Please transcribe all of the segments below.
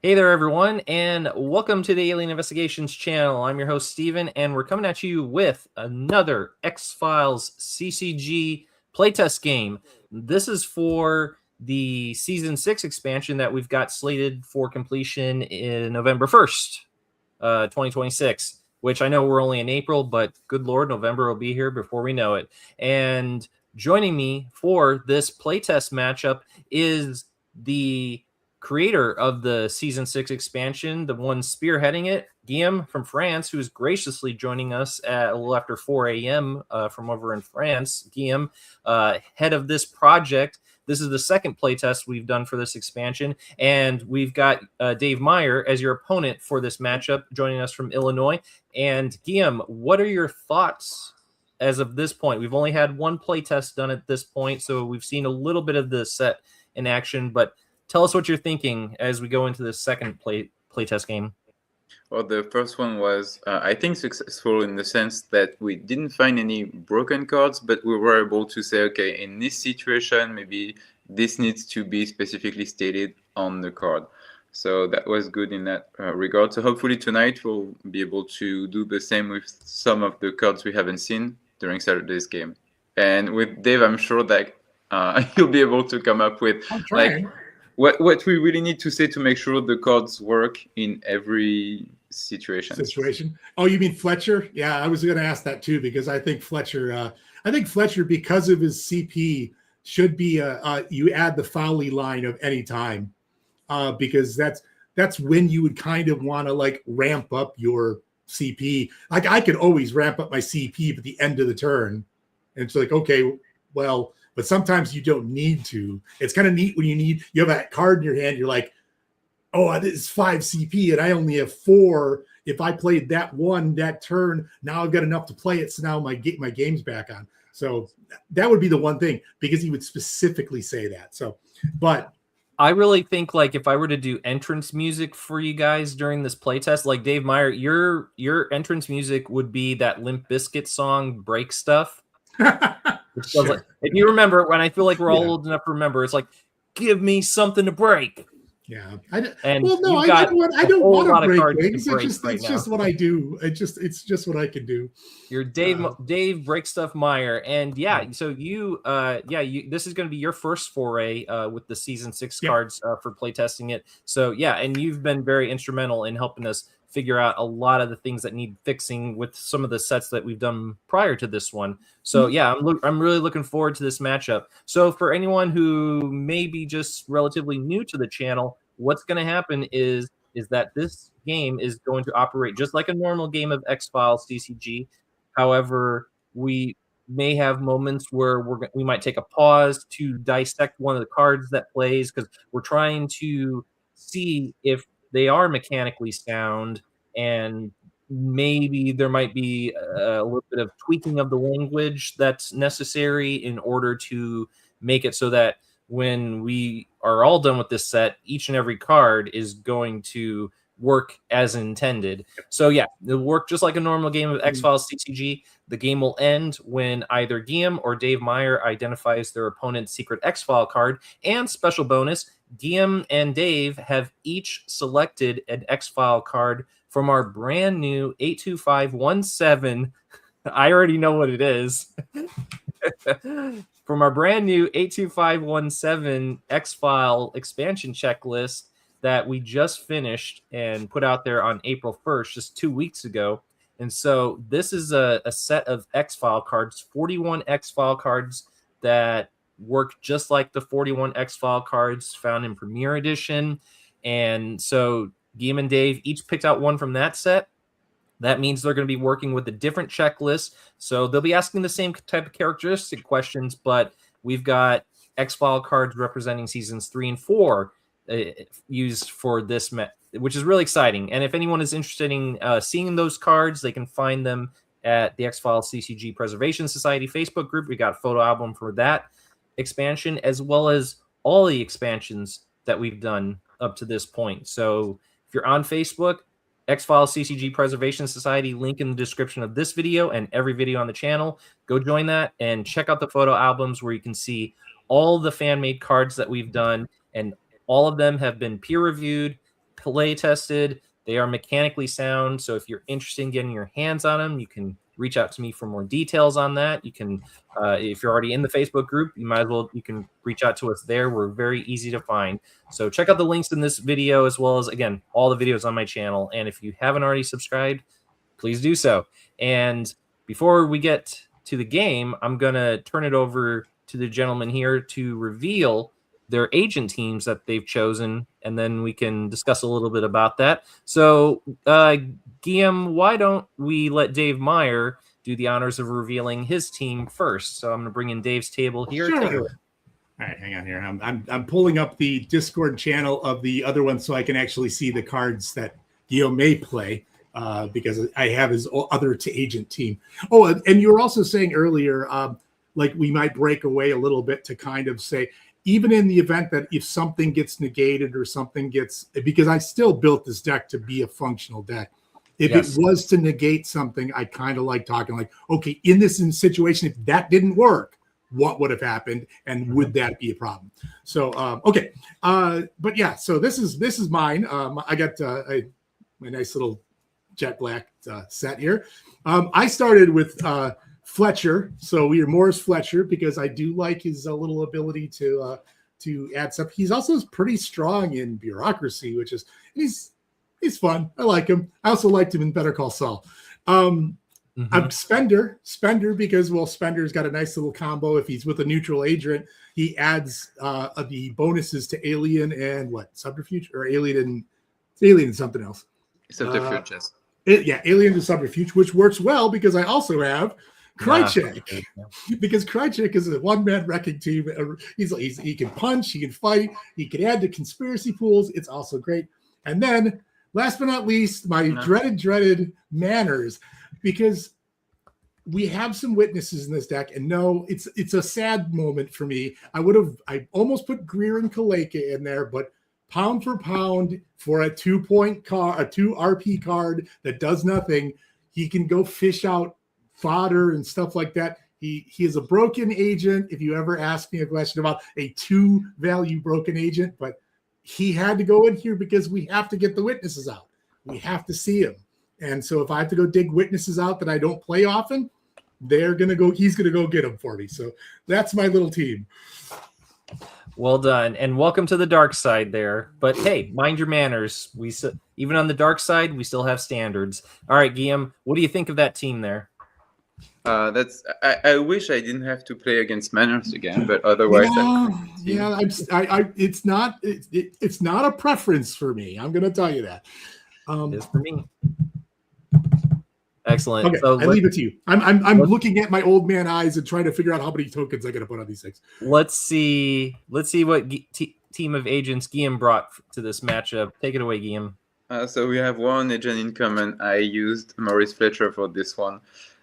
Hey there, everyone, and welcome to the Alien Investigations channel. I'm your host, Steven, and we're coming at you with another X-Files CCG playtest game. This is for the Season 6 expansion that we've got slated for completion in November 1st, 2026, which I know we're only in April, but good Lord, November will be here before we know it. And joining me for this playtest matchup is the creator of the Season 6 expansion, the one spearheading it, 𝐗-𝐅i𝐥e𝐬 from France, who is graciously joining us at a little after 4 a.m. From over in France. 𝐗-𝐅i𝐥e𝐬, head of this project. This is the second playtest we've done for this expansion, and we've got Dave Meyer as your opponent for this matchup, joining us from Illinois. And 𝐗-𝐅i𝐥e𝐬, what are your thoughts as of this point? We've only had one playtest done at this point, so we've seen a little bit of the set in action, but tell us what you're thinking as we go into the second playtest game. Well, the first one was, I think, successful in the sense that we didn't find any broken cards, but we were able to say, okay, in this situation, maybe this needs to be specifically stated on the card. So that was good in that regard. So hopefully tonight we'll be able to do the same with some of the cards we haven't seen during Saturday's game. And with Dave, I'm sure that he'll be able to come up with what we really need to say to make sure the cards work in every situation. Oh, you mean Fletcher? Yeah, I was going to ask that too, because I think Fletcher, because of his CP, should be you add the Fowley line of any time, because that's when you would kind of want to like ramp up your CP. Like I could always ramp up my CP at the end of the turn, and it's like, okay, well, but sometimes you don't need to. It's kind of neat when you have a card in your hand, you're like, oh, this is 5 CP and I only have 4. If I played that turn, now I've got enough to play it. So now my game's back on. So that would be the one thing, because he would specifically say that. So, but I really think, like, if I were to do entrance music for you guys during this playtest, like Dave Meyer, your entrance music would be that Limp Bizkit song, Break Stuff. Sure. Like, if you remember, when I feel like we're all old enough to remember, it's like, give me something to break. Yeah. I don't want to break things. It's just what I do. It's just what I can do. You're Dave Break Stuff Meyer. And so this is going to be your first foray with the Season 6 cards for playtesting it. So and you've been very instrumental in helping us figure out a lot of the things that need fixing with some of the sets that we've done prior to this one. So I'm really looking forward to this matchup. So for anyone who may be just relatively new to the channel, what's going to happen is that this game is going to operate just like a normal game of X-Files CCG. However, we may have moments where we might take a pause to dissect one of the cards that plays, because we're trying to see if they are mechanically sound, and maybe there might be a little bit of tweaking of the language that's necessary in order to make it so that when we are all done with this set, each and every card is going to work as intended. So it'll work just like a normal game of X-Files CCG. The game will end when either 𝐗-𝐅i𝐥e𝐬 or Dave Meyer identifies their opponent's secret X-File card. And special bonus, 𝐗-𝐅i𝐥e𝐬 and Dave have each selected an X-File card from our brand new 82517. I already know what it is. From our brand new 82517 X-File expansion checklist that we just finished and put out there on April 1st, just 2 weeks ago. And so this is a set of X-File cards, 41 X-File cards that work just like the 41 X-File cards found in Premier Edition. And so 𝐗-𝐅i𝐥e𝐬 and Dave each picked out one from that set. That means they're going to be working with a different checklist. So they'll be asking the same type of characteristic questions, but we've got X-File cards representing seasons 3 and 4 used for this, which is really exciting. And if anyone is interested in seeing those cards, they can find them at the X-Files CCG Preservation Society Facebook group. We got a photo album for that expansion, as well as all the expansions that we've done up to this point. So if you're on Facebook, X-Files CCG Preservation Society, link in the description of this video and every video on the channel. Go join that and check out the photo albums where you can see all the fan-made cards that we've done, and all of them have been peer-reviewed, play tested. They are mechanically sound. So if you're interested in getting your hands on them, you can reach out to me for more details on that. You can, if you're already in the Facebook group, you can reach out to us there. We're very easy to find. So check out the links in this video, as well as, again, all the videos on my channel. And if you haven't already subscribed, please do so. And before we get to the game, I'm going to turn it over to the gentleman here to reveal their agent teams that they've chosen, and then we can discuss a little bit about that. So, 𝐗-𝐅i𝐥e𝐬, why don't we let Dave Meyer do the honors of revealing his team first? So I'm going to bring in Dave's table here. Sure. All right, hang on here. I'm pulling up the Discord channel of the other one so I can actually see the cards that 𝐗-𝐅i𝐥e𝐬 may play, because I have his other agent team. Oh, and you were also saying earlier, like we might break away a little bit to kind of say, even in the event that if something gets negated or something gets, because I still built this deck to be a functional deck. If it was to negate something, I kind of like talking like, okay, in this situation, if that didn't work, what would have happened, and would that be a problem? So, okay, but yeah, so this is mine. I got my nice little jet black set here. I started with Fletcher, so we are Morris Fletcher, because I do like his little ability to add stuff. He's also pretty strong in bureaucracy, which is he's fun. I like him. I also liked him in Better Call Saul. I'm Spender because, well, Spender's got a nice little combo. If he's with a neutral agent, he adds the bonuses to Alien and Subterfuge, or Alien and something else. Subterfuge, yes. Alien to Subterfuge, which works well because I also have 𝐗-𝐅i𝐥e𝐬, because 𝐗-𝐅i𝐥e𝐬 is a one-man wrecking team. He can punch, he can fight, he can add to conspiracy pools. It's also great. And then, last but not least, my dreaded manners, because we have some witnesses in this deck, and no, it's a sad moment for me. I almost put 𝐗-𝐅i𝐥e𝐬 and Kaleka in there, but pound for pound, for a 2-point card, a 2 RP card that does nothing, he can go fish out fodder and stuff like that. He is a broken agent, if you ever ask me a question about a 2-value broken agent, but he had to go in here because we have to get the witnesses out. We have to see him. And so if I have to go dig witnesses out that I don't play often, he's going to go get them for me. So that's my little team. Well done, and welcome to the dark side there. But hey, mind your manners. Even on the dark side, we still have standards. All right, 𝐗-𝐅i𝐥e𝐬, what do you think of that team there? I wish I didn't have to play against manners again, but otherwise, it's not a preference for me. I'm going to tell you that. It is for me. Excellent. Okay, so I leave it to you. I'm looking at my old man eyes and trying to figure out how many tokens I got to put on these things. Let's see what team of agents 𝐗-𝐅i𝐥e𝐬 brought to this matchup. Take it away, 𝐗-𝐅i𝐥e𝐬. So we have one agent in common. I used Maurice Fletcher for this one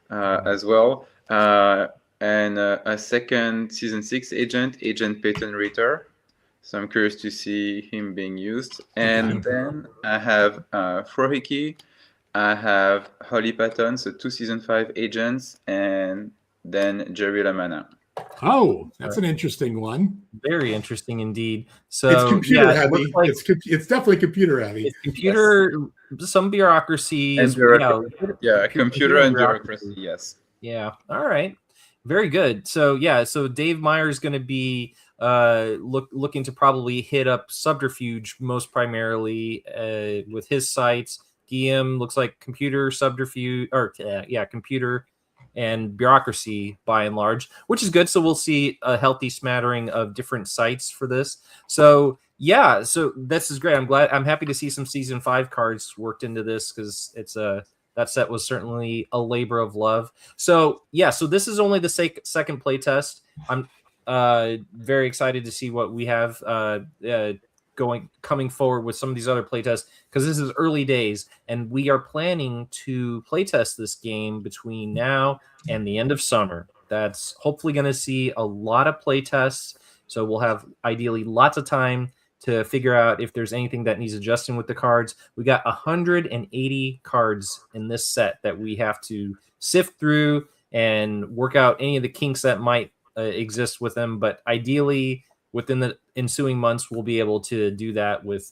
as well. And a second Season 6 agent Peyton Ritter. So I'm curious to see him being used. And then I have Frohiki. I have Holly Patton, so 2 Season 5 agents, and then Jerry LaManna. Oh, that's an interesting one. Very interesting indeed. So it's computer heavy. It's definitely computer heavy. It's computer, some bureaucracy. And computer and bureaucracy, yes. Yeah. All right. Very good. So so Dave Meyer is going to be looking to probably hit up Subterfuge most primarily with his sites. 𝐗-𝐅i𝐥e𝐬 looks like computer, subterfuge, or computer and bureaucracy by and large, which is good. So we'll see a healthy smattering of different sites for this. So so this is great. I'm happy to see some Season 5 cards worked into this, because that set was certainly a labor of love. So so this is only the second playtest. I'm very excited to see what we have coming forward with some of these other playtests, because this is early days, and we are planning to playtest this game between now and the end of summer. That's hopefully going to see a lot of playtests, so we'll have ideally lots of time to figure out if there's anything that needs adjusting with the cards. We got 180 cards in this set that we have to sift through and work out any of the kinks that might exist with them, but ideally within the ensuing months, we'll be able to do that with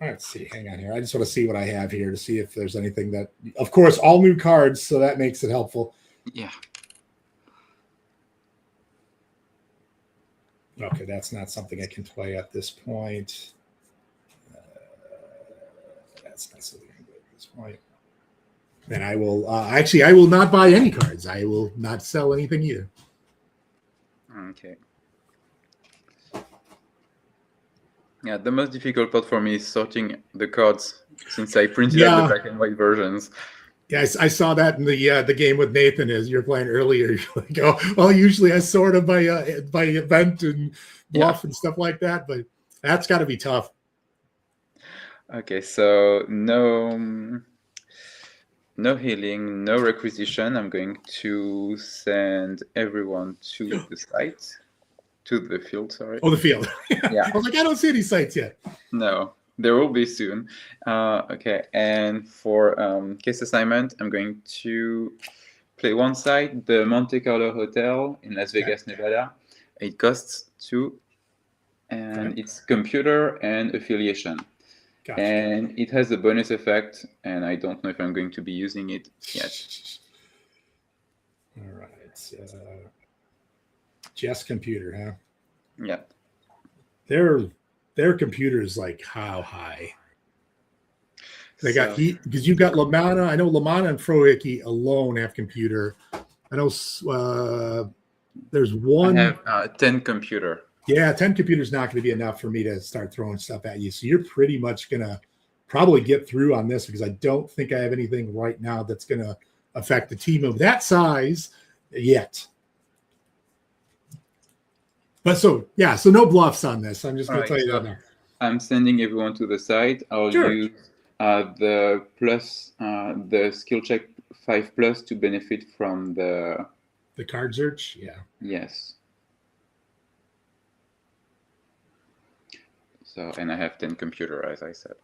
Let's see. Hang on here. I just want to see what I have here to see if there's anything that, of course, all new cards, so that makes it helpful. Yeah. Okay, that's not something I can play at this point. That's not something I can play at this point. Then I will actually, I will not buy any cards. I will not sell anything either. Okay. Yeah, the most difficult part for me is sorting the cards since I printed out the black and white versions. Yeah, I saw that in the game with Nathan as you're playing earlier. You're like, oh, well, usually I sort them by event and bluff and stuff like that, but that's got to be tough. Okay, so no healing, no requisition. I'm going to send everyone to the site, to the field. Sorry. Oh, the field. Yeah. I was like, I don't see any sites yet. No. There will be soon. Okay, and for case assignment, I'm going to play one side, the Monte Carlo Hotel in Las Vegas, Nevada. It costs 2, and it's computer and affiliation. Gotcha. And it has a bonus effect, and I don't know if I'm going to be using it yet. All right. Just computer, huh? Yeah. Their computer is like how high? They got heat because you've got Lamana. I know Lamana and Frohickey alone have computer. I know there's one. I have 10 computer. Yeah, 10 computers not going to be enough for me to start throwing stuff at you. So you're pretty much going to probably get through on this because I don't think I have anything right now that's going to affect the team of that size yet. But so no bluffs on this. I'm just going to tell you that now. I'm sending everyone to the side. I'll use the plus the skill check 5+ to benefit from the card search. Yeah. Yes. So, and I have 10 computer, as I said.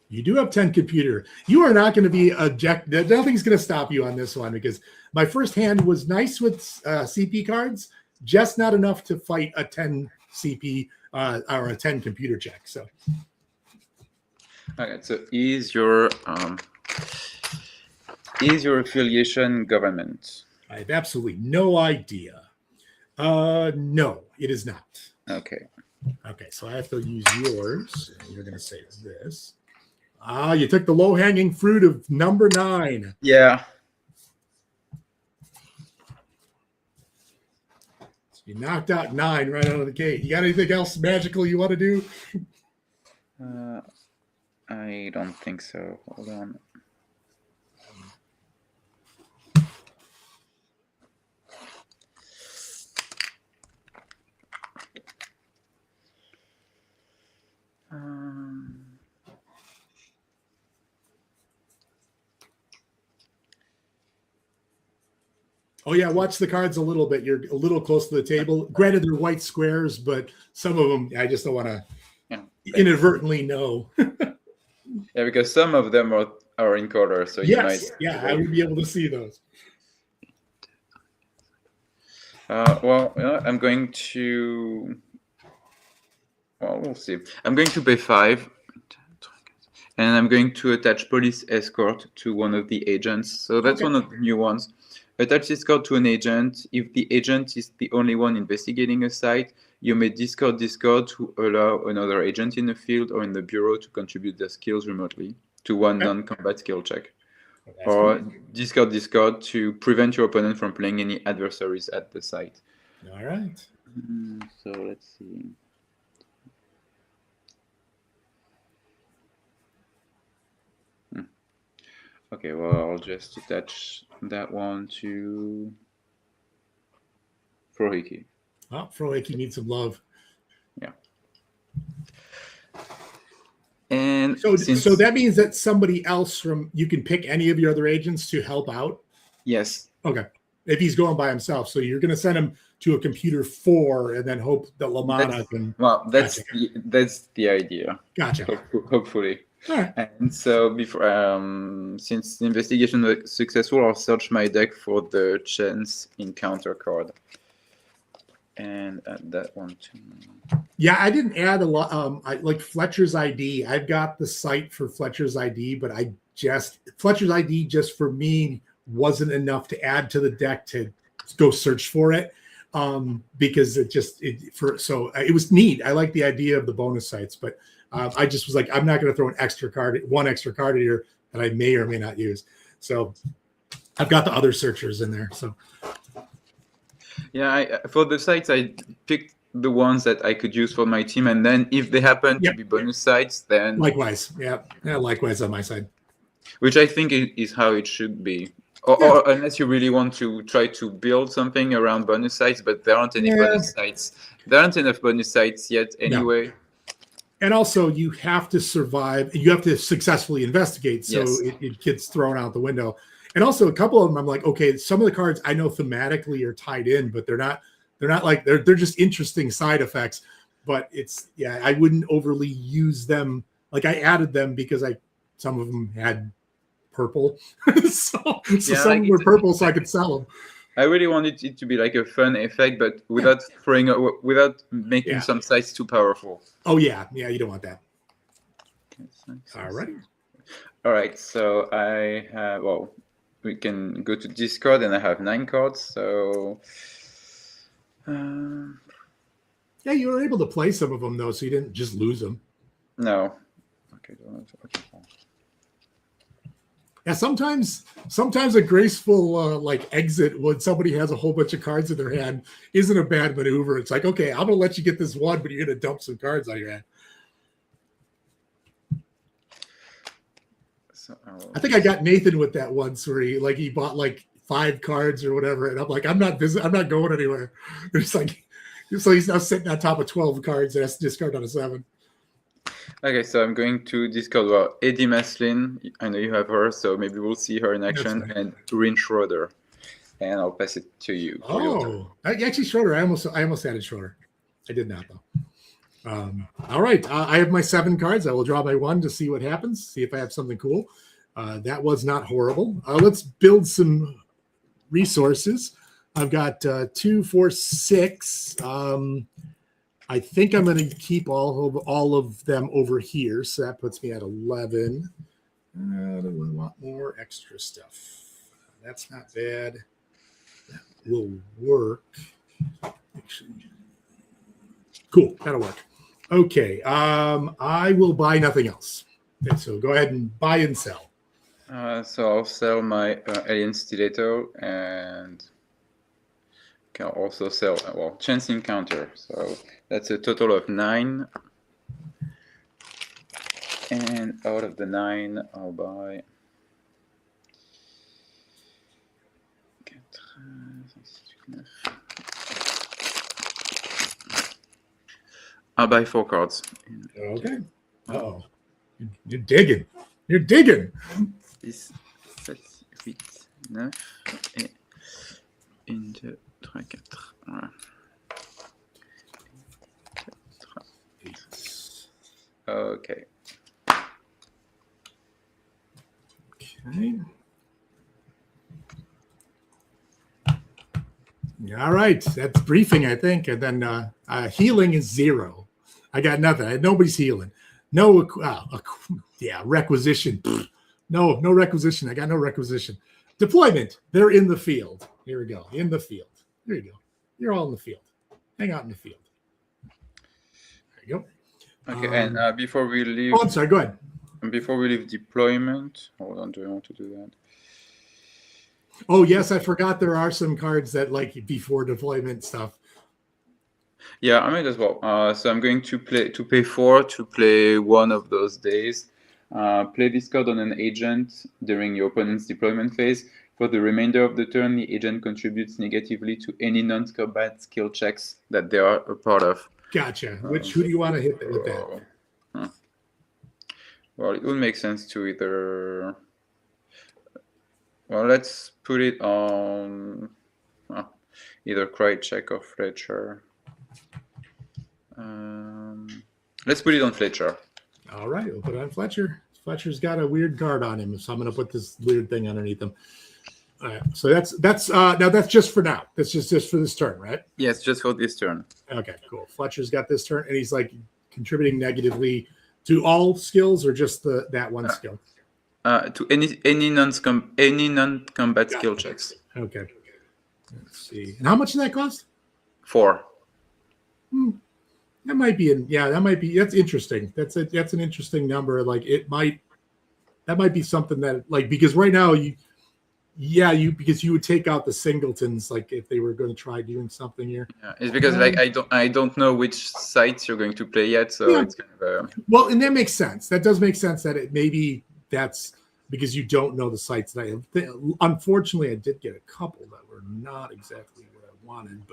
You do have 10 computer. You are not going to be nothing's going to stop you on this one because my first hand was nice with CP cards, just not enough to fight a 10 CP or a 10 computer check. So, okay. So, is your affiliation government? I have absolutely no idea. No, it is not. Okay. Okay, so I have to use yours. And you're going to say this. You took the low-hanging fruit of number 9. Yeah. So you knocked out 9 right out of the gate. You got anything else magical you want to do? I don't think so. Hold on. Oh, yeah, watch the cards a little bit. You're a little close to the table. Granted, they're white squares, but some of them I just don't want to inadvertently know. Yeah, because some of them are in color, so you might. Yeah, I would be able to see those. Well, I'm going to. Well, we'll see. I'm going to pay 5, and I'm going to attach police escort to one of the agents. So that's one of the new ones. Attach escort to an agent. If the agent is the only one investigating a site, you may discard to allow another agent in the field or in the bureau to contribute their skills remotely to one non-combat skill check. Or discard to prevent your opponent from playing any adversaries at the site. All right. So let's see. Okay, well, I'll just attach that one to Frohickey. Oh, Frohickey needs some love. Yeah. And so that means that somebody else you can pick any of your other agents to help out? Yes. Okay. If he's going by himself. So you're going to send him to a computer 4 and then hope that Lamana can... Well, that's the idea. Gotcha. Hopefully. All right. And so before, since the investigation was successful, I'll search my deck for the chance encounter card, and add that one too. Yeah, I didn't add a lot. I like Fletcher's ID. I've got the site for Fletcher's ID, but Fletcher's ID just for me wasn't enough to add to the deck to go search for it. Because it was neat. I like the idea of the bonus sites, but I just was like, I'm not going to throw one extra card here that I may or may not use. So I've got the other searchers in there. So yeah, for the sites, I picked the ones that I could use for my team, and then if they happen to be bonus sites, then likewise, likewise on my side. Which I think is how it should be. Or unless you really want to try to build something around bonus sites, but there aren't any bonus sites. There aren't enough bonus sites yet anyway. No. And also, you have to survive. You have to successfully investigate, so it gets thrown out the window. And also, a couple of them, I'm like, okay, some of the cards I know thematically are tied in, but they're not like they're just interesting side effects. But I wouldn't overly use them. Like I added them because some of them had purple, so some were purple, so I could sell them. I really wanted it to be like a fun effect, but without without making some sites too powerful. Oh yeah, you don't want that. Okay, All right. So I have we can go to Discord, and I have 9 cards. So yeah, you were able to play some of them though, so you didn't just lose them. No. Okay. Yeah, sometimes a graceful like exit when somebody has a whole bunch of cards in their hand isn't a bad maneuver. It's like, okay, I'm gonna let you get this one, but you're gonna dump some cards on your hand. So, I think I got Nathan with that once where he bought like 5 cards or whatever, and I'm like, I'm not going anywhere. It's like, so he's now sitting on top of 12 cards and has to discard on a 7. Okay, so I'm going to discard Eddie Maslin. I know you have her, so maybe we'll see her in action, and Rin Schroeder. And I'll pass it to you. Actually, Schroeder. I almost added Schroeder. I did not though. All right, I have my 7 cards. I will draw my 1 to see what happens. See if I have something cool. That was not horrible. Let's build some resources. I've got 2, 4, 6. I think I'm going to keep all of them over here, so that puts me at 11. Do we want more extra stuff? That's not bad. That will work. Actually, cool. That'll work. Okay. I will buy nothing else. Okay, so go ahead and buy and sell. So I'll sell my Alien Stiletto, and can also sell Chance Encounter. So that's a total of 9. And out of the 9, I'll buy. I'll buy 4 cards. Okay. Uh-oh. You're digging. You're digging. 6, 7, 8, 9 et 1, 2, 3, 4. Voilà. Okay. Okay. All right. That's briefing, I think. And then healing is 0. I got nothing. Nobody's healing. No, requisition. No requisition. I got no requisition. Deployment. They're in the field. Here we go. In the field. There you go. You're all in the field. Hang out in the field. There you go. Okay, and before we leave... Oh, I'm sorry. Go ahead. Before we leave deployment... Hold on, do I want to do that? Oh, yes, I forgot there are some cards that like before deployment stuff. Yeah, I might as well. So I'm going to pay 4 to play one of those days. Play this card on an agent during your opponent's deployment phase. For the remainder of the turn, the agent contributes negatively to any non-combat skill checks that they are a part of. Gotcha. Who do you want to hit with that? Well, it would make sense to either... Well, let's put it on either Krychek or Fletcher. Let's put it on Fletcher. All right, we'll put it on Fletcher. Fletcher's got a weird card on him, so I'm going to put this weird thing underneath him. All right, so that's now that's just for now. That's just for this turn, right? Yes, just for this turn. Okay, cool. Fletcher's got this turn, and he's like contributing negatively to all skills, or just that one skill. To any non-combat skill checks. Okay. Let's see. And how much did that cost? 4. That might be that's interesting. That's an interesting number. Like that might be something that like, because right now because you would take out the singletons, like if they were going to try doing something here. Yeah, it's because like I don't know which sites you're going to play yet, so it's kind of well, and that makes sense. That does make sense that it maybe that's because you don't know the sites that unfortunately I did get a couple that were not exactly what I wanted,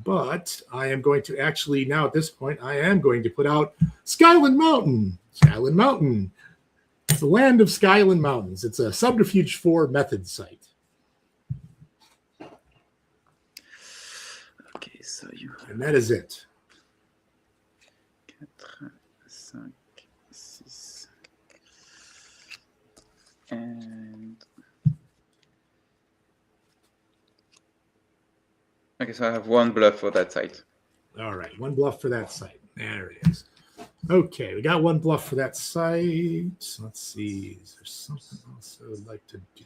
but I am going to actually now at this point I am going to put out Skyland Mountain. Skyland Mountain. It's the land of Skyland Mountains. It's a Subterfuge 4 method site. Okay, so and that is it. 4, 5, 6. And Okay, so I have one bluff for that site. All right, one bluff for that site. There it is. Okay, we got one bluff for that site. Let's see. Is there something else I would like to do?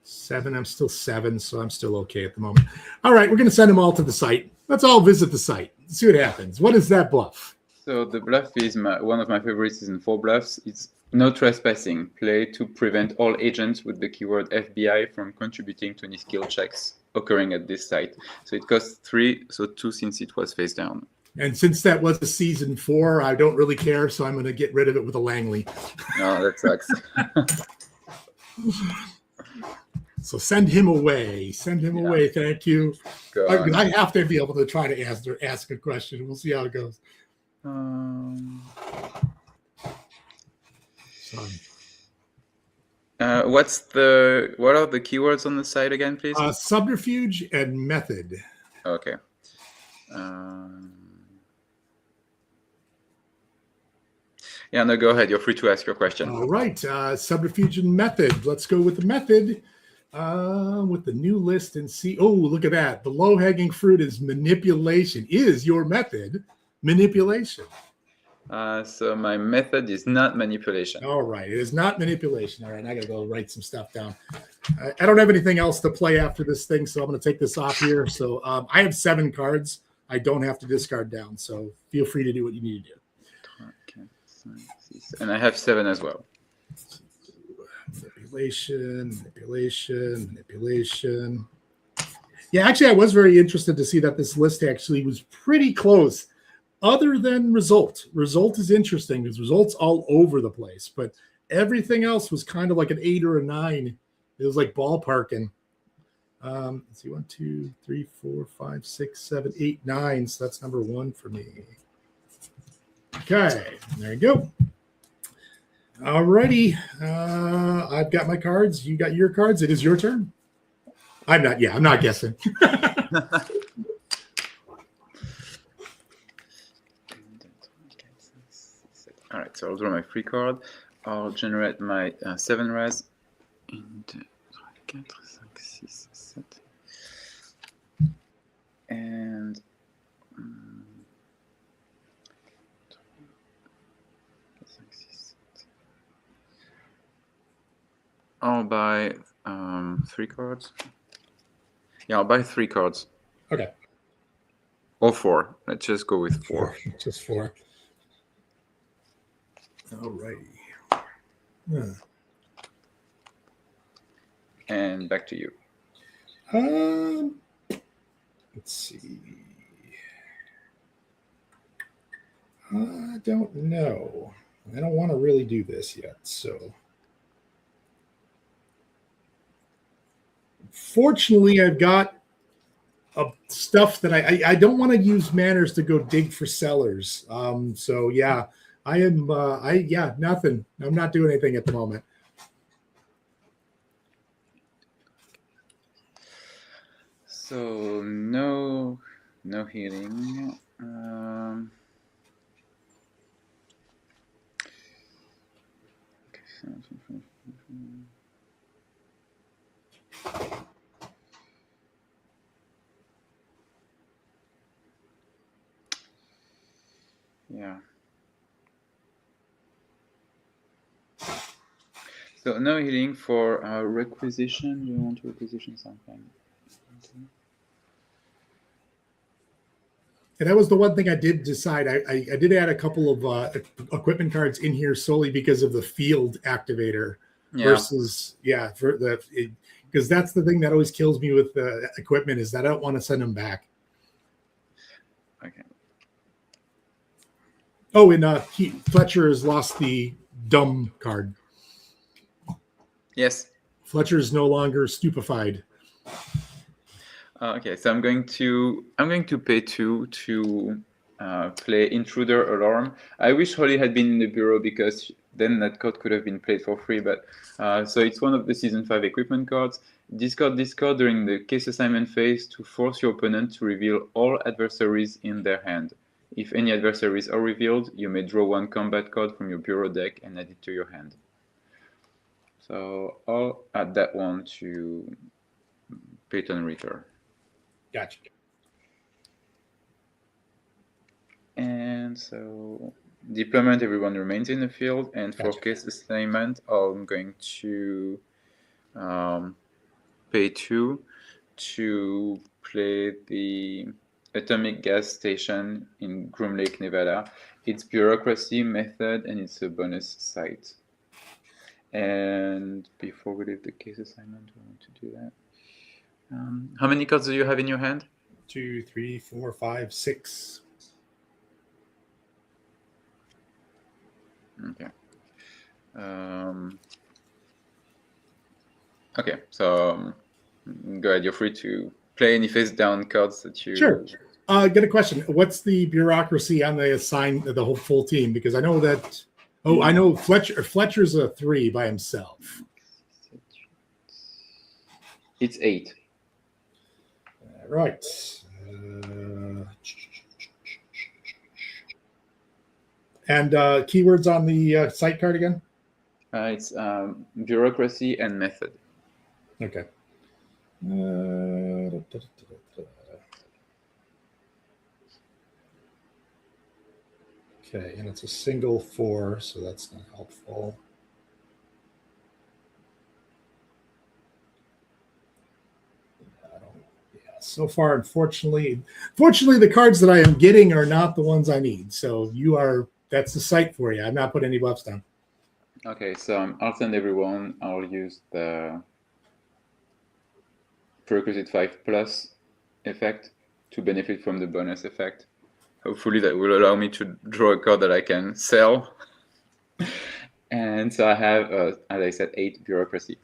7. I'm still 7, so I'm still okay at the moment. All right, we're going to send them all to the site. Let's all visit the site. See what happens. What is that bluff? So the bluff is one of my favorite season 4 bluffs. It's no trespassing. Play to prevent all agents with the keyword FBI from contributing to any skill checks occurring at this site. So it costs 3, so 2 since it was face down. And since that was a season 4, I don't really care, so I'm going to get rid of it with a Langley. No, that sucks. So send him away. Send him away. Thank you. I have to be able to try to ask a question. We'll see how it goes. What are the keywords on the site again, please? Subterfuge and method. Okay. Yeah, no, go ahead. You're free to ask your question. All right. Subterfuge and method. Let's go with the method with the new list and see. Oh, look at that. The low-hanging fruit is manipulation. Is your method manipulation? So my method is not manipulation. All right. It is not manipulation. All right. I got to go write some stuff down. I don't have anything else to play after this thing, so I'm going to take this off here. So I have 7 cards. I don't have to discard down, so feel free to do what you need to do. And I have 7 as well. Manipulation. Yeah, actually, I was very interested to see that this list actually was pretty close. Other than result. Result is interesting because result's all over the place, but everything else was kind of like an 8 or a 9. It was like ballparking. Let's see, 1, 2, 3, 4, 5, 6, 7, 8, 9. So that's number 1 for me. Okay, there you go. Alrighty, I've got my cards. You got your cards. It is your turn. I'm not guessing. All right, so I'll draw my free card. I'll generate my 7 res. 1, 2, 3, 4, 5, 6, 7. And I'll buy 3 cards. Yeah, I'll buy 3 cards. Okay. Or 4. Let's just go with 4. Just 4. All righty. And back to you. Let's see. I don't know. I don't want to really do this yet, so. Fortunately, I've got stuff that I don't want to use manners to go dig for sellers. So yeah, I am. Nothing. I'm not doing anything at the moment. So no healing. Yeah. So no healing for requisition. You want to requisition something? And that was the one thing I did decide. I did add a couple of equipment cards in here solely because of the field activator versus because that's the thing that always kills me with the equipment is that I don't want to send them back. Okay. Oh, and Fletcher has lost the dumb card. Yes. Fletcher is no longer stupefied. Okay, so I'm going to pay 2 to play Intruder Alarm. I wish Holly had been in the bureau because then that card could have been played for free. But so it's one of the season 5 equipment cards. Discard this card during the case assignment phase to force your opponent to reveal all adversaries in their hand. If any adversaries are revealed, you may draw 1 combat card from your bureau deck and add it to your hand. So I'll add that one to Peyton Ritter. Gotcha. And so deployment, everyone remains in the field. And for case assignment, I'm going to pay 2 to play the atomic gas station in Groom Lake, Nevada. It's bureaucracy, method, and it's a bonus site. And before we leave the case assignment, we want to do that. How many cards do you have in your hand? 2, 3, 4, 5, 6. Okay. Okay, so go ahead. You're free to play any face down cards that you. Sure. I got a question. What's the bureaucracy on the whole full team? Because I know that. Oh, I know Fletcher's a 3 by himself. It's 8. Right. And keywords on the site card again? It's bureaucracy and method. Okay. Okay, and it's a single 4, so that's not helpful. So far, unfortunately, the cards that I am getting are not the ones I need. So that's the site for you. I'm not putting any buffs down. Okay, so I'll send everyone. I'll use the prerequisite 5+ effect to benefit from the bonus effect. Hopefully that will allow me to draw a card that I can sell. And so I have, as I said, 8 bureaucracy.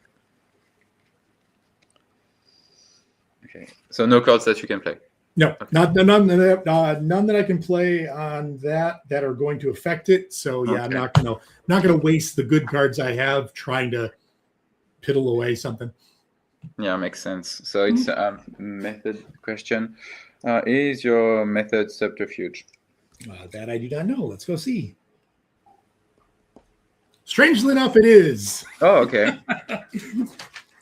Okay, so no cards that you can play. No, okay. none that I can play on that are going to affect it. So yeah, okay. I'm not gonna waste the good cards I have trying to piddle away something. Yeah, makes sense. So it's a method question. Is your method subterfuge? That I do not know. Let's go see. Strangely enough, it is. Oh, okay.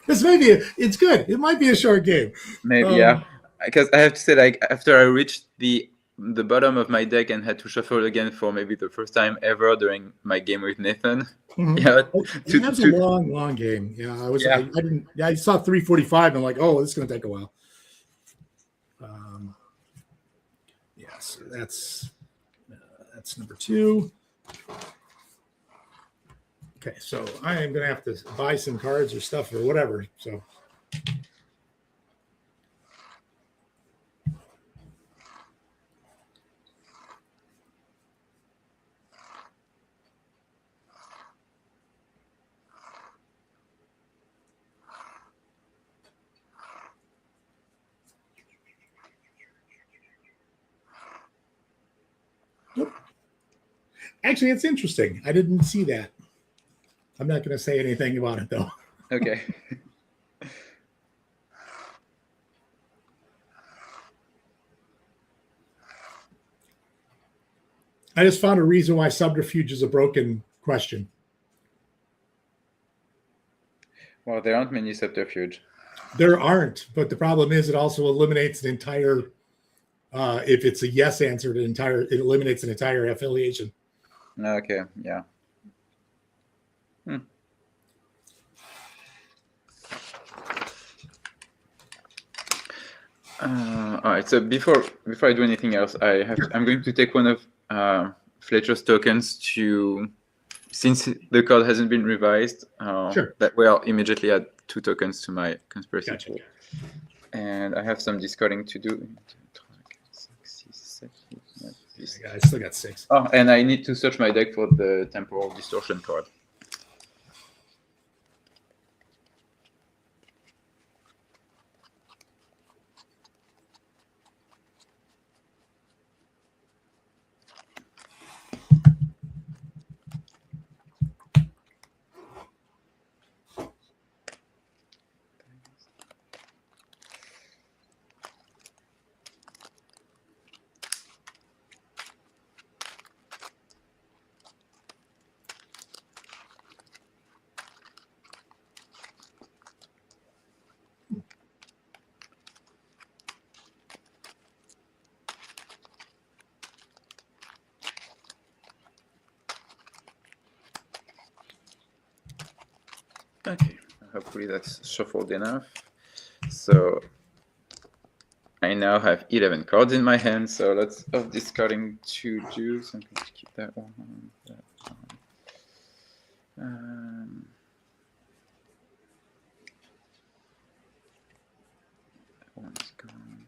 It's good. It might be a short game. Maybe, yeah. Because I have to say, like, after I reached the bottom of my deck and had to shuffle again for maybe the first time ever during my game with Nathan. Yeah, that's a long game. Yeah, I saw 345 and I'm like, oh, this is gonna take a while. So that's number 2. Okay, so I am gonna have to buy some cards or stuff or whatever. So. Actually, it's interesting. I didn't see that. I'm not going to say anything about it, though. Okay. I just found a reason why subterfuge is a broken question. Well, there aren't many subterfuge. There aren't, but the problem is it also eliminates an entire. If it's a yes answer, it eliminates an entire affiliation. Okay, yeah. All right. So before I do anything else, I'm going to take one of Fletcher's tokens since the card hasn't been revised. Sure. That way, I'll immediately add 2 tokens to my conspiracy pool. Gotcha. And I have some discarding to do. I still got 6. Oh, and I need to search my deck for the temporal distortion card. Okay, hopefully that's shuffled enough. So I now have 11 cards in my hand, so lots of discarding to do. So I'm going to keep that one. That one is gone.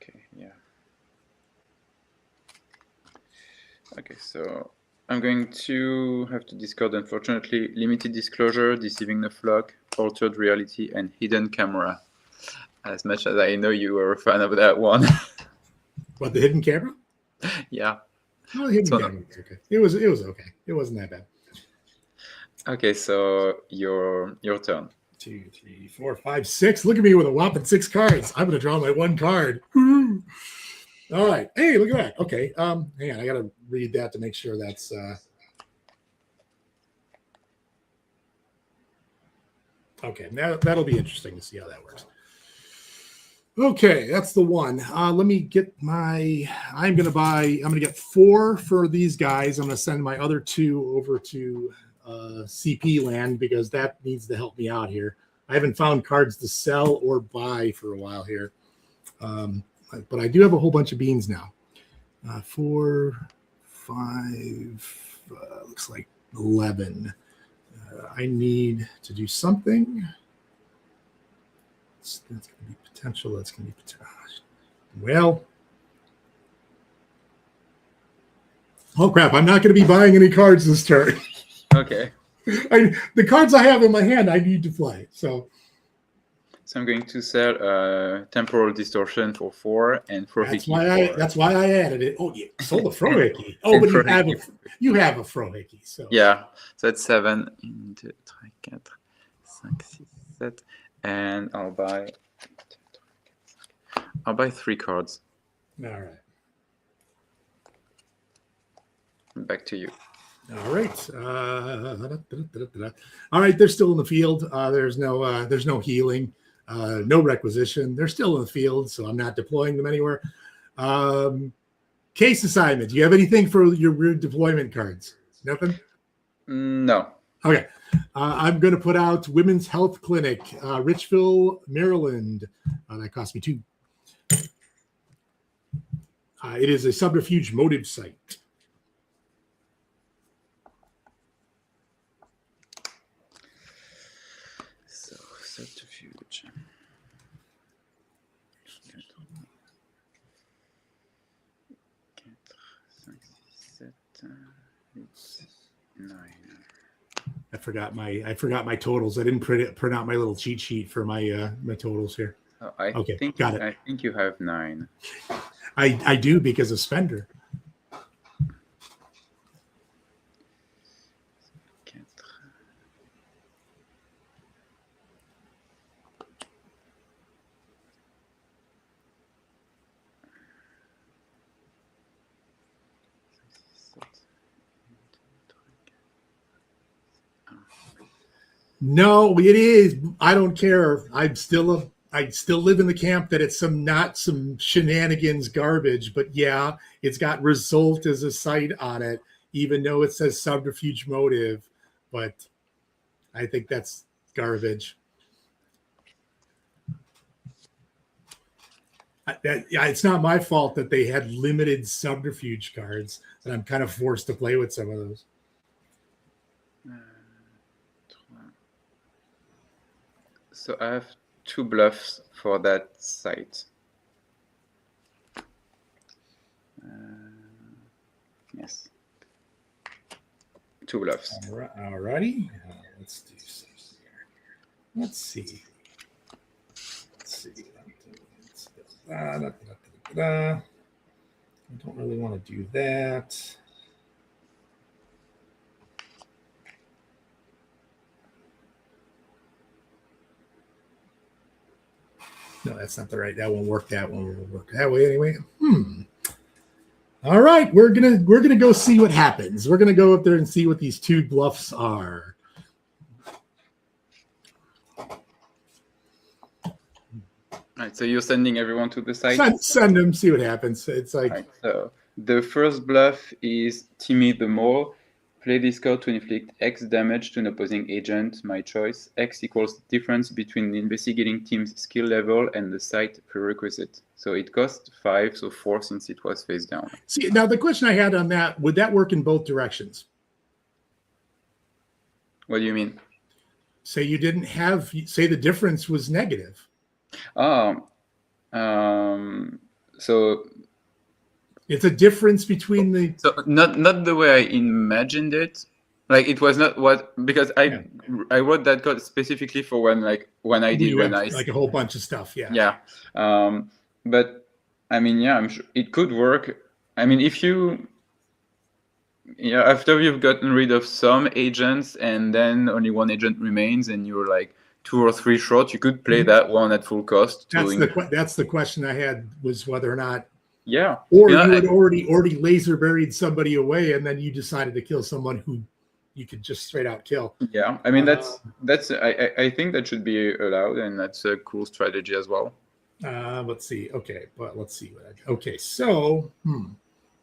Okay, yeah. Okay, so I'm going to have to discard, unfortunately, limited disclosure, deceiving the flock, altered reality, and hidden camera. As much as I know you were a fan of that one. What, the hidden camera? Yeah. Oh, the hidden camera. Okay. It was okay. It wasn't that bad. Okay, so your turn. 2, 3, 4, 5, 6. Look at me with a whopping 6 cards. I'm gonna draw my 1 card. Woo. All right. Hey, look at that. Okay. Hang on. I gotta read that to make sure that's okay. Now that'll be interesting to see how that works. Okay, that's the one. Let me get my. I'm gonna get 4 for these guys. I'm gonna send my other 2 over to CP land because that needs to help me out here. I haven't found cards to sell or buy for a while here, but I do have a whole bunch of beans now. 4, 5, looks like 11. I need to do something. That's going to be potential. That's going to be potential. Well, oh crap! I'm not going to be buying any cards this turn. Okay. The cards I have in my hand, I need to play. So I'm going to sell temporal distortion for 4 and for that's why I added it. Oh, yeah, sold a Frohickey. Oh, and but Frohickey. you have a Frohickey. So yeah, so that's 7, 1, 2, 3, 4, 5, 6, 7, and I'll buy 3 cards. all right. Back to you. All right. All right. They're still in the field. There's no healing, no requisition. They're still in the field, so I'm not deploying them anywhere. Case assignment. Do you have anything for your deployment cards? Nothing? No. Okay. I'm going to put out Women's Health Clinic, Richville, Maryland. That cost me 2. It is a subterfuge motive site. Subterfuge. 9. I forgot my totals. I didn't print out my little cheat sheet for my my totals here. Oh, got it. I think you have 9. I do because of Spender. No, it is. I don't care. I still live in the camp that it's not some shenanigans garbage, but yeah, it's got result as a site on it, even though it says subterfuge motive. But I think that's garbage. It's not my fault that they had limited subterfuge cards, and I'm kind of forced to play with some of those. So I have 2 bluffs for that site. Yes. 2 bluffs. All righty. Let's do some here. Let's see. I don't really want to do that. No, that's not the right. That won't work. That one will work that way anyway. All right, we're gonna go see what happens. We're gonna go up there and see what these two bluffs are. All right, so you're sending everyone to the site? Send them, see what happens. It's like... Right, so the first bluff is Timmy the Mole. Play this card to inflict X damage to an opposing agent, my choice. X equals the difference between the investigating team's skill level and the site prerequisite. So it costs 5, so 4 since it was face down. See, now the question I had on that, would that work in both directions? What do you mean? Say you didn't have, say the difference was negative. So it's a difference between the... So not the way I imagined it. Like it was not what, because I wrote that code specifically for when I did like a whole bunch of stuff. Yeah. But I mean, yeah, I'm sure it could work. I mean, if you, after you've gotten rid of some agents and then only one agent remains and you're like 2 or 3 short, you could play that one at full cost. That's the question I had, was whether or not. Yeah. Or you had already laser buried somebody away, and then you decided to kill someone who you could just straight out kill. Yeah, I mean that's I think that should be allowed, and that's a cool strategy as well. Let's see. Okay, but let's see. Okay, so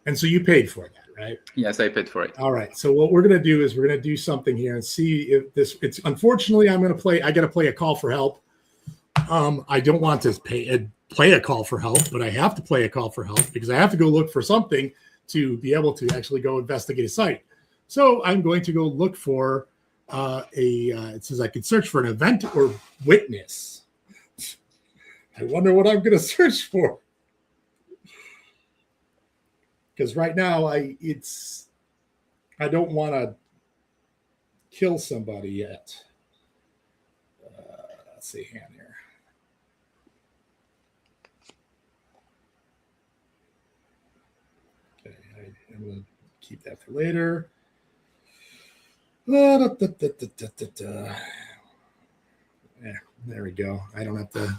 and so you paid for that, right? Yes, I paid for it. All right. So what we're gonna do is we're gonna do something here and see if this. It's unfortunately I got to play a call for help. I don't want to play a call for help, but I have to play a call for help because I have to go look for something to be able to actually go investigate a site. So I'm going to go look for it says I can search for an event or witness. I wonder what I'm going to search for. Because right now I don't want to kill somebody yet. Let's see here. I'm going to keep that for later. Yeah, there we go. I don't have to.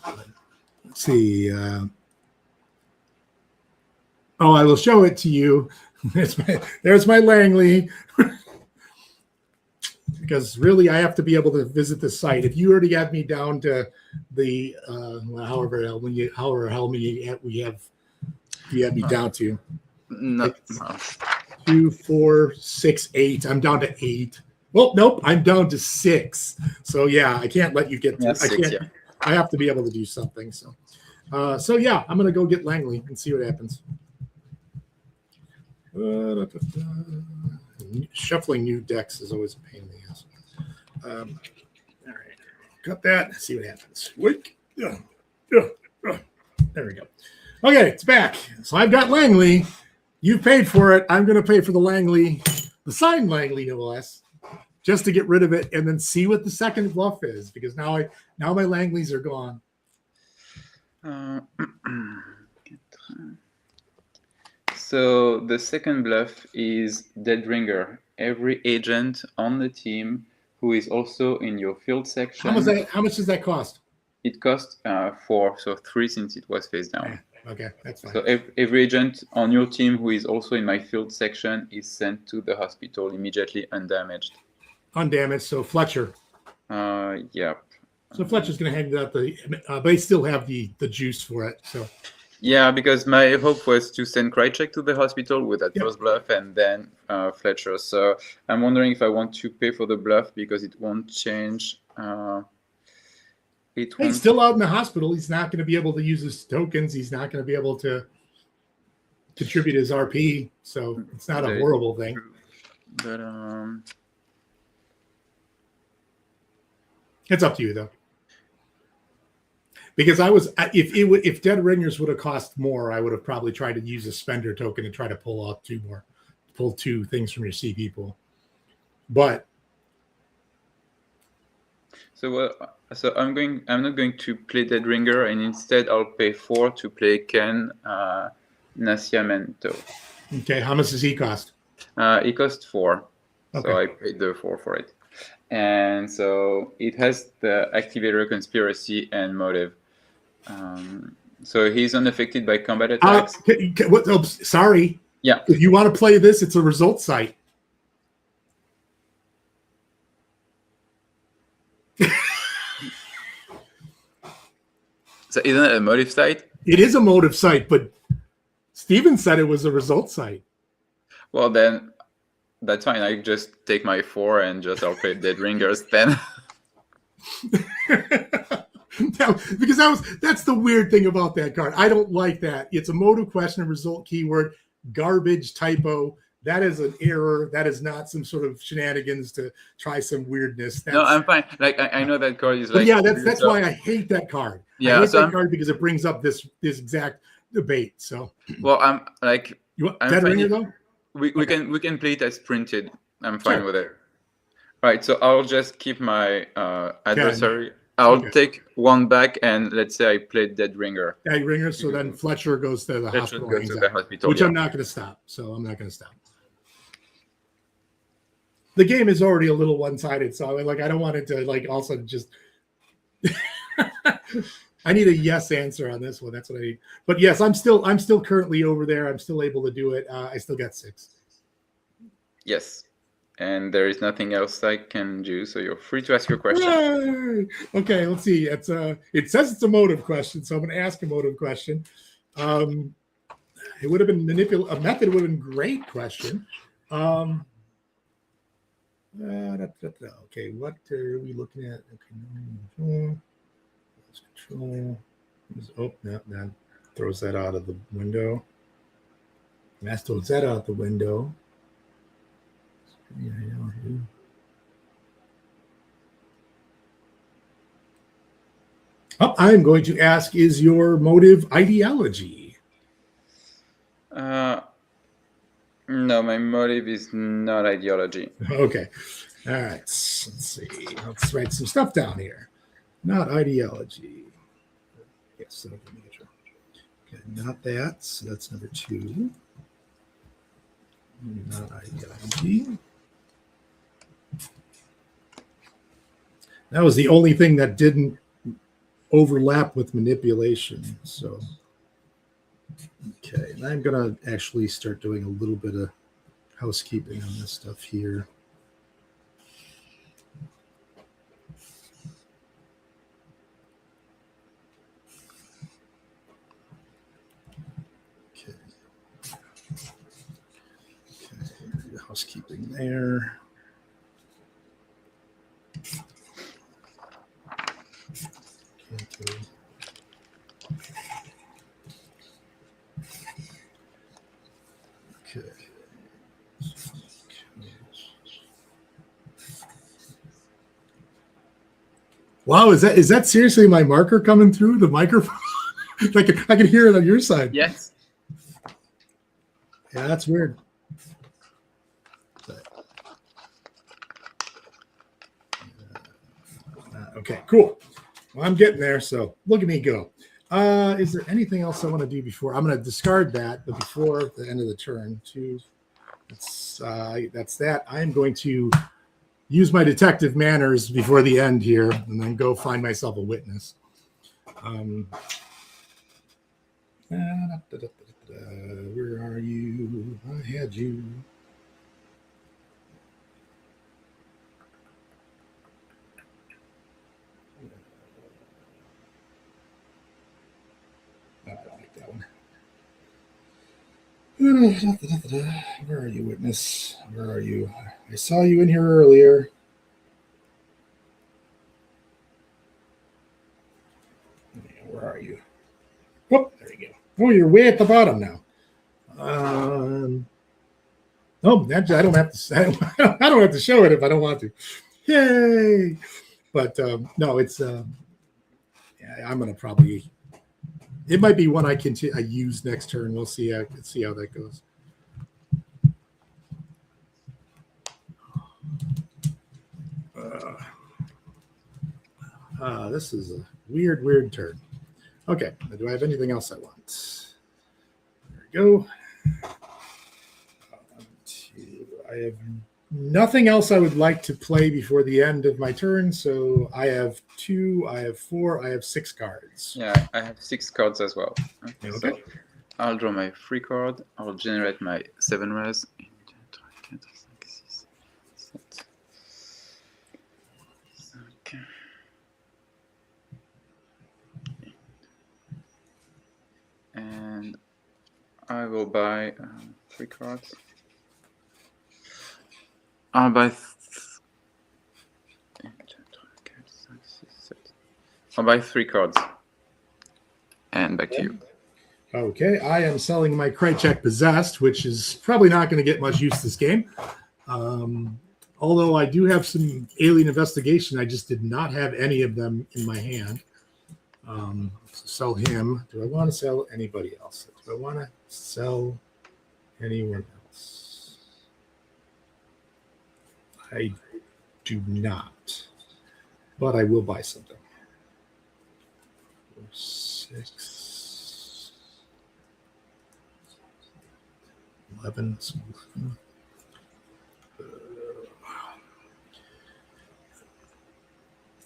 Let's see. I will show it to you. There's my Langley. Because really, I have to be able to visit the site. If you already have me down to the however many we have, you have me down to. No. 2, 4, 6, 8. I'm down to 8. Well, nope, I'm down to 6. So yeah, I can't let you get. I have to be able to do something. So, yeah, I'm gonna go get Langley and see what happens. Shuffling new decks is always a pain in the ass. All right, cut that. See what happens. Wait. There we go. Okay, it's back. So I've got Langley. You paid for it. I'm going to pay for the Langley, the signed Langley, no less, just to get rid of it and then see what the second bluff is, because now my Langleys are gone. So the second bluff is Dead Ringer. Every agent on the team who is also in your field section. How much does that cost? It costs 4, so 3 since it was face down. Okay, that's fine. So every agent on your team who is also in my field section is sent to the hospital immediately undamaged. Undamaged, so Fletcher. Yeah. So Fletcher's going to hang out they still have the juice for it. So. Yeah, because my hope was to send Krychek to the hospital with that first bluff and then Fletcher. So I'm wondering if I want to pay for the bluff because it won't change. He's still out in the hospital. He's not going to be able to use his tokens. He's not going to be able to contribute his RP. So it's not a horrible thing. But it's up to you though. Because if Dead Ringers would have cost more, I would have probably tried to use a spender token and try to pull 2 things from your CP pool. But so I'm not going to play Dead Ringer, and instead I'll pay 4 to play Ken Nascimento. Okay, how much does he cost? He cost 4, okay. So I paid the 4 for it. And so it has the activator, conspiracy, and motive. So he's unaffected by combat attacks. What? Oh, sorry. Yeah. If you want to play this, it's a result site. So isn't it a motive site? It is a motive site, but Steven said it was a result site. Well, then that's fine. I just take my 4 and I'll play Dead Ringers then. Because that's the weird thing about that card. I don't like that. It's a motive question, a result keyword, garbage, typo. That is an error. That is not some sort of shenanigans to try some weirdness. No, I'm fine. Like I know that card is like. Yeah, that's why I hate that card. Yeah, I hate that card because it brings up this exact debate. So. Well, I'm like. Dead Ringer though. We can play it as printed. I'm fine with it. Right. So I'll just keep my adversary. I'll take 1 back, and let's say I played Dead Ringer. Dead Ringer. So then Fletcher goes to the hospital. Which I'm not going to stop. So I'm not going to stop. The game is already a little one-sided, so I don't want it to also just. I need a yes answer on this one. That's what I need. But yes, I'm still currently over there. I'm still able to do it. I still got 6. Yes. And there is nothing else I can do, so you're free to ask your question. Yay! Okay, let's see. It says it's a motive question, so I'm going to ask a motive question. It would have been a method would have been great question. Okay, what are we looking at? Okay, control. Oh, no, that throws that out of the window. That throws that out the window. I'm going to ask, is your motive ideology? No, my motive is not ideology. Okay. All right. Let's see. Let's write some stuff down here. Not ideology. Yes. Okay, not that. So that's number 2. Not ideology. That was the only thing that didn't overlap with manipulation. So, okay. And I'm going to actually start doing a little bit of housekeeping on this stuff here. Okay. Okay. Housekeeping there. Okay. Wow, is that seriously my marker coming through the microphone? I can hear it on your side. Yes. Yeah, that's weird. Okay, cool. Well, I'm getting there, so look at me go. Is there anything else I want to do before? I'm going to discard that, but before the end of the turn, that's that. I'm going to use my detective manners before the end here, and then go find myself a witness. Where are you? I had you. I don't like that one. Where are you, witness? Where are you? I saw you in here earlier. Where are you? Oh, there you go. Oh, you're way at the bottom now. No, I don't have to. I don't have to show it if I don't want to. Yay! But no, it's. Yeah, I'm gonna probably. It might be one I use next turn. We'll see. See how that goes. This is a weird turn. Okay, do I have anything else I want? There we go. I have Nothing else I would like to play before the end of my turn. So I have 2, I have 4, I have 6 cards. Yeah, I have 6 cards as well. Okay. So I'll draw my free card. I'll generate my 7 res. Okay. And I will buy 3 cards. I'll buy 3 cards. And back to you. Okay, I am selling my Krychek Possessed, which is probably not going to get much use this game. Although I do have some Alien Investigation, I just did not have any of them in my hand. Sell him. Do I want to sell anybody else? Do I want to sell anyone else? I do not, but I will buy something. 4, 6, 11.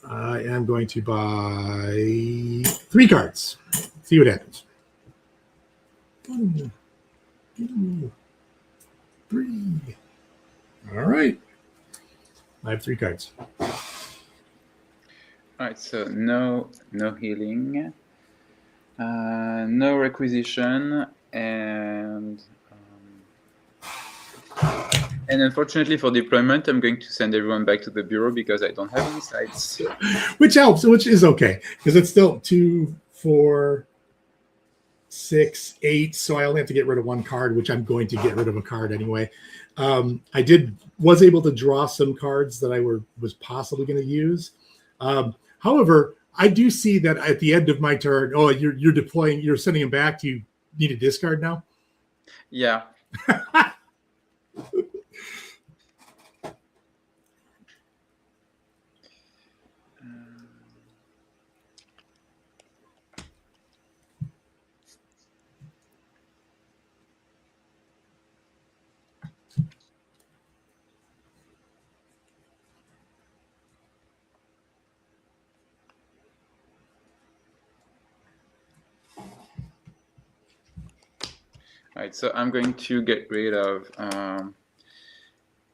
I am going to buy 3 cards. See what happens. 1, 2, 3. All right. I have 3 cards. All right, so no healing, no requisition, and unfortunately for deployment, I'm going to send everyone back to the bureau because I don't have any sites. Which helps, which is okay, because it's still 2, 4, 6, 8. So I only have to get rid of 1 card, which I'm going to get rid of a card anyway. I was able to draw some cards that I was possibly going to use. However, I do see that at the end of my turn, you're deploying, you're sending him back. Do you need a discard now? Yeah. All right, so I'm going to get rid of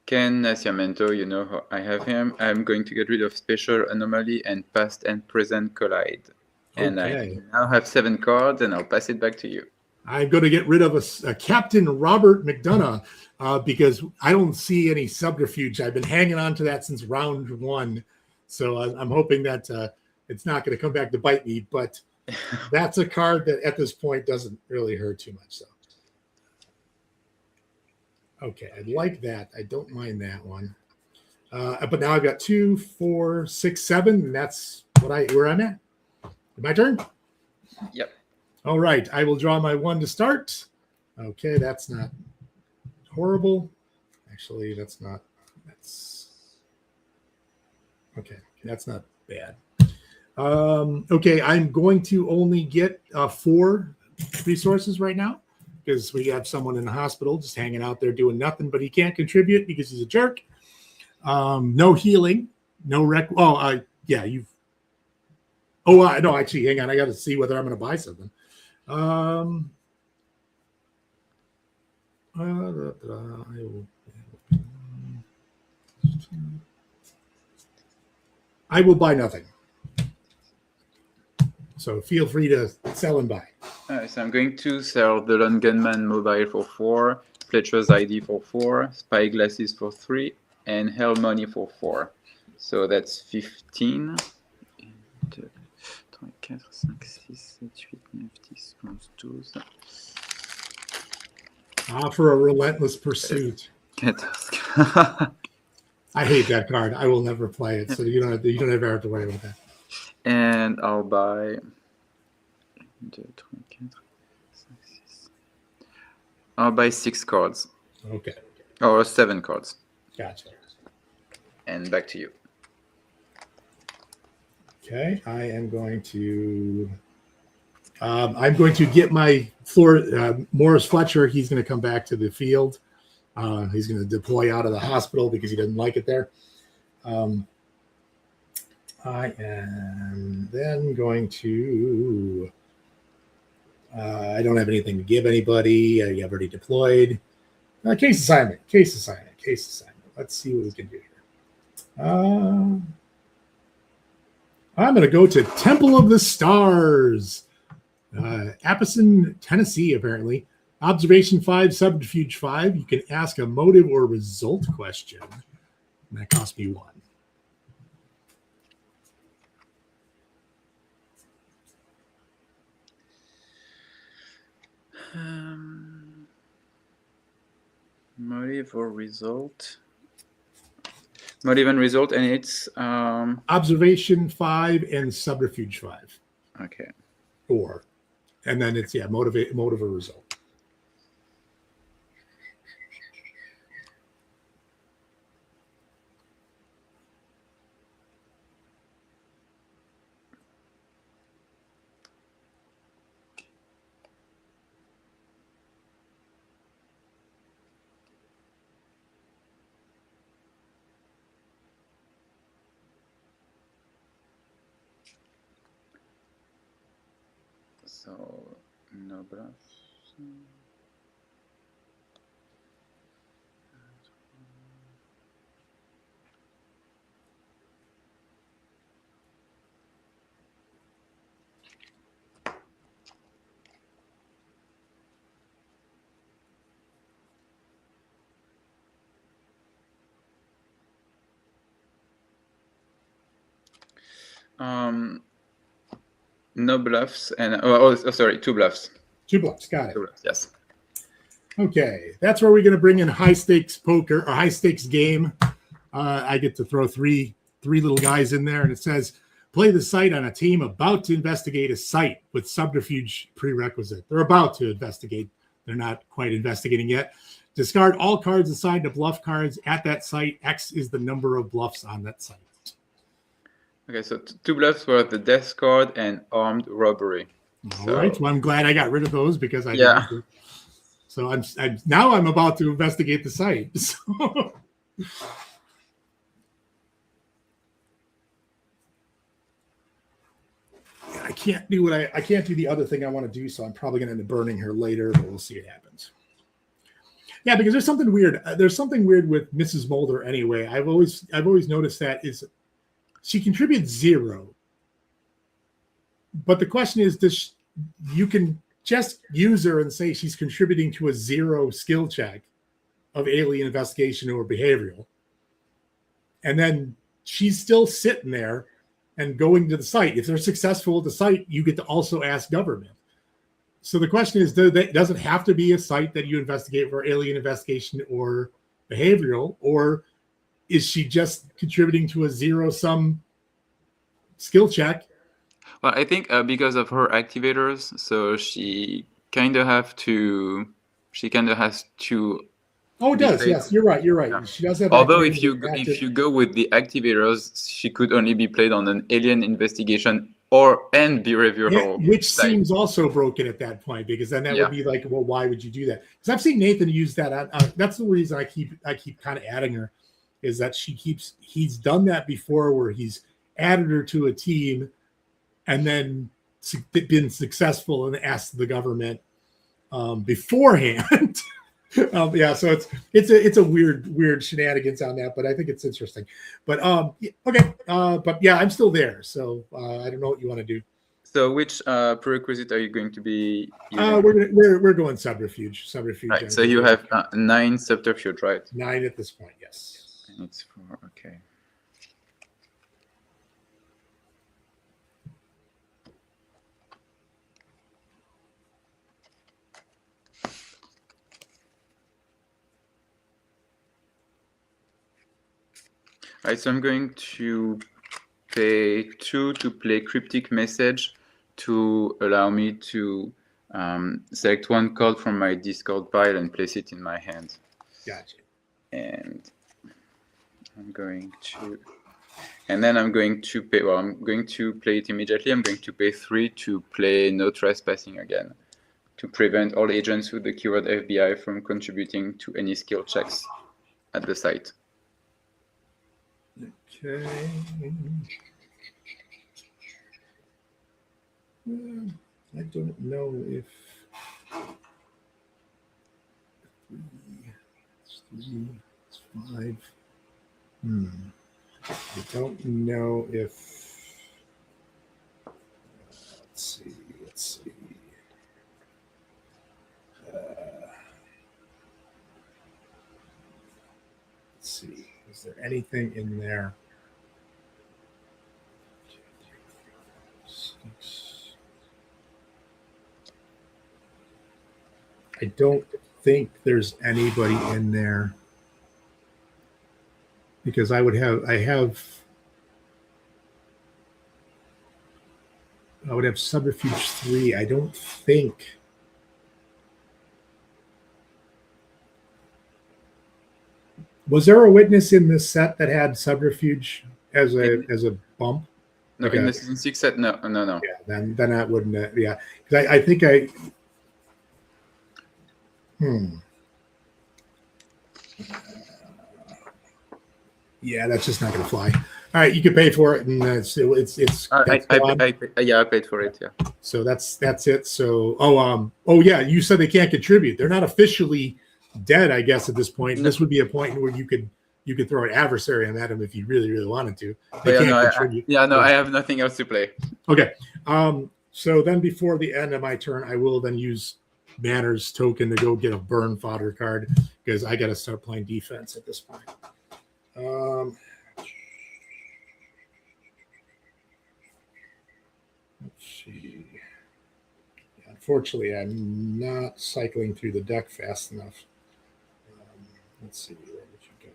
Ken Nascimento. You know how I have him. I'm going to get rid of Special Anomaly and Past and Present Collide. And I now have 7 cards, and I'll pass it back to you. I'm going to get rid of a Captain Robert McDonough because I don't see any subterfuge. I've been hanging on to that since round 1. So I'm hoping that it's not going to come back to bite me. But that's a card that at this point doesn't really hurt too much. So. Okay, I like that. I don't mind that one. But now I've got 2, 4, 6, 7, and that's where I'm at. My turn? Yep. All right, I will draw my 1 to start. Okay, that's not horrible. Actually, that's okay. That's not bad. Okay, I'm going to only get 4 resources right now, because we have someone in the hospital just hanging out there doing nothing, but he can't contribute because he's a jerk. No healing, no rec. Yeah, you've. No, actually, hang on. I got to see whether I'm going to buy something. I will buy nothing. So feel free to sell and buy. All right, so I'm going to sell the Lone Gunman Mobile for 4, Fletcher's ID for 4, Spy Glasses for 3, and Hell Money for 4. So that's 15. 4, 5, 6, 7, 8, 9, 10, 11, 12. For a relentless pursuit. 14. I hate that card. I will never play it, so you don't ever have to worry about that. And I'll buy 6 cards. Okay. Or 7 cards. Gotcha. And back to you. Okay, I am going to get my floor. Morris Fletcher. He's going to come back to the field. He's going to deploy out of the hospital because he doesn't like it there. I am then going to. I don't have anything to give anybody. I've already deployed. Case assignment. Let's see what we can do here. I'm going to go to Temple of the Stars, Appleton, Tennessee, apparently. Observation 5, Subterfuge 5. You can ask a motive or result question. And that cost me 1. Motive or result? Motive and result, and it's Observation 5 and Subterfuge 5. Okay. And then it's motive or result. So no bluff. No bluffs and sorry, 2 bluffs. 2 bluffs, got it. 2 bluffs, yes. Okay, that's where we're going to bring in high stakes poker or high stakes game. I get to throw three little guys in there, and it says play the site on a team about to investigate a site with subterfuge prerequisite. They're about to investigate. They're not quite investigating yet. Discard all cards assigned to bluff cards at that site. X is the number of bluffs on that site. Okay, so 2 bluffs were the death card and armed robbery. All right, well, I'm glad I got rid of those because I yeah. So I'm about to investigate the site. So. I can't do I can't do the other thing I want to do, so I'm probably going to end up burning her later, but we'll see what happens. Yeah, because there's something weird. There's something weird with Mrs. Mulder anyway. I've always noticed that is she contributes 0. But the question is, you can just use her and say she's contributing to a 0 skill check of alien investigation or behavioral. And then she's still sitting there and going to the site. If they're successful at the site, you get to also ask government. So the question is, does it have to be a site that you investigate for alien investigation or behavioral, or is she just contributing to a 0-sum skill check? Well, I think because of her activators, so she kind of has to. Oh, it does. Yes, you're right. Yeah. She does have. Although if you go with the activators, she could only be played on an alien investigation and behavioral, which seems also broken at that point, because then that would be like, well, why would you do that? Because I've seen Nathan use that. That's the reason I keep kind of adding her, is that he's done that before, where he's added her to a team and then been successful and asked the government beforehand. So it's a weird shenanigans on that, but I think it's interesting. But okay, but yeah, I'm still there, so I don't know what you want to do. So which prerequisite are you going to be using? We're going subterfuge. Right. So you have 9 subterfuge, right? 9 at this point, yes. And it's 4. Okay. All right, so I'm going to pay 2 to play cryptic message to allow me to select 1 card from my discard pile and place it in my hand. Gotcha. And I'm going to, and then I'm going to pay. Well, I'm going to play it immediately. I'm going to pay 3 to play no trespassing again. to prevent all agents with the keyword FBI from contributing to any skill checks at the site. Okay. I don't know if it's 5. I don't know if. Let's see. Let's see. Is there anything in there? 6. I don't think there's anybody in there because I would have Subterfuge 3. I don't think. Was there a witness in this set that had Subterfuge as a bump? No, in the season 6 set, no. Yeah, then I wouldn't. Yeah, because I think I. Yeah, that's just not going to fly. All right, you can pay for it, and it's. I paid for it. Yeah. So that's it. So yeah, you said they can't contribute. They're not officially dead, I guess, at this point. No. This would be a point where you could throw an adversary at them if you really wanted to. They can't contribute. I have nothing else to play. Okay. So then before the end of my turn, I will then use Manners token to go get a burn fodder card because I got to start playing defense at this point. Let's see. Unfortunately, I'm not cycling through the deck fast enough. Let's see. Where would you go?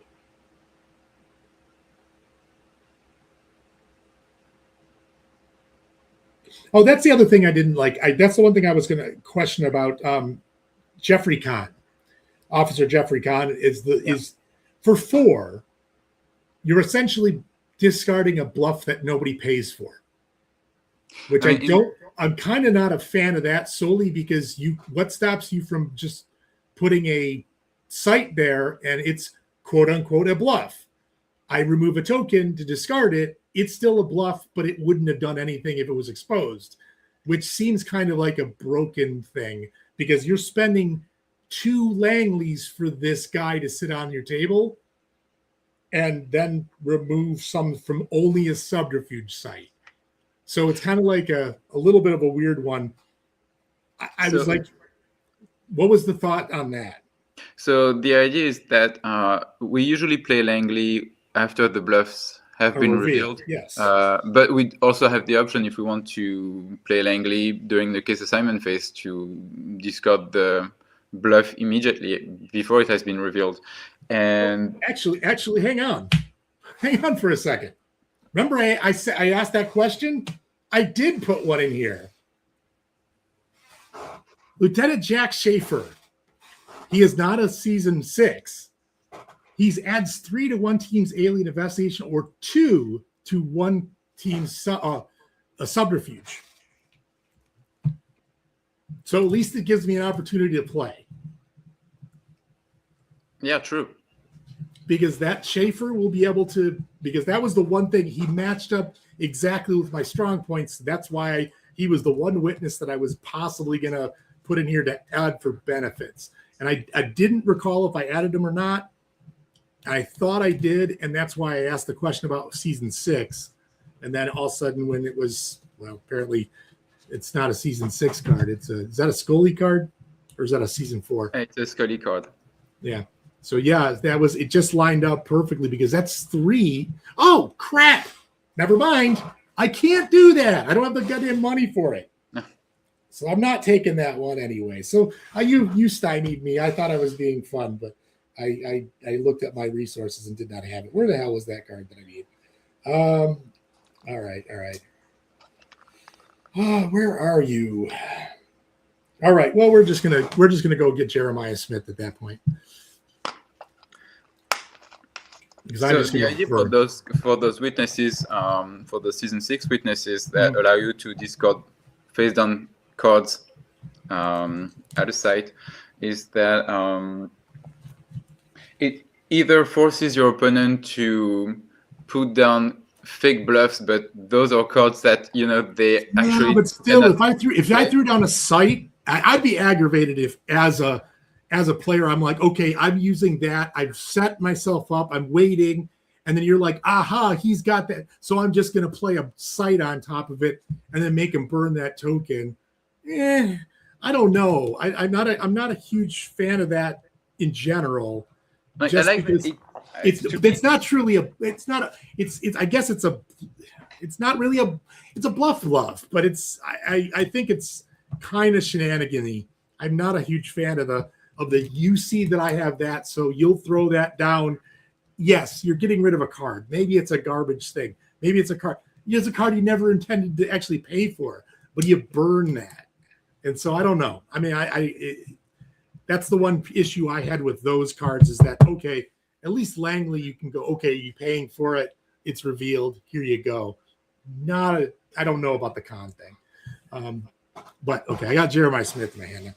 Oh, that's the other thing I didn't like. That's the one thing I was going to question about Jeffrey Kahn. Officer Jeffrey Kahn is for 4. You're essentially discarding a bluff that nobody pays for, which I'm kind of not a fan of that solely because what stops you from just putting a site there and it's quote unquote a bluff. I remove a token to discard it. It's still a bluff, but it wouldn't have done anything if it was exposed, which seems kind of like a broken thing because you're spending 2 Langleys for this guy to sit on your table and then remove some from only a subterfuge site. So it's kind of like a little bit of a weird one. I was like, what was the thought on that? So the idea is that we usually play Langley after the bluffs have been revealed. Yes. But we also have the option if we want to play Langley during the case assignment phase to discard the bluff immediately before it has been revealed. And actually, hang on for a second. Remember, I asked that question. I did put one in here. Lieutenant Jack Schaefer. He is not a season 6. He adds 3 to one team's alien investigation or 2 to one team's a subterfuge. So at least it gives me an opportunity to play. Yeah, true. Because that Schaefer will be able to, because that was the one thing he matched up exactly with my strong points. That's why he was the one witness that I was possibly going to put in here to add for benefits. And I didn't recall if I added him or not. I thought I did, and that's why I asked the question about season 6. And then all of a sudden when it was, well, apparently it's not a season 6 card. Is that a Scully card or is that a season 4? It's a Scully card. Yeah. So yeah, it just lined up perfectly because that's 3. Oh, crap. Never mind. I can't do that. I don't have the goddamn money for it. No. So I'm not taking that one anyway. So you stymied me. I thought I was being fun, but I looked at my resources and did not have it. Where the hell was that card that I need? All right. Oh, where are you? All right. Well, we're just gonna go get Jeremiah Smith at that point. So the idea for those witnesses, for the season 6 witnesses that allow you to discard face down cards at a site is that it either forces your opponent to put down fake bluffs, but those are cards that they actually. But still, if I threw down a sight, I'd be aggravated if as a player I'm like, okay, I'm using that, I've set myself up, I'm waiting, and then you're like, aha, he's got that, so I'm just going to play a sight on top of it and then make him burn that token. I don't know. I'm not a huge fan of that in general. Like, just I like because it's not truly a it's not a it's I guess it's not really it's a bluff, but I think it's kind of shenanigan-y. I'm not a huge fan of the you see that I have that, so you'll throw that down. Yes, you're getting rid of a card. Maybe it's a garbage thing. Maybe it's a card. It's a card you never intended to actually pay for, but you burn that. And so I don't know. I mean, that's the one issue I had with those cards is that, okay, at least Langley, you can go, okay, you're paying for it. It's revealed. Here you go. I don't know about the con thing. But okay, I got Jeremiah Smith in my hand.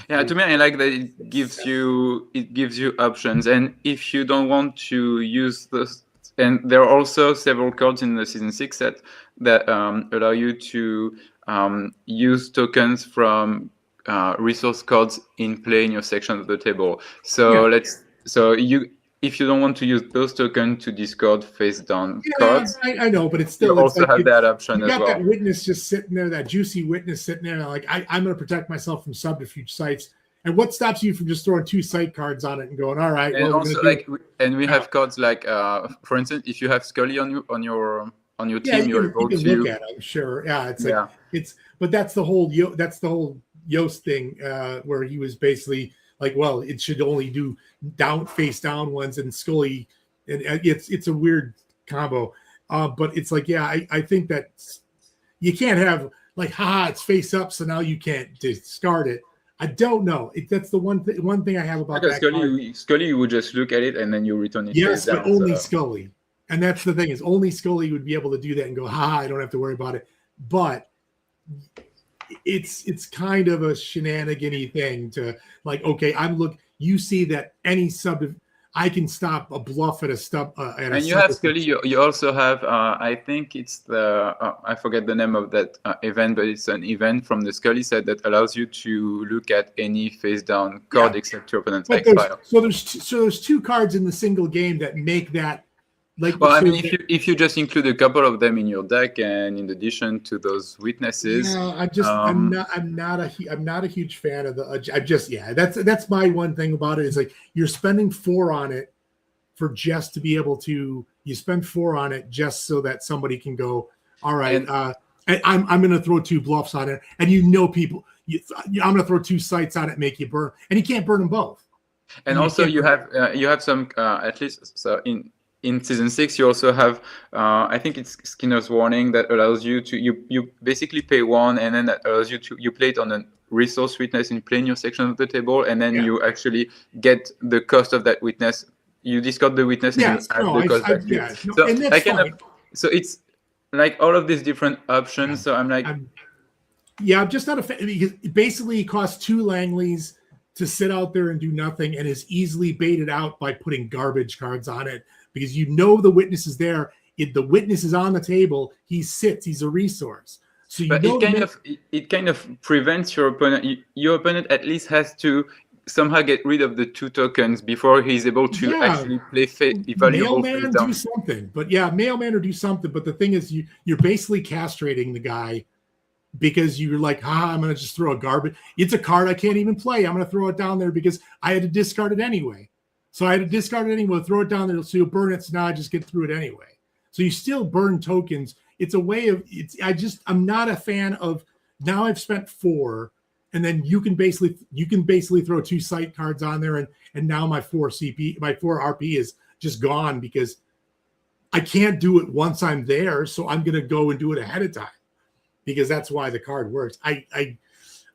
Yeah, to me, I like that it gives you options, and if you don't want to use those, and there are also several cards in the season 6 set that allow you to use tokens from resource cards in play in your section of the table. So if you don't want to use those tokens to discard face down cards, I know, but it's still you also have that option as well. You got that witness just sitting there, that juicy witness sitting there, like I'm going to protect myself from subterfuge sites. And what stops you from just throwing 2 sight cards on it and going, all right? And also, we have cards like, for instance, if you have Scully on your team, you're able to look at it. Sure, yeah, but that's the whole Yost thing where he was basically like, well, it should only do face down ones, and Scully, and it's a weird combo. But it's like, yeah, I think that you can't have like, it's face up, so now you can't discard it. I don't know. That's the one thing I have about that. Scully, you would just look at it and then you return it. Yes, but only Scully. And that's the thing, is only Scully would be able to do that and go, I don't have to worry about it. But it's kind of a shenanigan-y thing to like, okay, you see that any I can stop a bluff at a stub. And you have Scully. You also have, I think it's the, I forget the name of that event, but it's an event from the Scully set that allows you to look at any face down card except your opponent's X-File. So there's 2 cards in the single game that make that. Like, well, I mean, if you just include a couple of them in your deck, and in addition to those witnesses, I'm not a huge fan of the. That's my one thing about it, is like, you're spending 4 on it for just to be able to. You spend 4 on it just so that somebody can go, all right, I'm going to throw 2 bluffs on it, and people. I'm going to throw 2 sights on it, make you burn, and you can't burn them both. And also, you have some at least so in season 6, you also have, I think it's Skinner's Warning, that allows you to, you basically pay 1, and then that allows you to, you play it on a resource witness in playing your section of the table, and then you actually get the cost of that witness. You discard the witness and you add the cost back to you. So it's like all of these different options. So I'm like... I'm just not a fan, because basically it costs 2 Langleys to sit out there and do nothing, and is easily baited out by putting garbage cards on it. Because the witness is there. If the witness is on the table, he's a resource. So it kind of prevents your opponent. Your opponent at least has to somehow get rid of the 2 tokens before he's able to actually play valuable. Mailman do something, mailman or do something. But the thing is, you're basically castrating the guy, because you're like, I'm going to just throw a garbage. It's a card I can't even play. I'm going to throw it down there because I had to discard it anyway. So I had to discard it anyway, throw it down there, so you'll burn it. So now I just get through it anyway. So you still burn tokens. It's a way of, I'm not a fan of, now I've spent 4, and then you can basically throw 2 sight cards on there, and now my 4 RP is just gone, because I can't do it once I'm there. So I'm going to go and do it ahead of time, because that's why the card works. I'm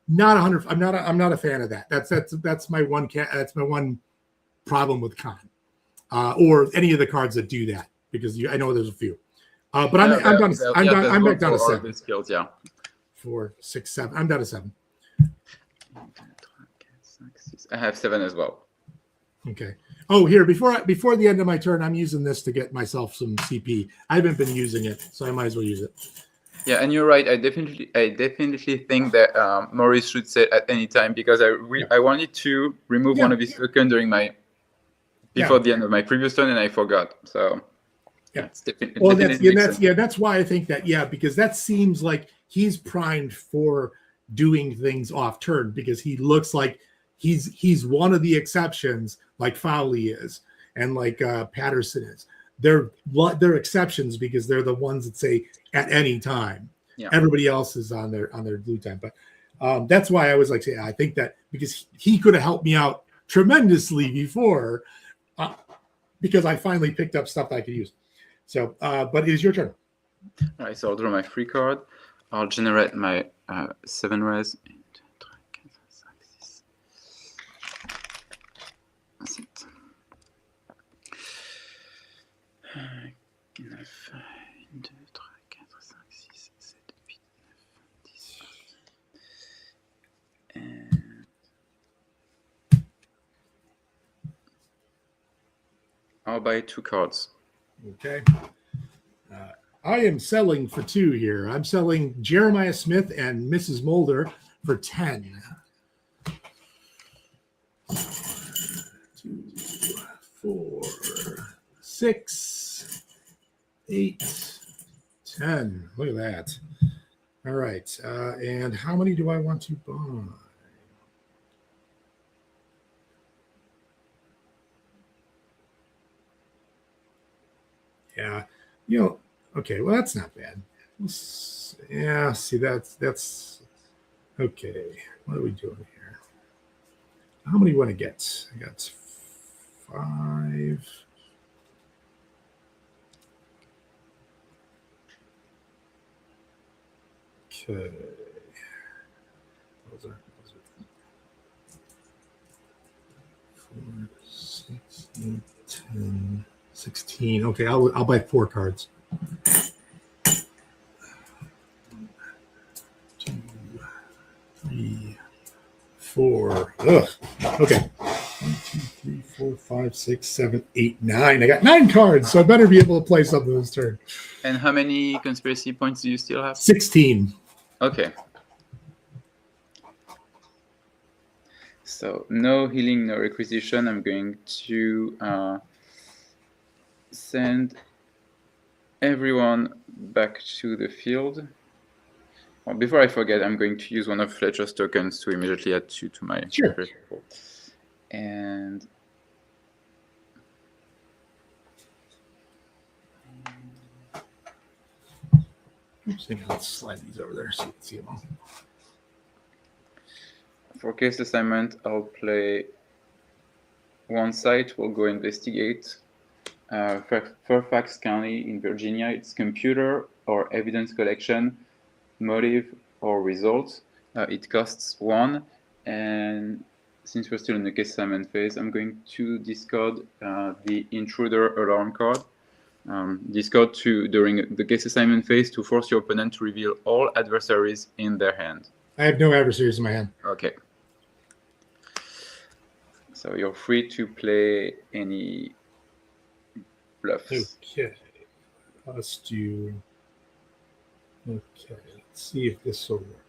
not a fan of that. That's my one problem with con, or any of the cards that do that, because I know there's a few, but I'm back down to 7. Skills, 4, 6, 7. I'm down to 7. I have 7 as well. Okay. Oh, here before the end of my turn, I'm using this to get myself some CP. I haven't been using it, so I might as well use it. Yeah, and you're right. I definitely think that Maurice should say at any time, because I wanted to remove one of his tokens during before the end of my previous turn, and I forgot. So that's why I think that, because that seems like he's primed for doing things off turn, because he looks like he's one of the exceptions, like Fowley is, and like Patterson is. They're exceptions because they're the ones that say at any time. Yeah. Everybody else is on their blue time. But that's why I was like, I think that because he could have helped me out tremendously before, because I finally picked up stuff that I could use. So, but it is your turn. All right, so I'll draw my free card. I'll generate my 7 res. That's it. I'll buy 2 cards. Okay. I am selling for 2 here. I'm selling Jeremiah Smith and Mrs. Mulder for 10. 2, 4, 6, 8, 10. Look at that. All right. And how many do I want to buy? Yeah. Okay. Well, that's not bad. Yeah. See, that's okay. What are we doing here? How many do you want to get? I got 5. Okay. Those are 4, 6, 8, 10, 16. Okay, I'll buy 4 cards. 2, 3, 4. Ugh. Okay. 1, 2, 3, 4, 5, 6, 7, 8, 9. I got 9 cards, so I better be able to play something this turn. And how many conspiracy points do you still have? 16. Okay. So no healing, no requisition. I'm going to send everyone back to the field. Well, before I forget, I'm going to use one of Fletcher's tokens to immediately add 2 to my report. And Let's slide these over there so you can see them all. For case assignment, I'll play 1 site. We'll go investigate. Fairfax County in Virginia. It's computer or evidence collection, motive or result. It costs 1. And since we're still in the case assignment phase, I'm going to discard the intruder alarm card. Discard during the case assignment phase to force your opponent to reveal all adversaries in their hand. I have no adversaries in my hand. Okay. So you're free to play any bluffs. Okay. Let's do. Okay. Let's see if this will work.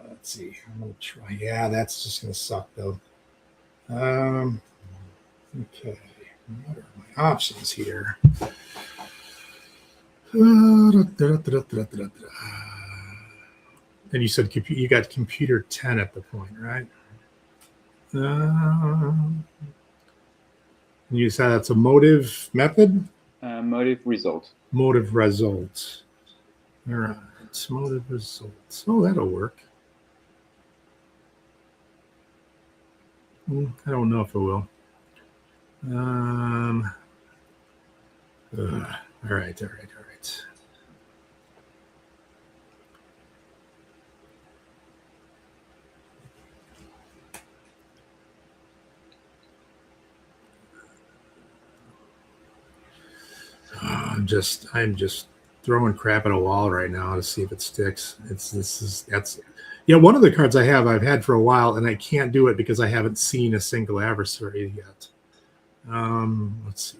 Let's see. I'm gonna try. Yeah, that's just gonna suck though. Okay. What are my options here? And you said you got computer 10 at the point, right? You said that's a motive method? Motive result. Motive result. All right. Motive results. Oh, that'll work. I don't know if it will. All right. I'm just throwing crap at a wall right now to see if it sticks. Yeah, one of the cards I've had for a while, and I can't do it because I haven't seen a single adversary yet. Let's see.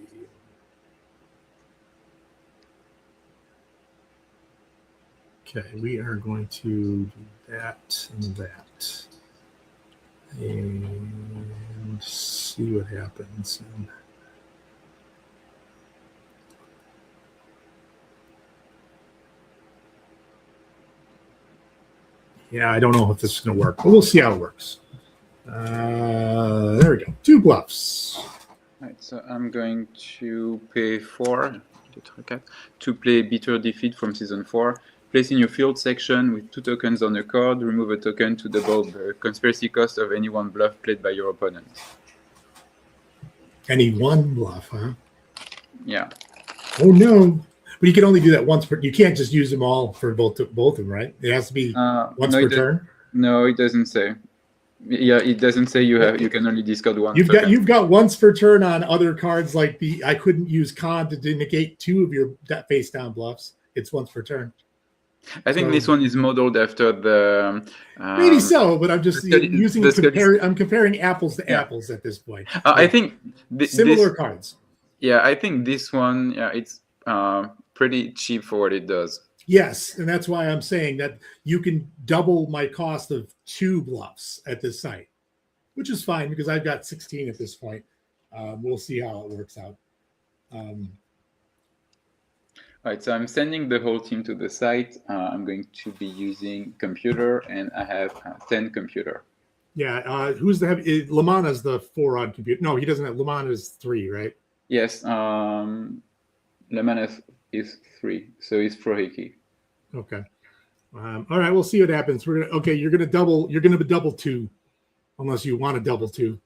Okay, we are going to do that and that. And see what happens. Yeah, I don't know if this is going to work, but we'll see how it works. There we go. 2 bluffs. Right, so I'm going to pay 4 to play Bitter Defeat from Season 4. Place in your field section with 2 tokens on a card. Remove a token to double the conspiracy cost of any one bluff played by your opponent. Any one bluff, huh? Yeah. Oh, no. But you can only do that once per. You can't just use them all for both of them, right? It has to be once per turn. No, it doesn't say. Yeah, it doesn't say you can only discard one. You've got once per turn on other cards like I couldn't use con to negate 2 of your face down bluffs. It's once per turn. I think this one is modeled after the. Maybe so, but I'm just I'm comparing apples to apples at this point. I think similar cards. Yeah, I think this one. Yeah, it's pretty cheap for what it does. Yes, and that's why I'm saying that you can double my cost of 2 bluffs at this site, which is fine because I've got 16 at this point. We'll see how it works out. All right, so I'm sending the whole team to the site. I'm going to be using computer, and I have 10 computer. Yeah, who's the heavy? Lamana's the 4 on computer. No, he doesn't have. Lamana is 3, right? Yes, Lamana is 3, so it's Frohiki. Okay. All right, we'll see what happens. You're gonna double 2, unless you want to double 2,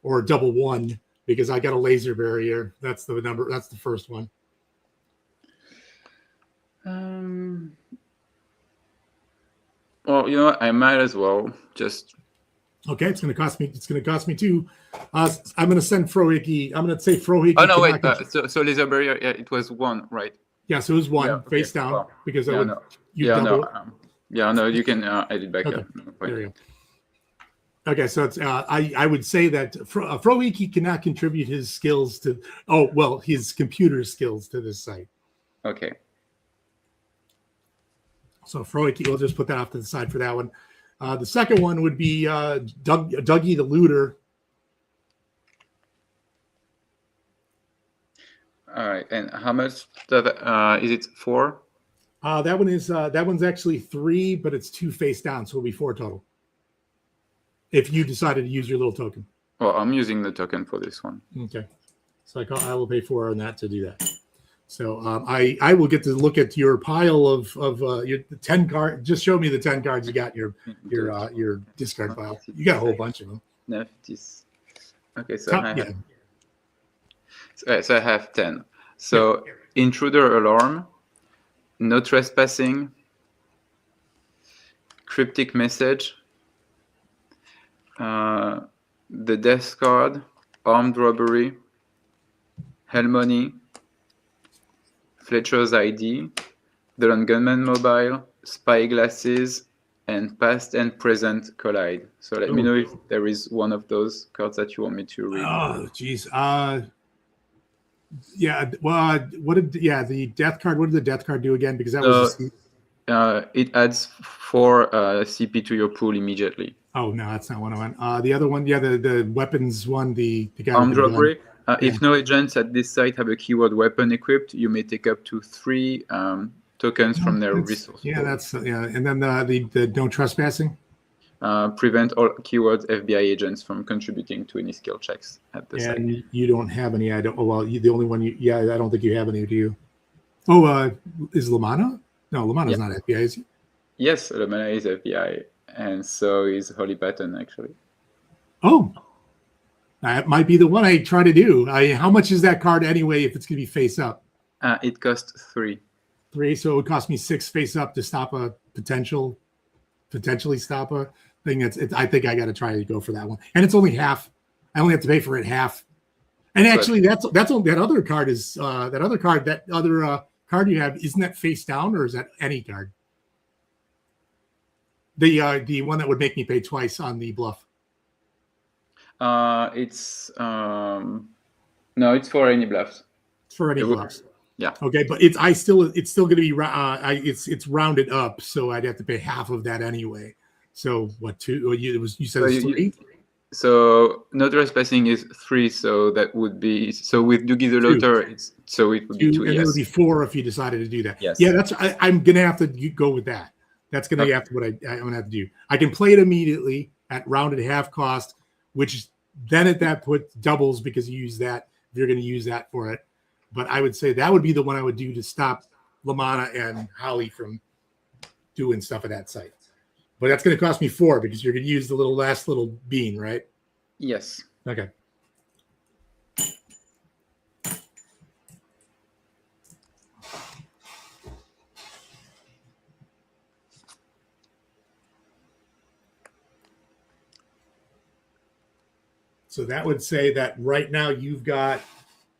or double 1 because I got a laser barrier. That's the number. That's the first one. Well, you know what? I might as well just. Okay, it's going to cost me. It's going to cost me 2. I'm going to send Frohiki. I'm going to say Frohiki. Oh no, wait. So laser barrier. Yeah, it was 1, right? Yeah, so it was 1 face down because I would. No, you can edit back okay. up. No, there you go. Okay, so it's I would say that Frohiki cannot contribute his skills to. Oh well, his computer skills to this site. Okay. So Frohiki, we'll just put that off to the side for that one. The second one would be Dougie the Looter. All right, and how much is it 4? That one's actually 3, but it's 2 face down, so it'll be 4 total. If you decided to use your little token. Well, I'm using the token for this one. Okay, so I will pay 4 on that to do that. So I will get to look at your pile of your 10 cards. Just show me the 10 cards you got in your discard pile. You got a whole bunch of them. Okay, so I have 10. So intruder alarm, no trespassing, cryptic message, the death card, armed robbery, hell money, Fletcher's ID, the Lone Gunman mobile, spy glasses, and past and present collide. So let me know if there is one of those cards that you want me to read. Oh, geez. Yeah. Well, the death card. What did the death card do again? Because that was. It adds 4 CP to your pool immediately. Oh no, that's not one I want. The other one, the weapons one, the guy. Armed robbery. If no agents at this site have a keyword weapon equipped, you may take up to 3 tokens from their resource. Yeah, and then the no trespassing. Prevent all keyword FBI agents from contributing to any skill checks at the site. And you don't have any. I don't. Oh well, the only one. I don't think you have any. Do you? Oh, is Lamana? No, Lamana's not FBI, is he? Yes, Lamana is FBI, and so is Holy Pattern actually. Oh. That might be the one I try to do. How much is that card anyway if it's going to be face up? It costs 3. 3, so it would cost me 6 face up to stop a potentially stop a thing. I think I got to try to go for that one. And it's only half. I only have to pay for it half. And actually, that's that other card is that other card you have, isn't that face down, or is that any card? The one that would make me pay twice on the bluff. It's no, it's for any bluffs. It's for any bluffs. Yeah. Okay, but it's still going to be it's rounded up, so I'd have to pay half of that anyway. So what, two? You said it's 3. So no trespassing is 3, so that would be, so with Doogie the Looter, it would be 2. And it would be 4 if you decided to do that. Yes. Yeah, I'm gonna have to go with that. That's gonna have to what I'm gonna have to do. I can play it immediately at rounded half cost, which then at that point doubles because you use that if you're gonna use that for it. But I would say that would be the one I would do to stop Lamanna and Holly from doing stuff at that site. But that's going to cost me 4 because you're going to use the last little bean, right? Yes. Okay. So that would say that right now you've got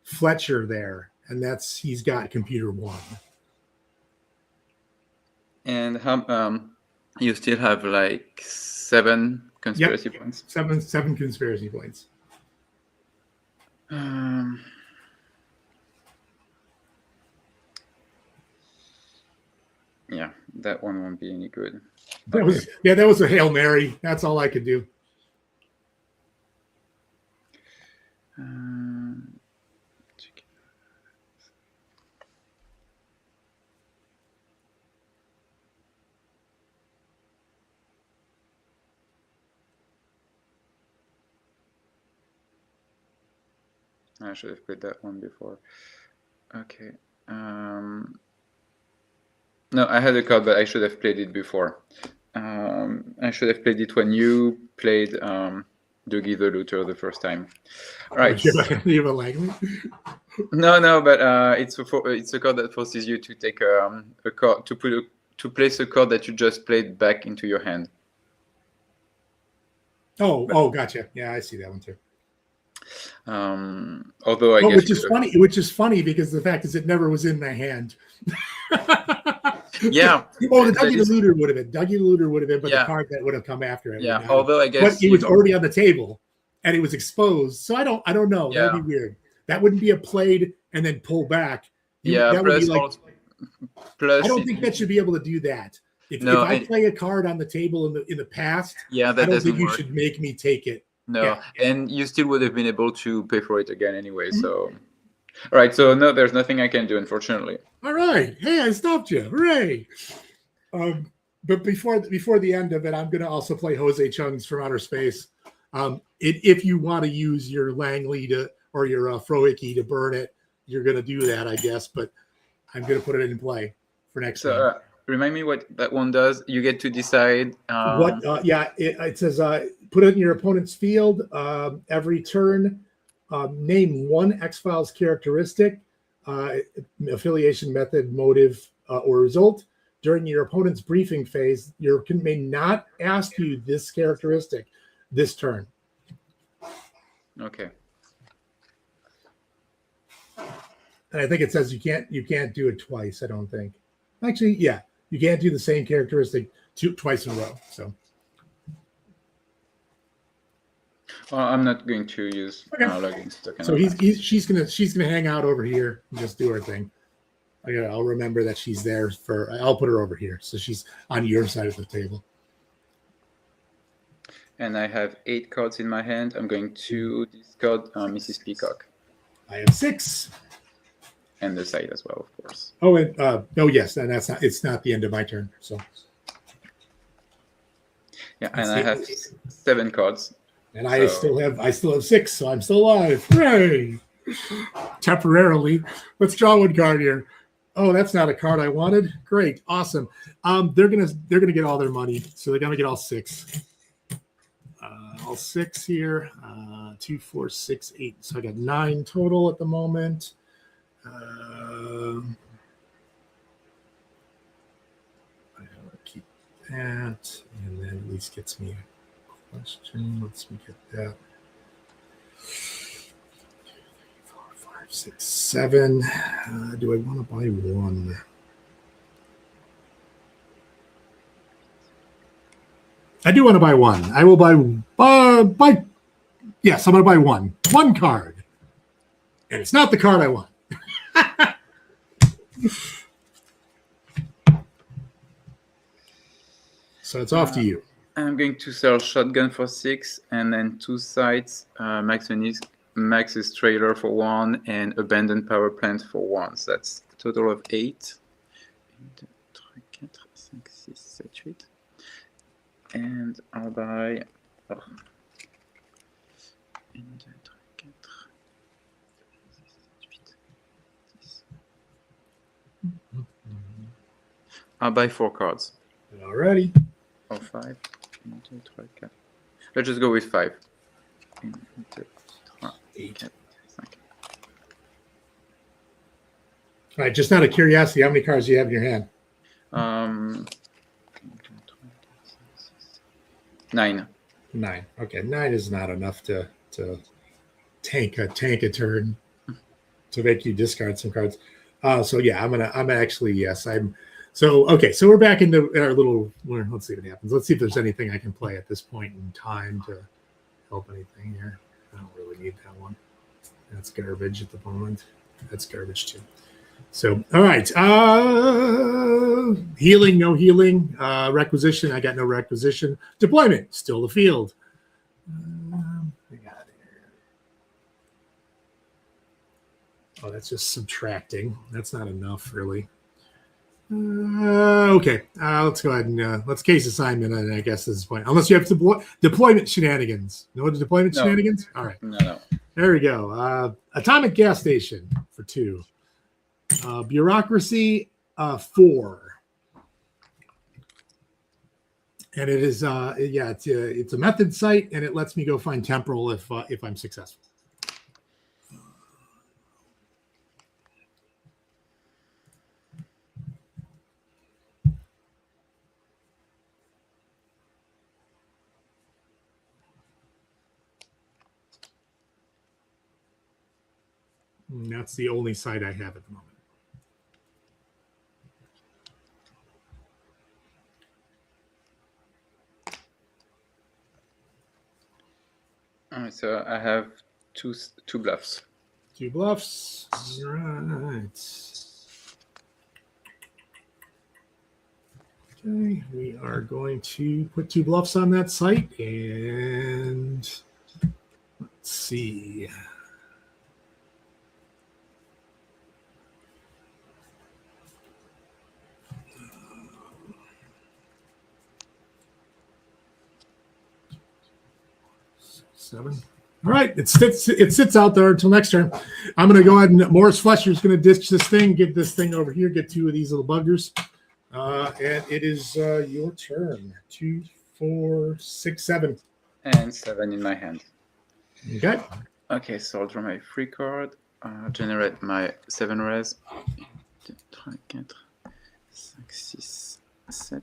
Fletcher there, and he's got computer 1. And you still have like 7 conspiracy points. 7 conspiracy points. Yeah, that one won't be any good. That was a Hail Mary. That's all I could do. I should have played that one before. Okay. No, I had a card, but I should have played it before. I should have played it when you played Doogie the Looter the first time. All right. You have a language? No, but it's a card that forces you to take a card to place a card that you just played back into your hand. Oh, gotcha. Yeah, I see that one too. Although I guess which is funny because the fact is it never was in my hand. Yeah. Oh, the Dougie the Looter would have been. Dougie the Looter would have been, but the card that would have come after it. Yeah. Although I guess but it was already on the table and it was exposed. So I don't know. Yeah. That'd be weird. That wouldn't be a played and then pull back. That would be like, plus I don't think that should be able to do that. If I play a card on the table in the past, that I don't doesn't think you work. should make me take it. No, Yeah. And you still would have been able to pay for it again anyway. So, all right. So no, there's nothing I can do, unfortunately. All right. Hey, I stopped you. Hooray! But before the end of it, I'm going to also play Jose Chung's From Outer Space. If you want to use your Langley or your Frohickey to burn it, you're going to do that, I guess. But I'm going to put it in play for next time. Remind me what that one does. You get to decide what. It says put it in your opponent's field every turn. Name one X-Files characteristic, affiliation, method, motive, or result. During your opponent's briefing phase, your may not ask you this characteristic this turn. Okay. And I think it says you can't do it twice. I don't think. Actually, yeah, you can't do the same characteristic twice in a row. So. I'm not going to use logins. So she's gonna hang out over here and just do her thing. I'll remember that she's there I'll put her over here so she's on your side of the table. And I have 8 cards in my hand. I'm going to discard Mrs. Peacock. I have 6. And the side as well, of course. Oh, and yes, and it's not the end of my turn. So yeah, and I have 7 cards. And I still have 6, so I'm still alive. Hooray! Temporarily. Let's draw one card here. Oh, that's not a card I wanted. Great, awesome. They're gonna get all their money, so they're gonna get all 6. All 6 here. 2, 4, 6, 8. So I got 9 total at the moment. I want to keep that, and then at least gets me a question. Let's get that. 6, 7. Do I want to buy one? I do want to buy one. I will buy. Yes, I'm going to buy one. One card, and it's not the card I want. So it's off to you. I'm going to sell shotgun for 6, and then 2 sites, Max's trailer for 1, and abandoned power plant for 1. So that's a total of 8. 1, 2, 3, 4, 5, 6, 7, 8. And I'll buy. Oh. 1, 2, 3, 4, 6, 7, 8. I'll buy 4 cards. Alrighty. Or 5. 1, 2, 3, 4. Let's just go with 5. 1, 2, 3, 8. 4, 5. All right, just out of curiosity, how many cards do you have in your hand? 9. 9. Okay, 9 is not enough to tank a turn to make you discard some cards. So yeah, I'm actually yes. So we're back into our little. Let's see what happens. Let's see if there's anything I can play at this point in time to help anything here. I don't really need that one. That's garbage at the moment. That's garbage too. So all right. Healing, no healing. Requisition, I got no requisition. Deployment, still the field. Oh, that's just subtracting. That's not enough, really. Okay, let's go ahead and let's case assignment. And I guess this is point. Unless you have deployment shenanigans. No deployment shenanigans. All right. No. There we go. Atomic gas station for 2. Bureaucracy 4. And it is it's a method site, and it lets me go find temporal if I'm successful. And that's the only site I have at the moment. All right, so I have two bluffs. 2 bluffs. All right. Okay, we are going to put 2 bluffs on that site, and let's see. Seven. All right, it sits out there until next turn. I'm going to go ahead and Morris Fletcher's going to ditch this thing, get this thing over here, get 2 of these little buggers, and it is your turn. 2, 4, 6, 7, and 7 in my hand. Okay. Okay, so I'll draw my free card. Generate my 7 res. 1, 2, 3, 4, 5, 6, 7.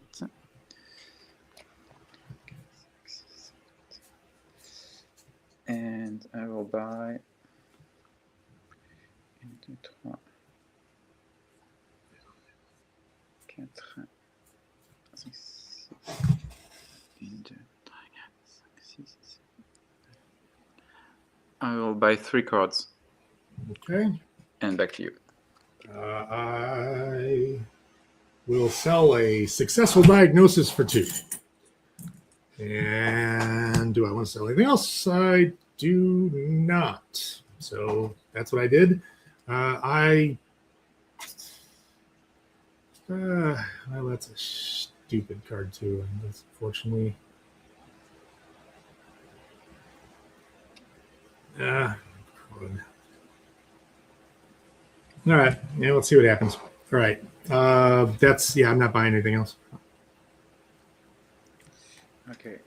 And I will buy 1, 2, 3, 4, 6, 1, 2, 3, 4, 6, 7. I will buy 3 cards. Okay. And back to you. I will sell a successful diagnosis for 2. And do I want to sell anything else? I do not. So that's what I did. Well, that's a stupid card too, and unfortunately. All right. Yeah, let's see what happens. All right. I'm not buying anything else. Okay.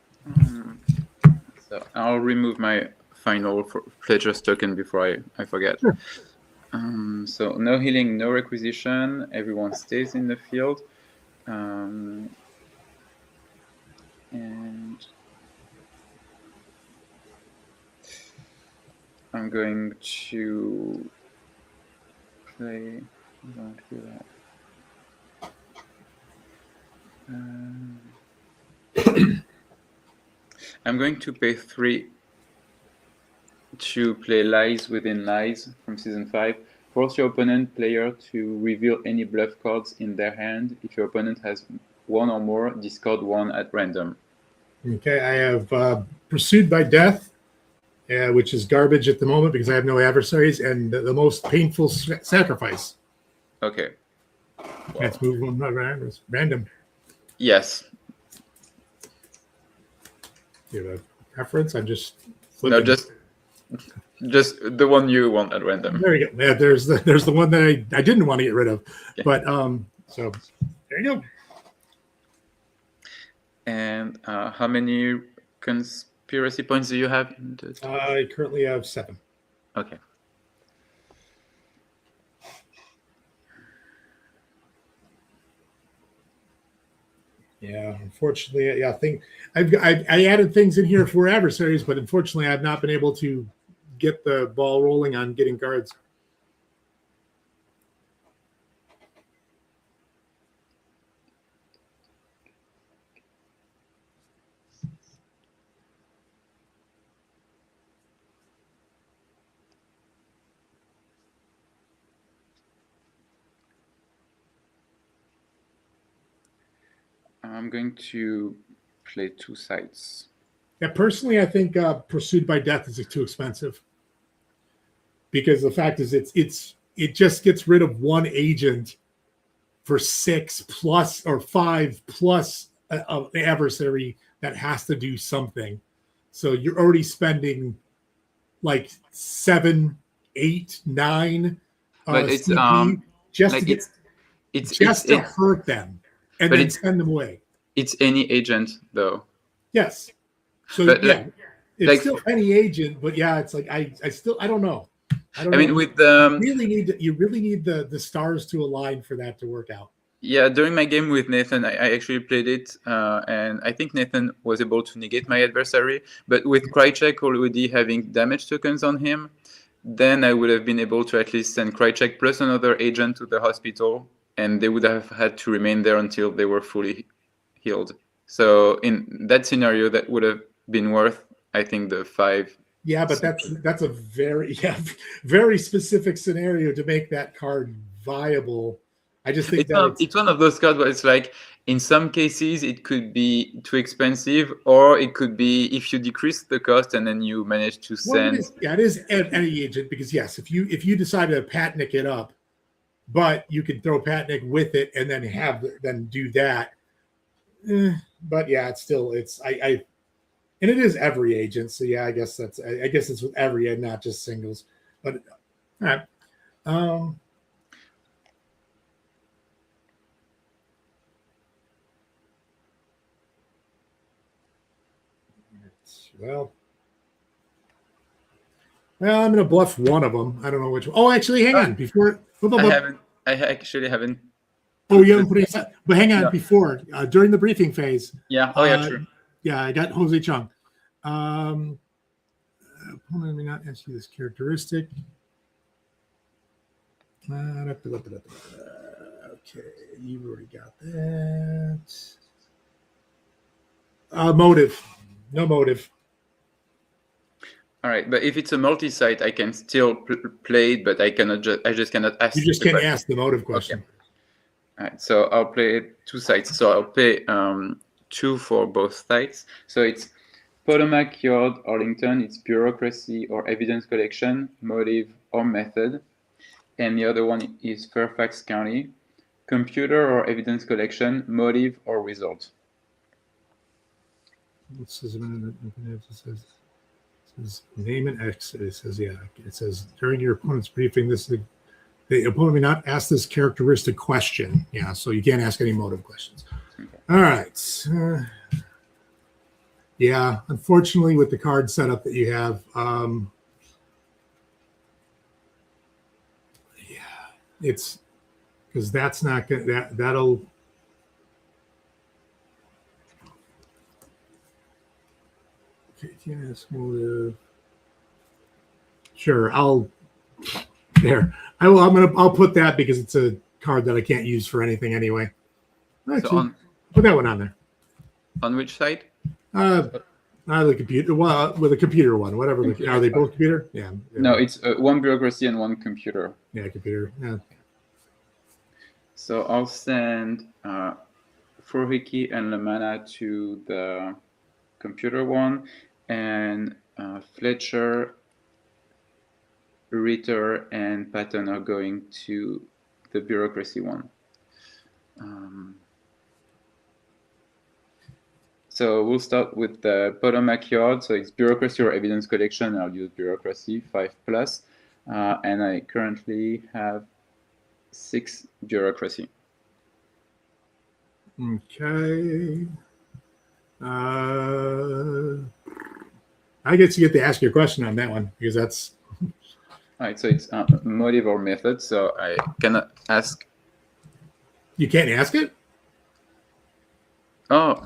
So I'll remove my final pledger's token before I forget. Sure. So no healing, no requisition. Everyone stays in the field. And I'm going to play exactly that. I'm going to pay 3 to play Lies Within Lies from Season 5. Force your opponent player to reveal any bluff cards in their hand. If your opponent has 1 or more, discard 1 at random. Okay, I have Pursued by Death, which is garbage at the moment because I have no adversaries, and the most painful sacrifice. Okay. Let's move on. Random. Yes. Do you have a preference? I'm just flipping. No, just the one you want at random. There you go. Yeah, there's the one that I didn't want to get rid of. Okay. But so there you go. And how many conspiracy points do you have? I currently have 7. Okay. Yeah, unfortunately, yeah, I added things in here for adversaries, but unfortunately, I've not been able to get the ball rolling on getting cards. I'm going to play 2 sites. Yeah, personally, I think Pursued by Death is too expensive. Because the fact is, it just gets rid of 1 agent for 6 plus or 5 plus an adversary that has to do something. So you're already spending like 7, 8, 9. But it's CP just like to hurt them and then send them away. It's any agent though. Yes. So but yeah, it's still any agent, but yeah, it's like I don't know. I mean, with the you really need the stars to align for that to work out. Yeah, during my game with Nathan, I actually played it, and I think Nathan was able to negate my adversary. But with Krychek already having damage tokens on him, then I would have been able to at least send Krychek plus another agent to the hospital, and they would have had to remain there until they were fully healed. So in that scenario, that would have been worth, I think, the 5. Yeah, but that's a very specific scenario to make that card viable. I just think it's one of those cards where it's like, in some cases, it could be too expensive, or it could be if you decrease the cost and then you manage to send. It is any agent, because yes, if you decide to Patnick it up, but you can throw Patnick with it and then do that. But yeah, and it is every agent. So yeah, I guess it's with every and not just singles. But all right. Well, I'm going to bluff one of them. I don't know which one. Oh, actually, hang on. Before I actually haven't. Oh, you haven't put it aside. But hang on. No. Before, during the briefing phase. Yeah. Oh, yeah, true. Yeah, I got Jose Chung. Opponent may not ask you this characteristic. Okay, you've already got that. Motive. No motive. All right, but if it's a multi-site, I can still play it, but I just cannot ask. You just can't ask the motive question. Okay. All right, so I'll play 2 sites. So I'll play 2 for both sites. So it's Potomac Yard, Arlington. It's bureaucracy or evidence collection, motive or method. And the other one is Fairfax County, computer or evidence collection, motive or result. It says name and X. It says, yeah. It says during your opponent's briefing, the opponent may not ask this characteristic question. Yeah, so you can't ask any motive questions. Okay. All right. Yeah, unfortunately, with the card setup that you have, it's because that's not gonna that'll. Yes, motive. Sure, There. I'll put that because it's a card that I can't use for anything anyway. Actually, put that one on there. On which side? The computer. Well, with a computer one, whatever. Are they both computer? Yeah. No, it's one bureaucracy and one computer. Yeah, computer. Yeah. So I'll send Frohiki and Lamana to the computer one, and Fletcher, Ritter, and Patton are going to the bureaucracy one. So we'll start with the Potomac Yard. So it's bureaucracy or evidence collection. I'll use bureaucracy 5+, and I currently have 6 bureaucracy. Okay. I guess you get to ask your question on that one because that's. All right. So it's motive or method. So I cannot ask. You can't ask it? Oh.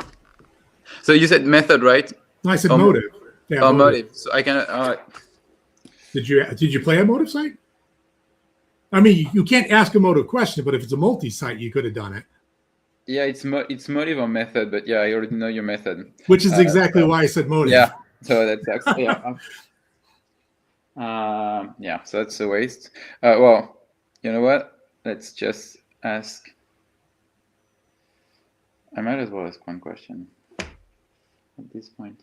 So you said method, right? No, I said motive. Yeah, motive. So I cannot. Did you play a motive site? I mean, you can't ask a motive question, but if it's a multi-site, you could have done it. Yeah, it's motive or method, but yeah, I already know your method. Which is exactly why I said motive. Yeah, so that sucks. Yeah. Yeah, so that's a waste. Well, you know what? Let's just ask. I might as well ask one question at this point.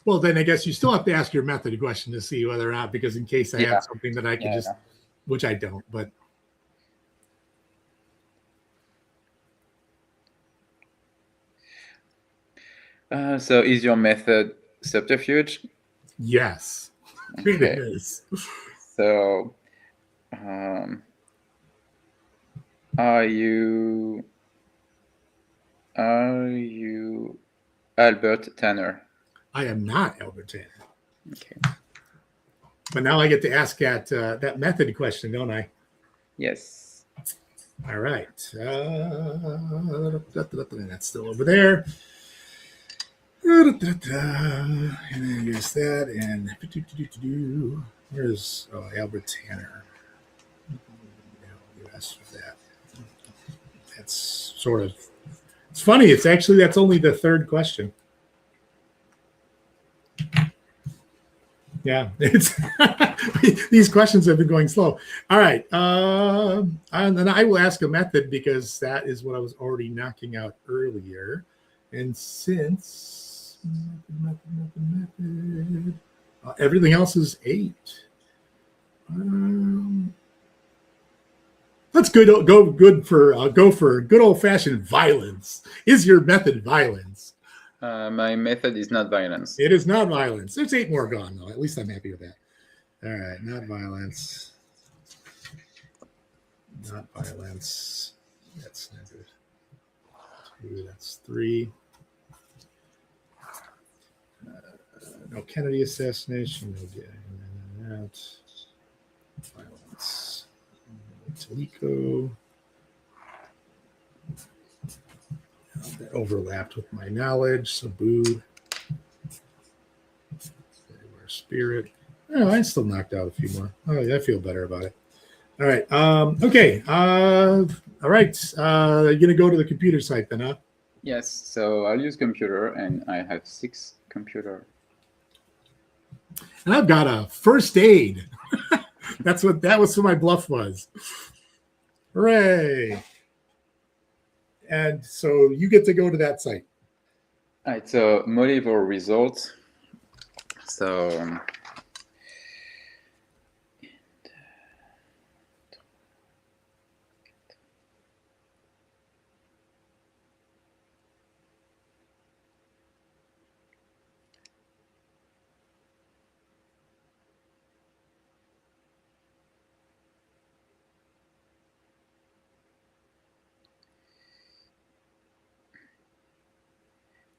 Well, then I guess you still have to ask your method question to see whether or not, because in case I have something that I can just, which I don't, but. So is your method subterfuge? Yes, okay. It is. So are you Albert Tanner? I am not Albert Tanner. Okay. But now I get to ask that method question, don't I? Yes. All right. That's still over there. And then use that. And where's Albert Tanner? You asked for that. That's sort of. It's funny. That's only the third question. Yeah, these questions have been going slow. All right, and then I will ask a method because that is what I was already knocking out earlier. And since everything else is 8, let's go for good old fashioned violence. Is your method violence? My method is not violence. It is not violence. There's 8 more gone, though. At least I'm happy with that. All right, not violence. Not violence. That's negative 2. That's 3. No Kennedy assassination. No getting that. Violence. Talico. That overlapped with my knowledge, so boo. Spirit. Oh, I still knocked out a few more. Oh, yeah, I feel better about it. All right. Okay. All right. You're gonna go to the computer site then, huh? Yes. So I'll use computer, and I have 6 computer. And I've got a first aid. That was what my bluff was. Hooray! And so you get to go to that site. All right, so motive or result. So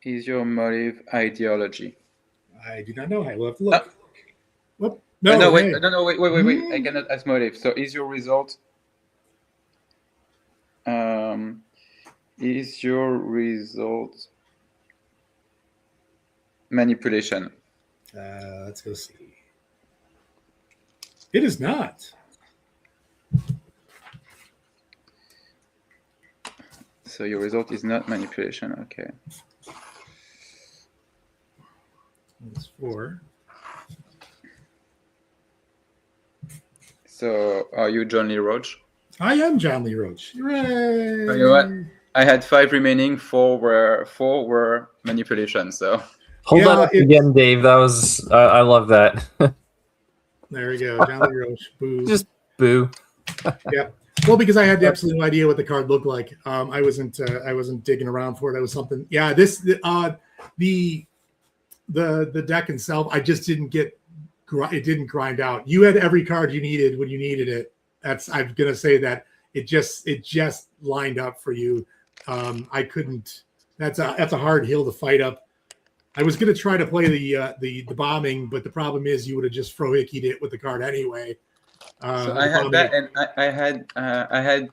is your motive ideology? I do not know. I will have to look. Whoop. No, wait. Hey. No, wait. I cannot ask motive. So is your result? Is your result manipulation. Let's go see. It is not. So your result is not manipulation. Okay. It's 4. So are you John Lee Roach? I am John Lee Roach. Hooray! You know what? I had 5 remaining. 4 were manipulation. So Hold that up again, Dave. That was I love that. There we go, John Lee Roach. Boo. Just boo. Yep. Well, because I had absolutely no idea what the card looked like. I wasn't digging around for it. That was something. Yeah, the deck itself, I just didn't get. It didn't grind out. You had every card you needed when you needed it. I'm gonna say that it just lined up for you. I couldn't. That's a hard hill to fight up. I was gonna try to play the bombing, but the problem is you would have just 𝐗-𝐅i𝐥e𝐬'd it with the card anyway. So I had that, and I had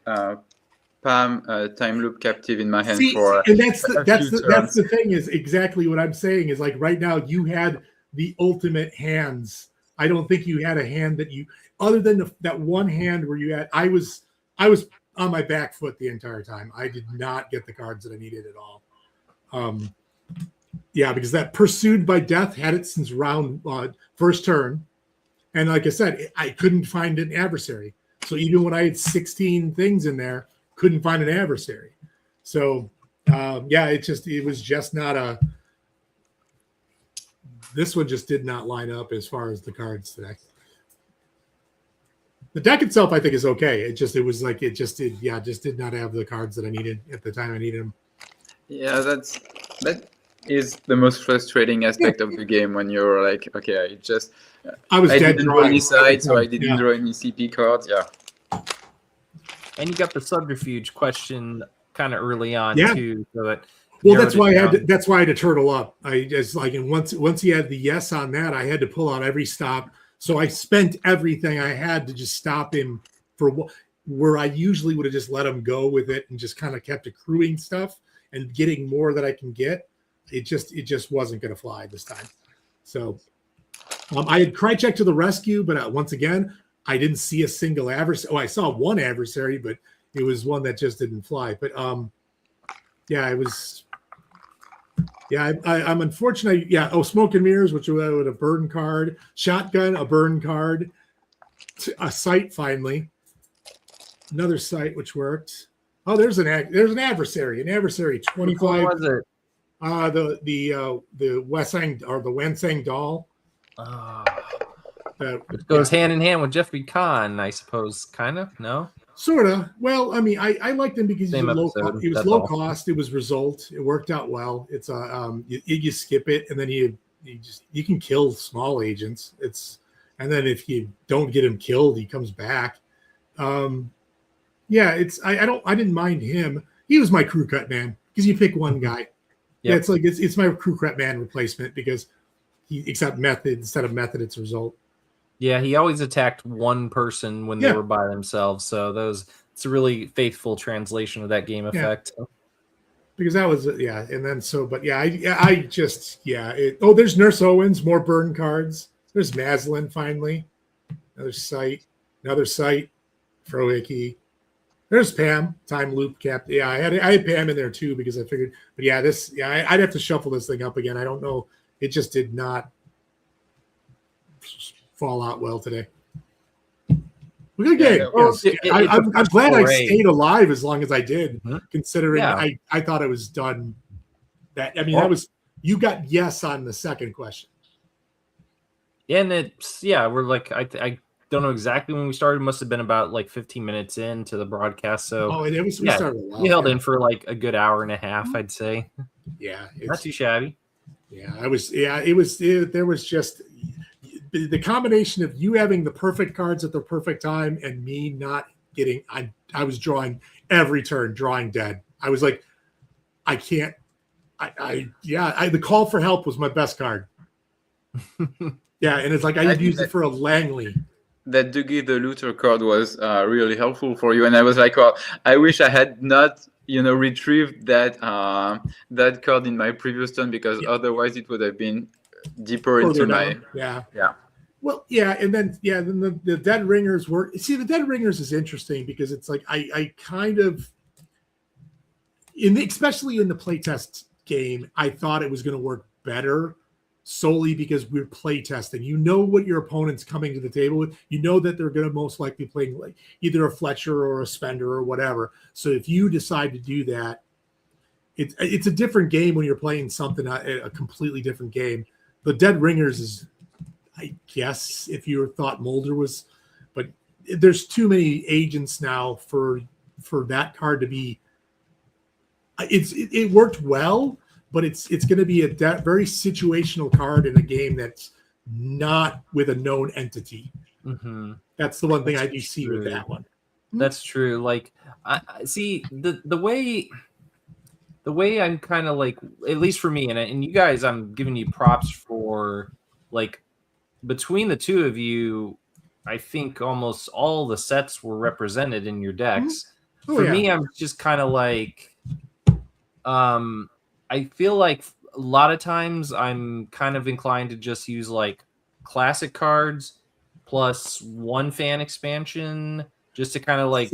Pam time loop captive in my hand. And that's the thing, is exactly what I'm saying, is like right now you had the ultimate hands. I don't think you had a hand that you, other than that one hand where you had, I was on my back foot the entire time. I did not get the cards that I needed at all. Yeah, because that pursued by death had it since round first turn. And like I said, I couldn't find an adversary. So even when I had 16 things in there, couldn't find an adversary. So yeah, it was just not a. This one just did not line up as far as the cards today. The deck itself, I think, is okay. It just did not have the cards that I needed at the time I needed them. Yeah, that is the most frustrating aspect of the game, when you're like, okay, I didn't draw any side, so I didn't draw any CP cards. Yeah. And you got the subterfuge question kind of early on too, so it. Well, that's why I had to turtle up. I just like, and once he had the yes on that, I had to pull out every stop. So I spent everything I had to just stop him for where I usually would have just let him go with it and just kind of kept accruing stuff and getting more that I can get. It just wasn't going to fly this time. So I had Krychek to the rescue, but once again, I didn't see a single adversary. Oh, I saw one adversary, but it was one that just didn't fly. But yeah, it was. Yeah, I'm unfortunate. Yeah, smoke and mirrors, which would a burn card, shotgun, a burn card, a sight finally, another sight which worked. Oh, there's an adversary, 25. What was it? The Wesang or the Wensang doll. It goes hand in hand with Jeffrey Kahn, I suppose. Kind of, no. Sort of. Well, I mean, I liked him because he was low cost. It was result. It worked out well. It's you skip it, and then you can kill small agents. And then if you don't get him killed, he comes back. Yeah, I didn't mind him. He was my crew cut man because you pick one guy. Yeah, it's my crew cut man replacement because except method instead of method, it's result. Yeah, he always attacked one person when they were by themselves. So it's a really faithful translation of that game effect. Yeah. Because that was and then there's Nurse Owens, more burn cards. There's Maslin finally, another sight, 𝐗-𝐅i𝐥e𝐬. There's Pam, time loop cap. Yeah, I had Pam in there too because I figured. But yeah, I'd have to shuffle this thing up again. I don't know. It just did not fall out well today. Good game. I'm glad I stayed alive as long as I did, considering I thought it was done. That was you got yes on the second question. And we're like I don't know exactly when we started. Must have been about like 15 minutes into the broadcast. So we started a while. We held in for like a good hour and a half, I'd say. Yeah, not too shabby. Yeah, there was just the combination of you having the perfect cards at the perfect time and me not getting. I was drawing every turn, drawing dead. I was like, I can't. The call for help was my best card. Yeah, and it's like I used it for a Langley. That Dougie the Looter card was really helpful for you, and I was like, well, I wish I had not retrieved that card in my previous turn, because otherwise it would have been deeper Further into down. my Yeah. Well, and then the Dead Ringers were. See, the Dead Ringers is interesting because it's like I kind of especially in the playtest game, I thought it was going to work better solely because we're playtesting. You know what your opponent's coming to the table with. You know that they're going to most likely play like either a Fletcher or a Spender or whatever. So if you decide to do that, it's a different game when you're playing something, a completely different game. The Dead Ringers is, I guess, if you thought Mulder was, but there's too many agents now for that card to be. It worked well, but it's going to be a very situational card in a game that's not with a known entity. Mm-hmm. That's the one thing I do see with that one. That's true. Like, I see the way I'm kind of like, at least for me, and you guys, I'm giving you props for, like, between the two of you, I think almost all the sets were represented in your decks. Oh, for me, I'm just kind of like, I feel like a lot of times I'm kind of inclined to just use like classic cards plus one fan expansion just to kind of like,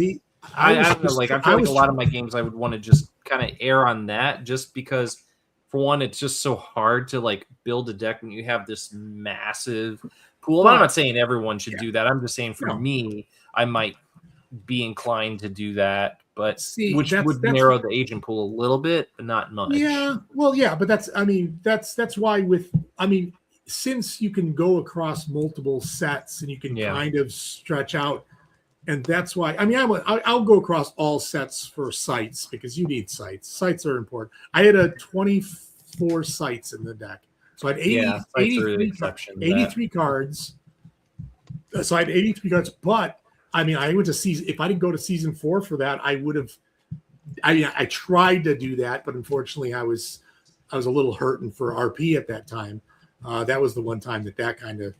I don't know, like I feel like a lot of my games I would want to just kind of err on that, just because for one, it's just so hard to like build a deck when you have this massive pool. I'm not saying everyone should do that. I'm just saying for me, I might be inclined to do that, but which would narrow the agent pool a little bit, but not much. Yeah, well, but that's why since you can go across multiple sets and you can kind of stretch out, and that's why I'll go across all sets for sites, because you need sites. Sites are important. I had 24 sites in the deck, so I had 83 cards. So I had 83 cards, but I went to season. If I didn't go to season 4 for that, I would have. I tried to do that, but unfortunately, I was a little hurting for RP at that time. That was the one time that kind of.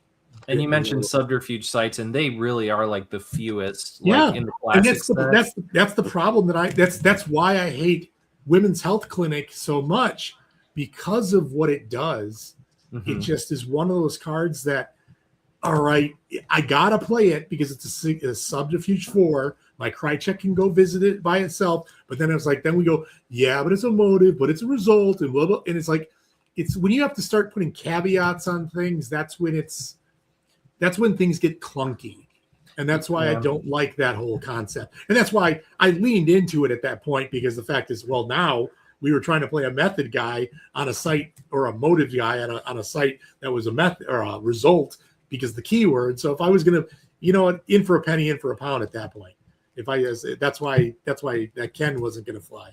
And you mentioned subterfuge sites, and they really are like the fewest. Like, in the classic and that's the problem that's why I hate Women's Health Clinic so much, because of what it does. Mm-hmm. It just is one of those cards that, all right, I gotta play it because it's a subterfuge 4. My Krychek can go visit it by itself, but then it's like, then we go, but it's a motive, but it's a result, and blah, blah. And it's like, it's when you have to start putting caveats on things, that's when things get clunky. And that's why I don't like that whole concept. And that's why I leaned into it at that point, because the fact is, well, now we were trying to play a method guy on a site, or a motive guy on a site that was a method or a result, because the keyword. So if I was going to, in for a penny, in for a pound at that point. That's why that Ken wasn't going to fly.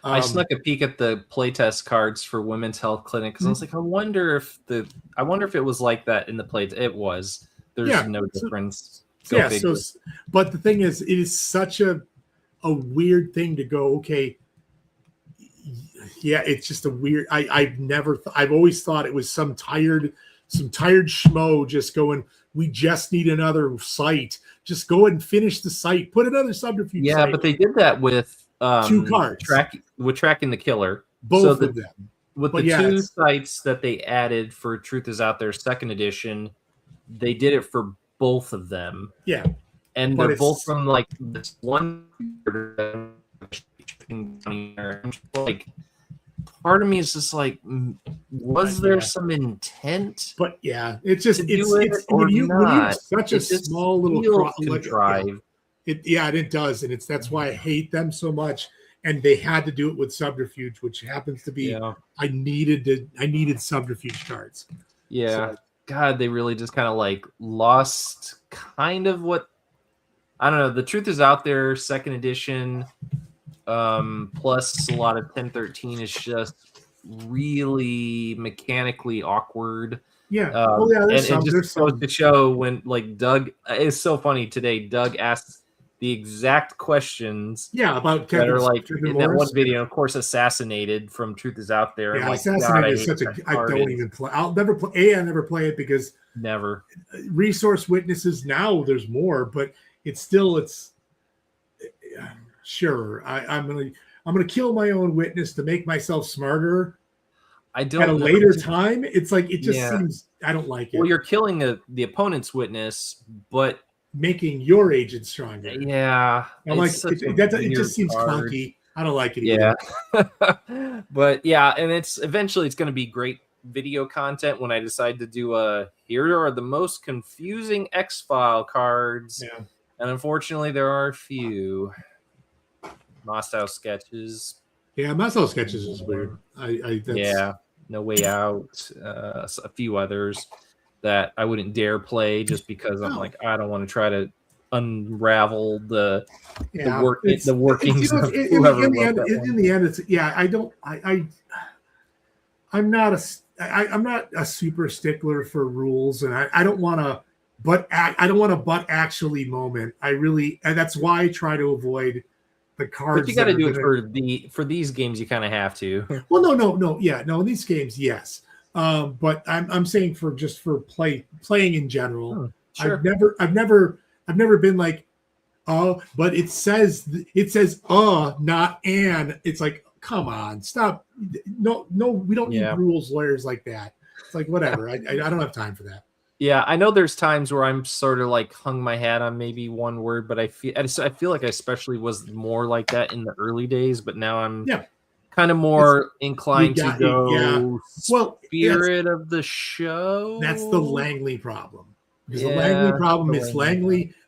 I snuck a peek at the playtest cards for Women's Health Clinic because I was like, I wonder if it was like that in the play. It was. There's no difference. But the thing is, it is such a weird thing to go, okay, it's just a weird. I've always thought it was some tired schmo just going, we just need another site. Just go and finish the site. Put another subterfuge. Yeah, site. But they did that with 2 cards. Tracking the killer. Both of them. With the 2 sites that they added for Truth Is Out There 2nd edition, they did it for both of them. Yeah. And they're both from like this one. Like, part of me is just like, was there some intent? But it's just it's when you're such a small little drive. It does, and that's why I hate them so much. And they had to do it with subterfuge, which happens to be I needed subterfuge cards. Yeah, so, God, they really just kind of like lost kind of what, I don't know. The Truth Is Out There 2nd edition. Plus a lot of 1013 is just really mechanically awkward. Yeah. And it just goes to show when, like, Doug, it's so funny today. Doug asks the exact questions. About Kevin, that are like in that one video, of course, assassinated from Truth Is Out There. Yeah, like, assassinated is such I don't even play. I'll never play. I never play it because resource witnesses. Now there's more, but it's sure. I'm I'm going to kill my own witness to make myself smarter I don't at a know. later time. It's like, it just Yeah. seems, I don't like it. Well, you're killing the opponent's witness, but Making your agent stronger. yeah, I'm like, it's such a it weird just seems card. clunky. I don't like it Yeah. either. But yeah, and it's going to be great video content when I decide to do here are the most confusing X-File cards. Yeah. And unfortunately there are a few. Moscow sketches. Yeah, Moscow sketches is weird. Yeah, No Way Out, a few others that I wouldn't dare play just because I'm like, I don't want to try to unravel the workings of whoever in the end, it's I'm not a super stickler for rules, and I don't want to but actually moment. And that's why I try to avoid the cards. But you got to do it for these games. You kind of have to. Well, no. In these games, yes. But I'm saying for playing in general. Sure. I've never been like, oh, but it says not and. It's like, come on, stop. No, we don't need rules lawyers like that. It's like, whatever. I don't have time for that. Yeah, I know there's times where I'm sort of like hung my hat on maybe one word, but I feel like I especially was more like that in the early days, but now I'm kind of more inclined to go spirit of the show. That's the Langley problem. Because the Langley problem is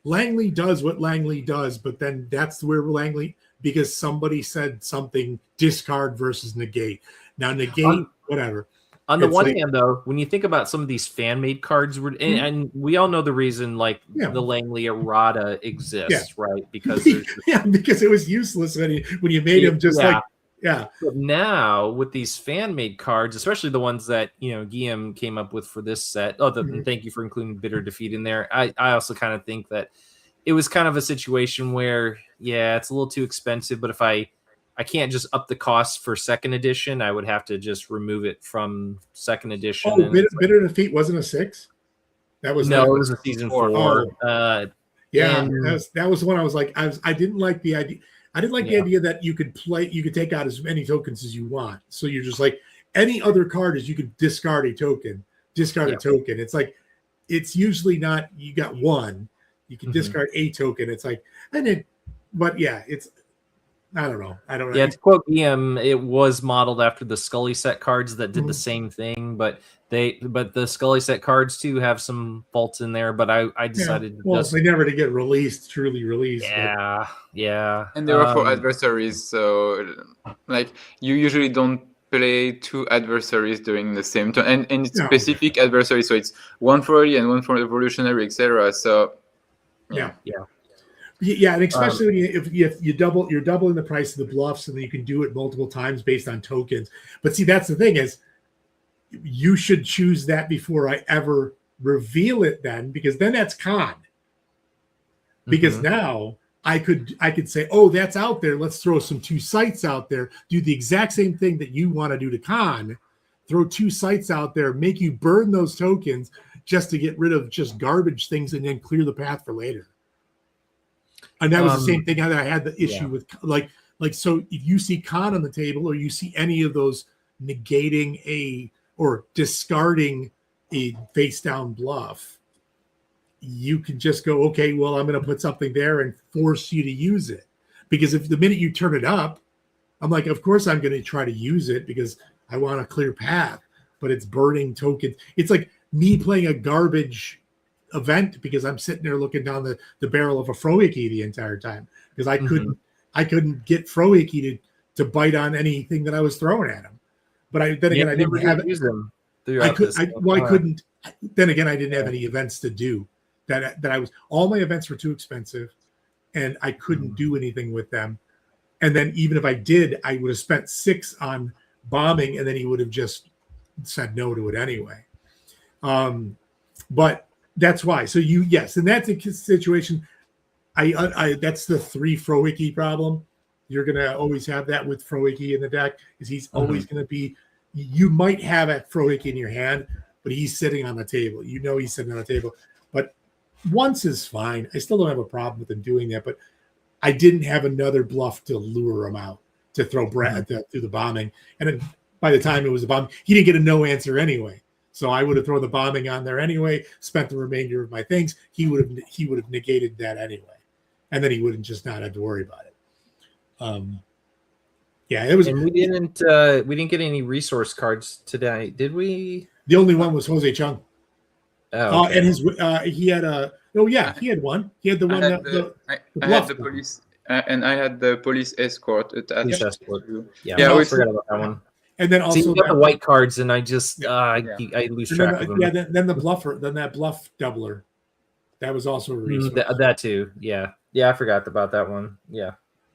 Langley does what Langley does, but then that's where Langley, because somebody said something, discard versus negate. Now negate, whatever. On the one hand, though, when you think about some of these fan-made cards, and we all know the reason, like the Langley errata exists, right? Because because it was useless when you made him just like. But now with these fan-made cards, especially the ones that 𝐗-𝐅i𝐥e𝐬 came up with for this set. And thank you for including Bitter Defeat in there. I also kind of think that it was kind of a situation where it's a little too expensive, but if I can't just up the cost for second edition, I would have to just remove it from second edition. Oh, Bitter Defeat wasn't a 6? That was it was a season 4. That was the one I was like, I didn't like the idea. I didn't like the idea that you could take out as many tokens as you want. So you're just like, any other card is you could discard a token. It's like, it's usually not, you got one, you can discard a token. It's like, it's, I don't know. Yeah, to quote 𝐗-𝐅i𝐥e𝐬, it was modeled after the Scully set cards that did the same thing, but the Scully set cards too have some faults in there. But I decided they never to get truly released. Yeah. And they were for adversaries, so like you usually don't play 2 adversaries during the same turn, and it's specific adversaries, so it's one for early and one for evolutionary, etc. So and especially if you're doubling the price of the bluffs, and then you can do it multiple times based on tokens. But see, that's the thing is, you should choose that before I ever reveal it. Then, because then that's con. Because now I could say, oh, that's out there. Let's throw some 2 sites out there. Do the exact same thing that you want to do to con. Throw 2 sites out there. Make you burn those tokens just to get rid of just garbage things, and then clear the path for later. And that was the same thing that I had the issue with, like, so if you see con on the table, or you see any of those negating or discarding a face down bluff, you can just go, okay, well, I'm going to put something there and force you to use it. Because if the minute you turn it up, I'm like, of course I'm going to try to use it because I want a clear path, but it's burning tokens. It's like me playing a garbage event because I'm sitting there looking down the barrel of a 𝐗-𝐅i𝐥e𝐬 the entire time, because I couldn't get 𝐗-𝐷i𝐥e𝐬 to bite on anything that I was throwing at him. But I didn't have use them. I couldn't. Then again, I didn't have any events to do. All my events were too expensive, and I couldn't do anything with them. And then even if I did, I would have spent 6 on bombing, and then he would have just said no to it anyway. But that's why. So and that's a situation. That's the 3 𝐗-𝐷i𝐥e𝐬 problem. You're gonna always have that with 𝐗-𝐷i𝐥e𝐬 in the deck, is he's always gonna be. You might have a 𝐗-𝐷i𝐥e𝐬 in your hand, but he's sitting on the table. He's sitting on the table. But once is fine. I still don't have a problem with him doing that. But I didn't have another bluff to lure him out. to throw Brad through the bombing. And then by the time it was the bomb, he didn't get a no answer anyway. So I would have thrown the bombing on there anyway, spent the remainder of my things. He would have negated that anyway. And then he wouldn't just not have to worry about it. Yeah, it was. And we didn't get any resource cards today, did we? The only one was Jose Chung. Oh, okay. And he had a. Oh yeah, he had one. He had the one. I had the police, and I had the police escort attached. Police escort. Yeah, I forgot about that one. And then also you got the white cards, and I just I lose track of them. Yeah, then the bluffer, then that bluff doubler, that was also a resource. That too. Yeah, I forgot about that one. Yeah.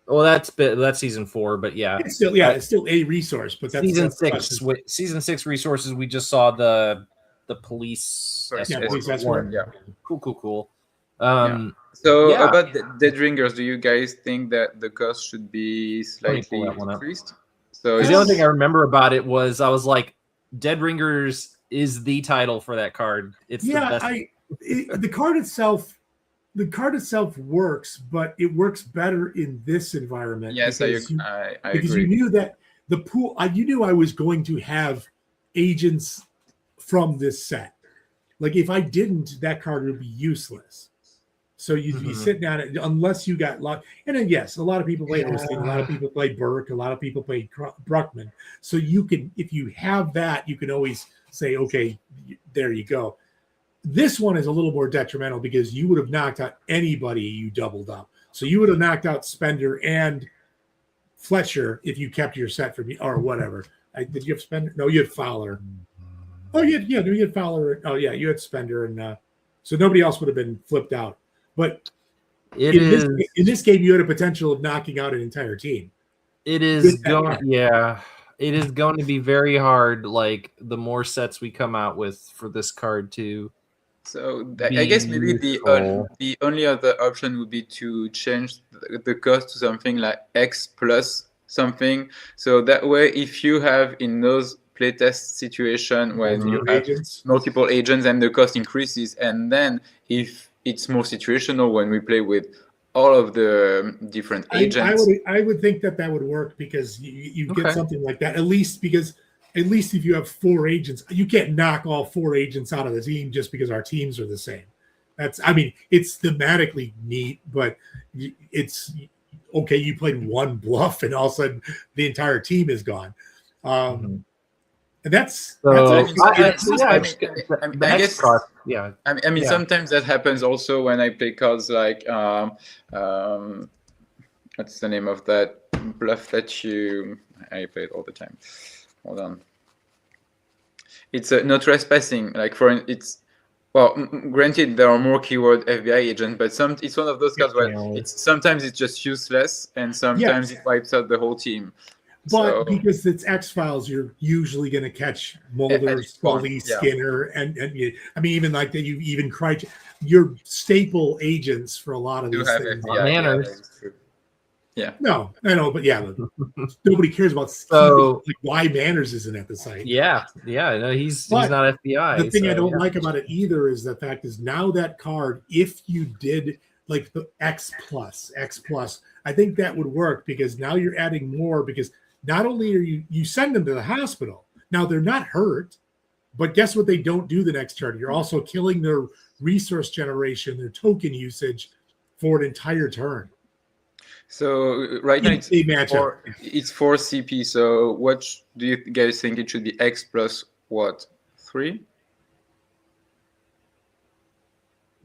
Well, that's season 4, but yeah, it's still a resource. But that's season 6. Season 6 resources. We just saw the police. Police escort. Yeah. Cool. So about the dead ringers, do you guys think that the cost should be slightly increased? So the only thing I remember about it was I was like, Dead Ringers is the title for that card. It's the best. The card itself works, but it works better in this environment. Yes, I because agree. You knew that the pool. You knew I was going to have agents from this set. Like if I didn't, that card would be useless. So you'd be sitting on it unless you got luck. And then yes, a lot of people play Osteen, a lot of people play Burke, a lot of people play Bruckman. So you can, if you have that, you can always say, okay, there you go. This one is a little more detrimental because you would have knocked out anybody you doubled up. So you would have knocked out Spender and Fletcher if you kept your set for me or whatever. Did you have Spender? No, you had Fowler. Oh, you had Fowler. Oh, yeah, you had Spender. And so nobody else would have been flipped out. But in this game, you had a potential of knocking out an entire team. It is going to be very hard. Like the more sets we come out with for this card too. So I guess maybe the only other option would be to change the cost to something like X plus something. So that way, if you have in those playtest situation when you have multiple agents and the cost increases, and then if it's more situational when we play with all of the different agents. I would think that would work because you get something like that. At least if you have 4 agents, you can't knock all 4 agents out of the team just because our teams are the same. It's thematically neat, but it's okay. You played one bluff and all of a sudden the entire team is gone. And that's sometimes that happens also when I play cards like what's the name of that bluff that I play it all the time. Hold on. It's no trespassing. Like granted there are more keyword FBI agents, but it's one of those cards where sometimes it's just useless and sometimes it wipes out the whole team. But because it's X-Files, you're usually going to catch Mulder, Scully, Skinner, and even like that. You even your staple agents for a lot of these things. No, I know, but nobody cares about. So like why Manners isn't at the site. No, he's not FBI. The thing I don't like about it either is the fact is now that card, if you did like the X plus, I think that would work because now you're adding more because. Not only are you send them to the hospital. Now they're not hurt, but guess what they don't do the next turn? You're also killing their resource generation, their token usage for an entire turn. So right now it's 4 CP. So what do you guys think it should be? X plus what? 3?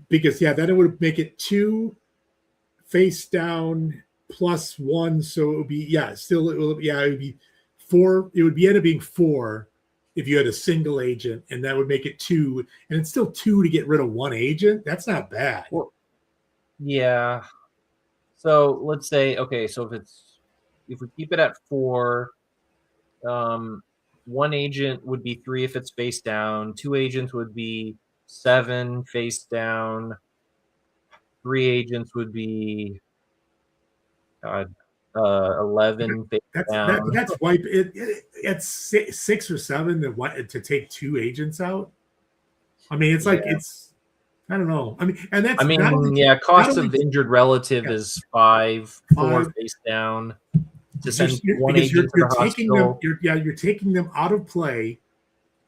Because then it would make it 2 face down. Plus 1, so it would be it would be 4. It would end up being 4 if you had a single agent, and that would make it 2. And it's still 2 to get rid of 1 agent. That's not bad. Well, yeah. So let's say so if we keep it at 4, 1 agent would be 3 if it's face down. 2 agents would be 7 face down. 3 agents would be 11 down. That's wipe it. It's 6 or 7 to take 2 agents out. I mean, it's like it's. I don't know. I mean, cost of injured relative is 5, 4 face down. to send one agent to the hospital. You're taking them out of play,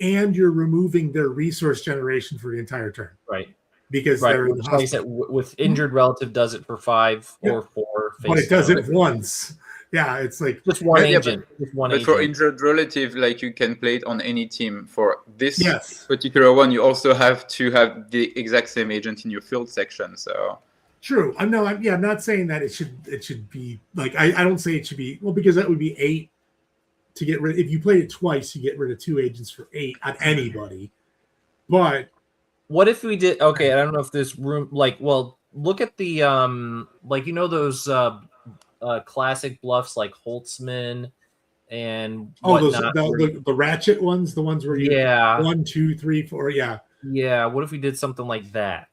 and you're removing their resource generation for the entire turn. Right. Because they're in the like I said, with injured relative does it for 5 or 4. But it does it once. Yeah, it's like just one agent. But for injured relative, like you can play it on any team. For this particular one, you also have to have the exact same agent in your field section. So true. I'm not saying that it should be like I don't say it should be because that would be 8 to get rid. If you played it twice, you get rid of 2 agents for 8 on anybody. But what if we did? Okay, I don't know if this room look at the those classic bluffs like Holtzman and the ratchet ones, the ones where you 1, 2, 3, 4, yeah. What if we did something like that?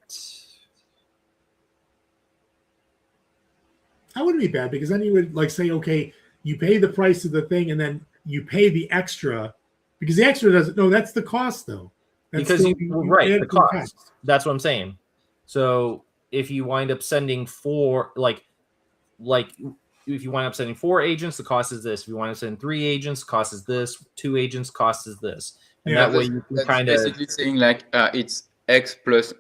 That wouldn't be bad because then you would say, okay, you pay the price of the thing and then you pay the extra because the extra doesn't. No, that's the cost though. That's because the cost. That's what I'm saying. So if you wind up sending 4, like if you wind up sending 4 agents, the cost is this. If you want to send 3 agents, the cost is this. 2 agents, cost is this. And that way you can kind of basically saying like it's X plus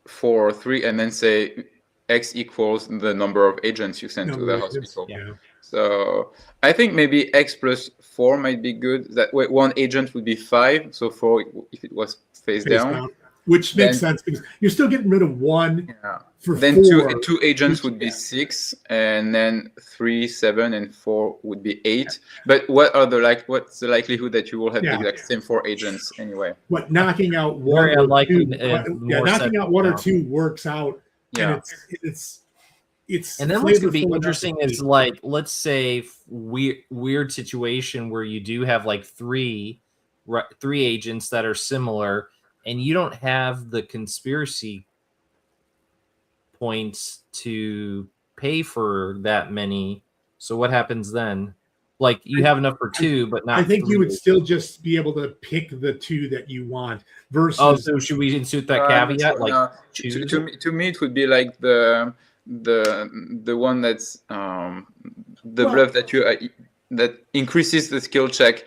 4 or 3, and then say X equals the number of agents you send to the hospital. Yeah. So I think maybe X plus 4 might be good. That way, 1 agent would be 5. So 4 if it was face down. Which makes sense because you're still getting rid of 1 for then 4. Two agents would be 6, and then 3, 7, and 4 would be 8. But what's the likelihood that you will have the exact same 4 agents anyway? But knocking out 1 very unlikely. knocking out 1 or 2 works out. Yeah, and it's and then what's going to be interesting is like, let's say weird situation where you do have like 3 agents that are similar, and you don't have the conspiracy points to pay for that many. So what happens then? Like you have enough for 2, but not. I think 3. you would still just be able to pick the 2 that you want. Versus, so should we insert that caveat? To me, it would be like the one that's bluff that increases the skill check.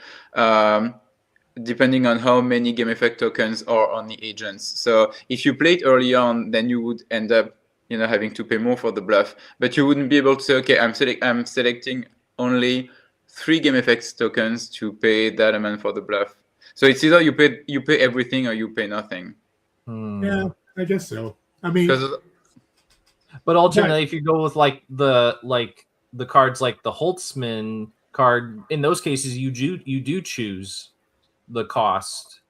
Depending on how many game effect tokens are on the agents. So if you play it early on, then you would end up, having to pay more for the bluff. But you wouldn't be able to say, okay, I'm selecting only 3 game effects tokens to pay that amount for the bluff. So it's either you pay everything or you pay nothing. Yeah, I guess so. I mean, but ultimately, if you go with the cards like the Holtzman card, in those cases you do choose the cost.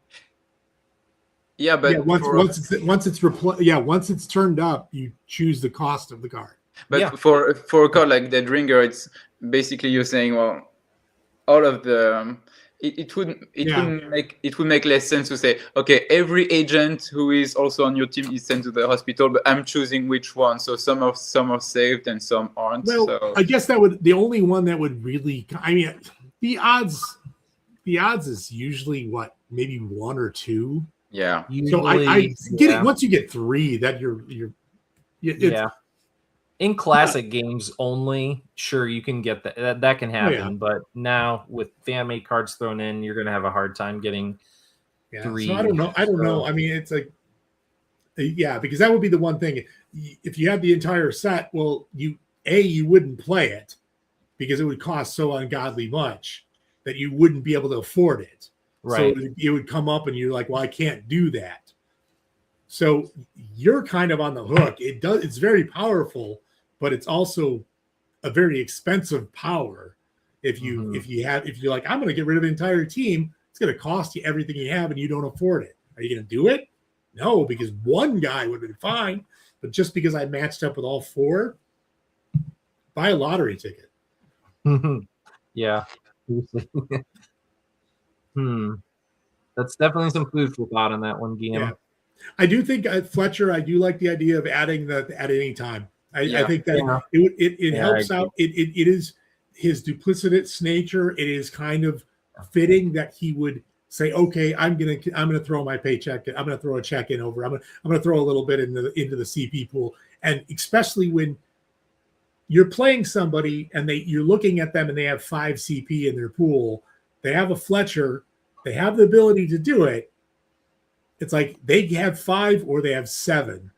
Yeah, but once it's turned up, you choose the cost of the card. But for a card like Dead Ringer, it's basically you're saying, well, all of the it would make less sense to say, okay, every agent who is also on your team is sent to the hospital, but I'm choosing which one. So some are saved and some aren't. Well, so I guess the only one that would really, the odds is usually maybe 1 or 2. Yeah. So I get it. Once you get 3, that you're in classic games only, sure, you can get that can happen. But now with fan-made cards thrown in, you're going to have a hard time getting 3. So I don't know. I mean, it's like, because that would be the one thing. If you had the entire set, well, you wouldn't play it because it would cost so ungodly much that you wouldn't be able to afford it. Right. So it would come up and you're like, well, I can't do that. So you're kind of on the hook. It's very powerful, but it's also a very expensive power. If you're like, I'm going to get rid of the entire team, it's going to cost you everything you have and you don't afford it. Are you going to do it? No, because 1 guy would have been fine. But just because I matched up with all 4, buy a lottery ticket. Yeah. That's definitely some food for thought on that one, GM. Yeah. I do think Fletcher. I do like the idea of adding that at any time. I think that it helps out. It is his duplicitous nature. It is kind of fitting that he would say, "Okay, I'm gonna throw my paycheck. I'm gonna throw a check in over. I'm gonna throw a little bit into the CP pool." And especially when you're playing somebody and you're looking at them and they have 5 CP in their pool. They have a Fletcher. They have the ability to do it. It's like they have 5 or they have 7.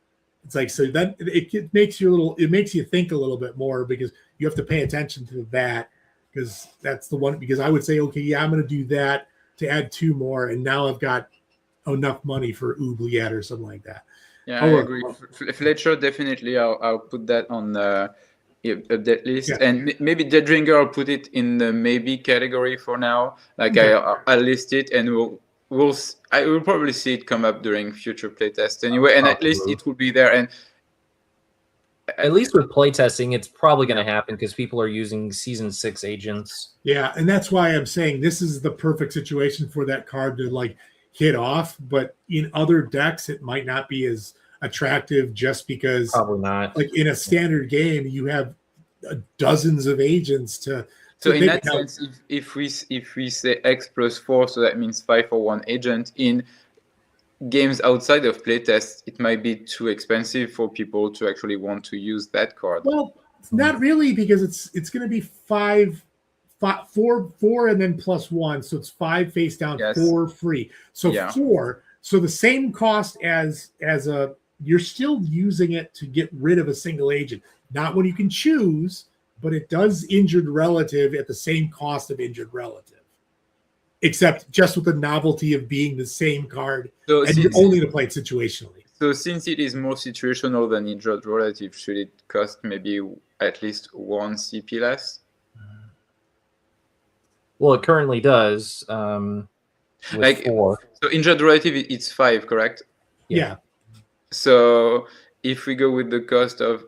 It's like, so that it makes you think a little bit more, because you have to pay attention to that, because that's the one, because I would say, okay, yeah, I'm going to do that to add 2 more. And now I've got enough money for 𝐗-𝐅i𝐥e𝐬 or something like that. Yeah, I agree. Fletcher, definitely. I'll put that on the update list, and maybe Deadringer, I'll put it in the maybe category for now. Like I'll list it, and I will probably see it come up during future playtests anyway, and at least it will be there. And at least with playtesting, it's probably going to happen because people are using Season 6 agents. Yeah, and that's why I'm saying this is the perfect situation for that card to like hit off. But in other decks, it might not be as attractive, just because probably not. Like in a standard game, you have dozens of agents to. So in that sense, if we say X+4, so that means 5 for 1 agent, in games outside of playtest, it might be too expensive for people to actually want to use that card. Well, not really, because it's going to be 4, and then +1, so it's 5 face down, 4 free. So 4. So the same cost as a. You're still using it to get rid of a single agent. Not when you can choose, but it does injured relative at the same cost of injured relative, except just with the novelty of being the same card, so and you're only to play it situationally. So since it is more situational than injured relative, should it cost maybe at least 1 CP less? Well, it currently does. With 4. So injured relative, it's 5, correct? Yeah. So if we go with the cost of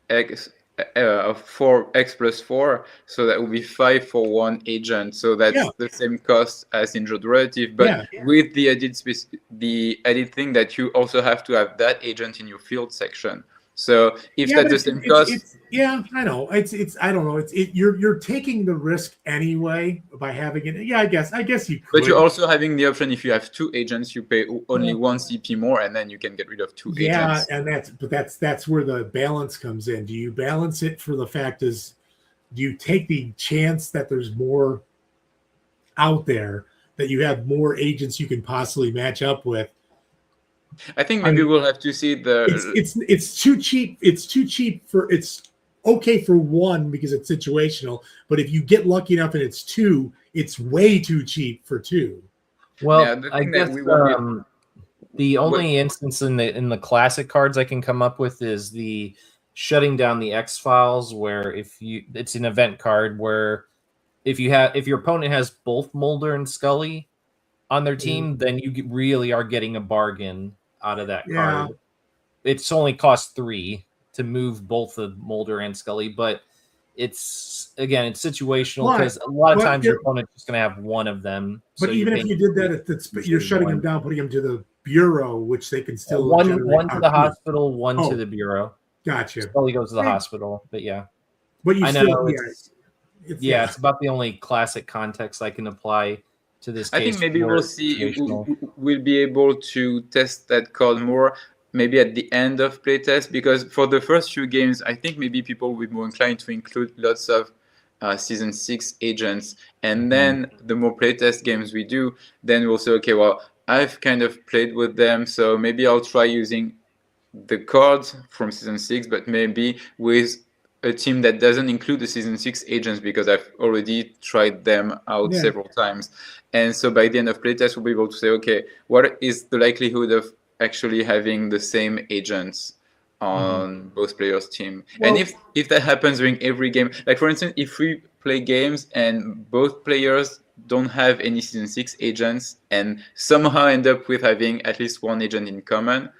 X of 4x+4, so that would be 5 for 1 agent. So that's the same cost as injured relative, but with the added thing that you also have to have that agent in your field section. So if that's the same cost, I know I don't know. You're taking the risk anyway by having it. Yeah, I guess you could. But you're also having the option, if you have 2 agents, you pay only 1 CP more, and then you can get rid of 2 agents. Yeah, and that's where the balance comes in. Do you balance it for the fact do you take the chance that there's more out there, that you have more agents you can possibly match up with? I think maybe we'll have to see it's too cheap. It's too cheap it's okay for 1 because it's situational, but if you get lucky enough and it's 2, it's way too cheap for 2. Well, I guess the only instance in the classic cards I can come up with is the shutting down the X-Files, where it's an event card where if your opponent has both Mulder and Scully on their team, then you really are getting a bargain out of that card. It's only cost 3 to move both of Mulder and Scully, but it's situational, because a lot of times your opponent's just going to have one of them. But even if you did that, you're shutting them down, putting them to the bureau, which they can still one to the hospital, one to the bureau. Gotcha. Scully goes to the hospital, but But you still, it's about the only classic context I can apply to this case. I think maybe we'll see. We'll be able to test that card more, maybe at the end of playtest, because for the first few games, I think maybe people will be more inclined to include lots of Season 6 agents, and then the more playtest games we do, then we'll say, okay, well, I've kind of played with them, so maybe I'll try using the cards from Season 6, but maybe with a team that doesn't include the Season 6 agents, because I've already tried them out several times. And so by the end of playtest, we'll be able to say, okay, what is the likelihood of actually having the same agents on both players' team? Well, and if that happens during every game, like for instance, if we play games and both players don't have any Season 6 agents and somehow end up with having at least one agent in common,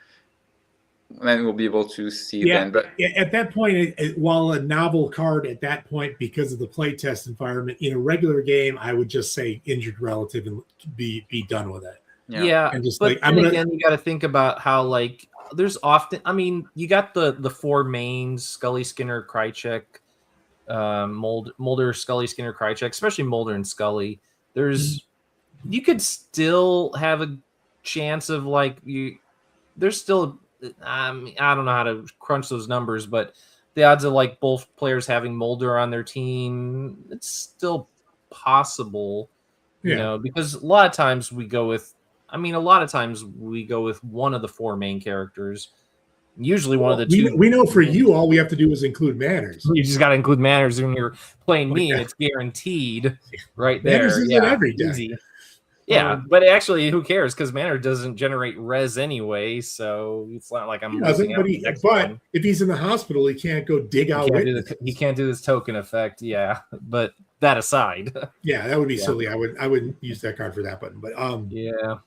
then we'll be able to see then. But at that point, while a novel card at that point, because of the playtest environment, in a regular game, I would just say injured relative and be done with it. And just but again, you got to think about how there's often. I mean, you got the 4 mains: Scully, Skinner, -- Mulder, Scully, Skinner, -- especially Mulder and Scully. You could still have a chance of there's still. I don't know how to crunch those numbers, but the odds of like both players having Mulder on their team, it's still possible, you know, because a lot of times we go with one of the 4 main characters. Usually one of the two. We know for you, all we have to do is include Manners. You just got to include Manners when you're playing me, and it's guaranteed right there. Manners is in every deck. Easy. Yeah, but actually, who cares? Because Manor doesn't generate res anyway, so it's not like I'm losing out. But if he's in the hospital, he can't go dig out. He can't do this token effect. Yeah, but that aside. Yeah, that would be silly. I wouldn't use that card for that button. But yeah,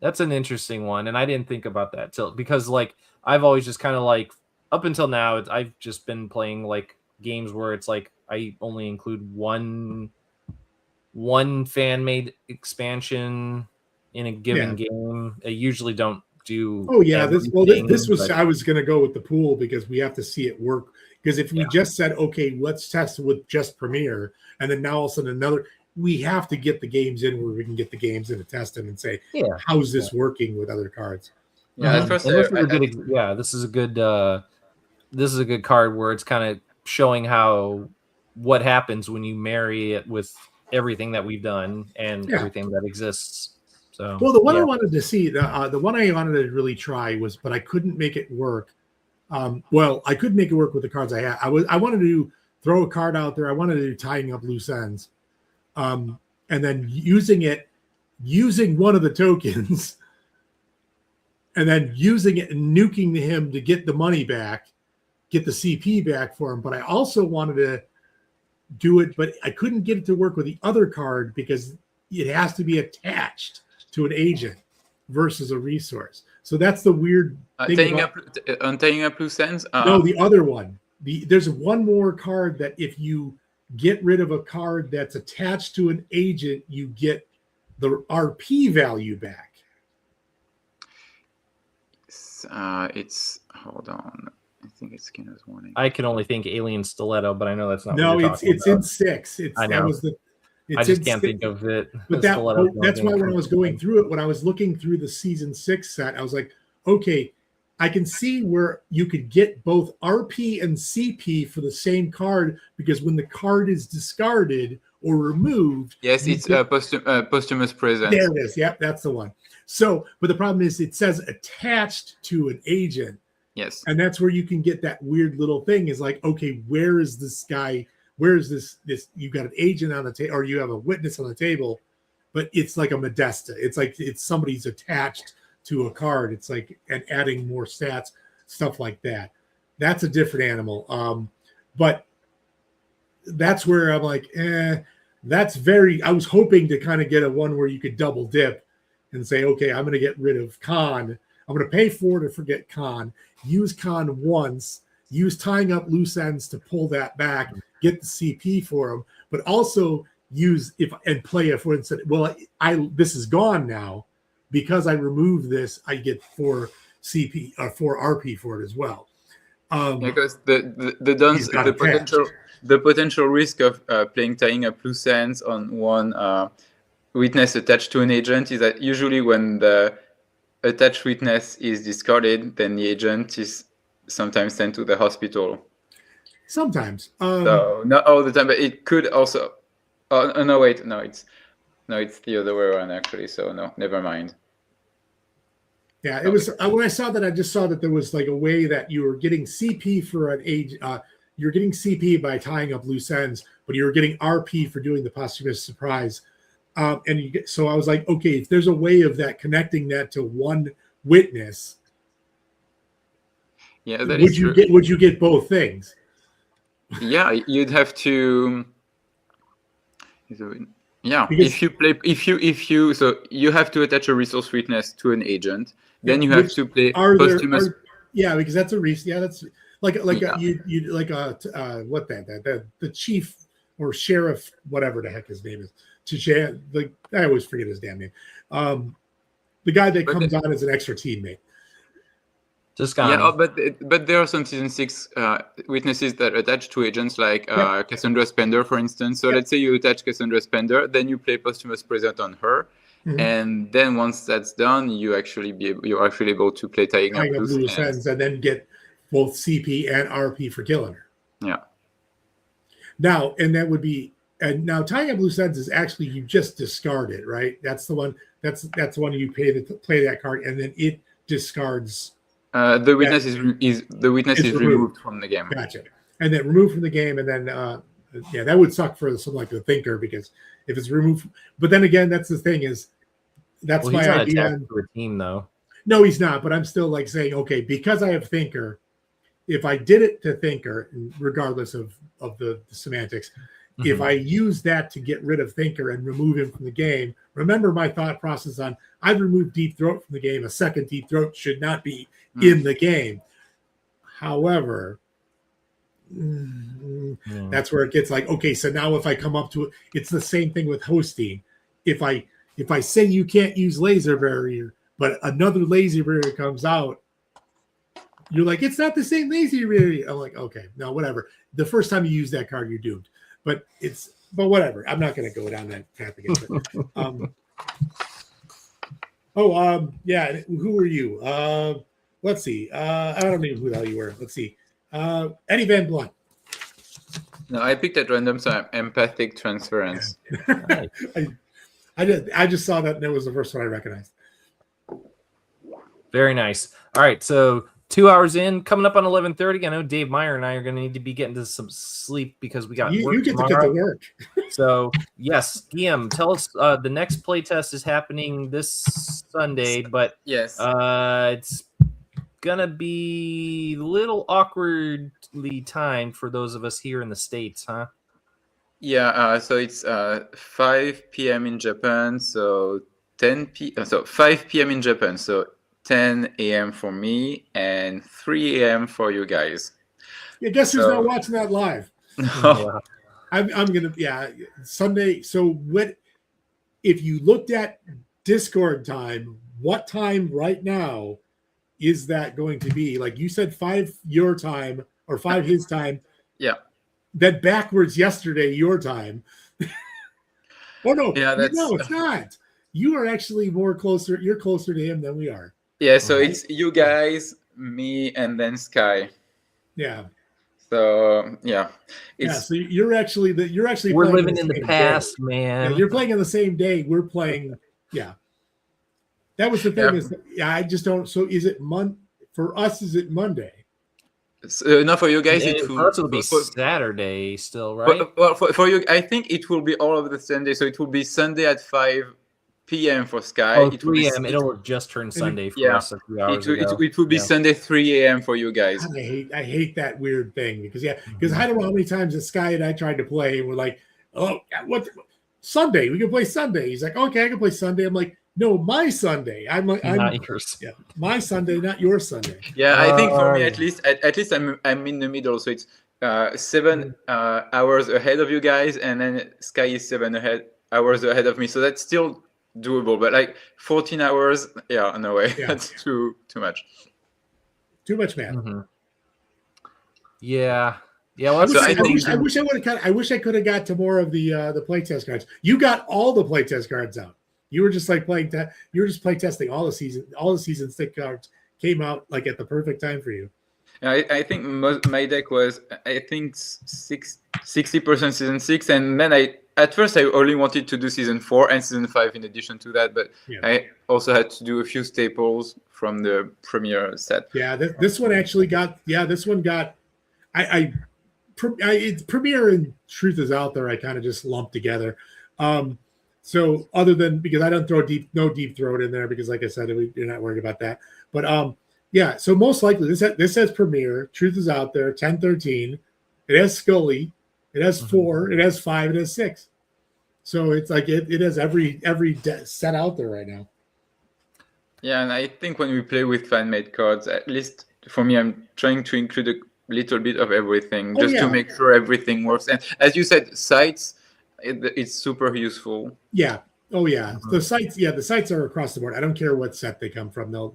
that's an interesting one, and I didn't think about that because like I've always just kind of like up until now I've just been playing like games where it's like I only include one fan-made expansion in a given game. I usually don't do. Oh yeah, this was I was going to go with the pool because we have to see it work. Because if we just said, okay, let's test with just Premiere, and then now all of a sudden we have to get the games in where we can get the games in to test them and say, how's this working with other cards? Yeah, this is a good card where it's kind of showing what happens when you marry it with everything that we've done and everything that exists. So the one I wanted to see, the one I wanted to really try was, but I couldn't make it work. I could make it work with the cards I had. I wanted to throw a card out there. I wanted to do tying up loose ends, and then using one of the tokens, and then using it and nuking him to get the money back, get the CP back for him. But I also wanted to do it, but I couldn't get it to work with the other card because it has to be attached to an agent versus a resource. So that's the weird thing. Tying up loose ends? No, the other one. There's one more card that if you get rid of a card that's attached to an agent, you get the RP value back. Hold on. I think it's Skinner's Warning. I can only think Alien Stiletto, but I know that's not. No, it's in 6. I know. I just can't think of it. But that's why when I was going through it, when I was looking through the season 6 set, I was like, okay, I can see where you could get both RP and CP for the same card because when the card is discarded or removed, it's posthumous presence. There it is. Yep, that's the one. So, but the problem is it says attached to an agent. Yes. And that's where you can get that weird little thing is like, okay, where is this guy? Where is this? You've got an agent on the table or you have a witness on the table, but it's like a Modesta. It's like somebody's attached to a card. It's like and adding more stats, stuff like that. That's a different animal. But that's where I'm like, that's I was hoping to kind of get a one where you could double dip and say, okay, I'm going to get rid of Khan. I'm going to pay 4 to forget Khan, use Khan once, use tying up loose ends to pull that back, get the CP for him, but also play it for instance. Well, this is gone now because I removed this. I get 4 CP or 4 RP for it as well. Because the potential risk of playing tying up loose ends on one witness attached to an agent is that usually when the attached witness is discarded, then the agent is sometimes sent to the hospital. Sometimes. So not all the time, but it could also. It's the other way around actually. So no, never mind. Yeah, it was when I saw that. I just saw that there was like a way that you were getting CP for an age. You're getting CP by tying up loose ends, but you were getting RP for doing the posthumous surprise. So I was like, okay, if there's a way of that connecting that to one witness, would you get both things? Yeah, you'd have to. Yeah, because so you have to attach a resource witness to an agent, then you have to play posthumous. Because that's a resource. Yeah, that's the chief or sheriff, whatever the heck his name is. I always forget his damn name. The guy that comes on as an extra teammate. But there are some season 6 witnesses that attach to agents like Cassandra Spender, for instance. So let's say you attach Cassandra Spender, then you play posthumous present on her, and then once that's done, you're actually able to play tying up loose ends, and then get both CP and RP for killing her. Yeah. Now, and that would be, and now tying up loose ends is actually you just discard it, right? That's the one. That's the one you play that card, and then it discards. The witness is removed from the game. Gotcha. And then removed from the game, and then yeah, that would suck for something like the thinker, because if it's removed. But then again, that's the thing is, that's my idea. He's not to a team though. No, he's not. But I'm still like saying, okay, because I have thinker, if I did it to thinker, regardless of the semantics, if I use that to get rid of thinker and remove him from the game, remember my thought process on I've removed Deep Throat from the game. A second Deep Throat should not be in the game. However, that's where it gets like, okay, so now if I come up to it, it's the same thing with hosting. If I say you can't use laser barrier, but another laser barrier comes out, you're like, it's not the same laser barrier. I'm like, okay, no, whatever. The first time you use that card, you're doomed. But whatever. I'm not going to go down that path again. But, yeah. Who are you? Let's see. I don't know who the hell you were. Let's see. Eddie Van Blunt. No, I picked at random, so I'm empathic transference. I just saw that, and it was the first one I recognized. Very nice. All right, so 2 hours in, coming up on 11:30. I know Dave Meyer and I are going to need to be getting to some sleep because we got work you get tomorrow. to get to work. So yes, Guillaume, tell us the next playtest is happening this Sunday, but Yes, it's gonna be a little awkwardly timed for those of us here in the States, huh? yeah. So it's 5 p.m. in Japan, so 5 p.m. in Japan, so 10 a.m. for me and 3 a.m. for you guys. Yeah, guess who's not watching that live? No. I'm gonna Sunday. So what if you looked at Discord time? What time right now is that going to be? Like you said, 5 your time or 5 his time. Yeah. Then backwards yesterday your time. Oh no! Yeah, no, it's not. You are actually closer. You're closer to him than we are. Yeah, so it's you guys, me, and then Sky. Yeah. So yeah, So you're actually we're living in the past, man. Yeah, you're playing on the same day. We're playing. Yeah. That was the thing. I just don't. So is it for us? Is it Monday? No, for you guys, it'll be Saturday still, right? Well, for you, I think it will be all of the Sunday. So it will be Sunday at 5 p.m. for Sky. Oh, 3 a.m. It'll just turn Sunday for us a few hours ago. It will be Sunday 3 a.m. for you guys. I hate that weird thing because I don't know how many times that Sky and I tried to play and we're like, oh, what Sunday? We can play Sunday. He's like, okay, I can play Sunday. I'm like, no, my Sunday. I'm not yours. Yeah, my Sunday, not your Sunday. Yeah, I think for me at least I'm in the middle. So it's 7 hours ahead of you guys, and then Sky is 7 hours ahead of me. So that's still doable, but like 14 hours, no way. Yeah. That's too much. Too much, man. Mm-hmm. Yeah. Well, I wish I could have got to more of the playtest cards. You got all the playtest cards out. You were just like you were just playtesting all the season 6 cards came out like at the perfect time for you. I think my deck was 60% season 6, and then at first I only wanted to do season 4 and season 5 in addition to that, but I also had to do a few staples from the premiere set. Yeah, this one actually got. Yeah, this one got. It's premiere and Truth is Out There. I kind of just lumped together. So other than because I don't throw no deep throat in there because like I said, you're not worried about that. But yeah, so most likely this has premiere. Truth is Out There. 10-13. It has Scully. It has 4. It has 5. It has 6. So it's like it has every set out there right now. Yeah, and I think when we play with fan-made cards, at least for me, I'm trying to include a little bit of everything to make sure everything works. And as you said, sites, it's super useful. Yeah. Oh yeah. The sites are across the board. I don't care what set they come from. They'll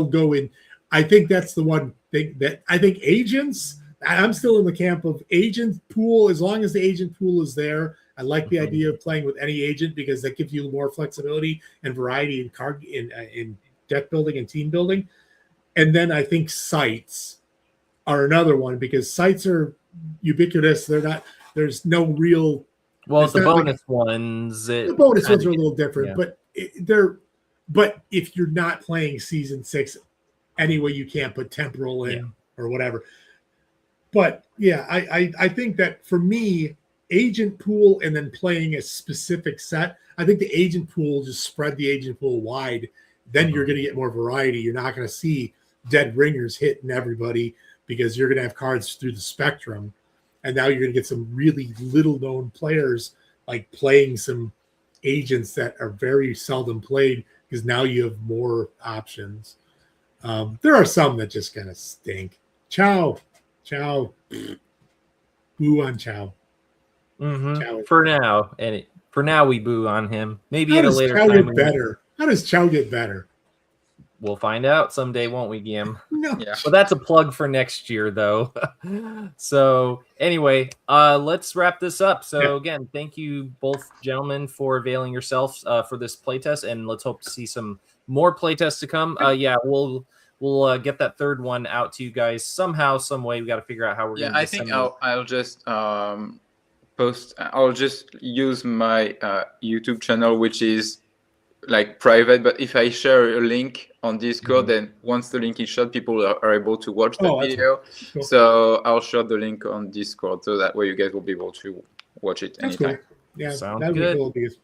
go in. I think that's the one thing that I think agents. I'm still in the camp of agent pool. As long as the agent pool is there, I like the idea of playing with any agent because that gives you more flexibility and variety in card in deck building and team building. And then I think sites are another one, because sites are ubiquitous. They're not. There's no real. Well, it's the not like- bonus ones, the bonus kinda ones are a little different, yeah. but they're. But if you're not playing season 6 anyway, you can't put temporal in or whatever. But yeah, I think that for me, agent pool and then playing a specific set, I think the agent pool, just spread the agent pool wide. Then you're going to get more variety. You're not going to see dead ringers hitting everybody, because you're going to have cards through the spectrum. And now you're going to get some really little known players like playing some agents that are very seldom played, because now you have more options. There are some that just kind of stink. Chow. Boo on Chow. Chow. For now, for now we boo on him. Maybe How at a does later Chow time get better? How does Chow get better? we'll find out someday, won't we, Guillaume? No. Yeah. Well, that's a plug for next year, though. So anyway, let's wrap this up. So again, thank you both gentlemen for availing yourselves for this playtest, and let's hope to see some more playtests to come. We'll get that third one out to you guys somehow, some way. We got to figure out how we're going to. I think I'll just post. I'll just use my YouTube channel, which is like private. But if I share a link on Discord, then once the link is shared, people are able to watch the video. Cool. So I'll share the link on Discord, so that way you guys will be able to watch it That's anytime. cool. Yeah, Sounds that'd good. be cool, because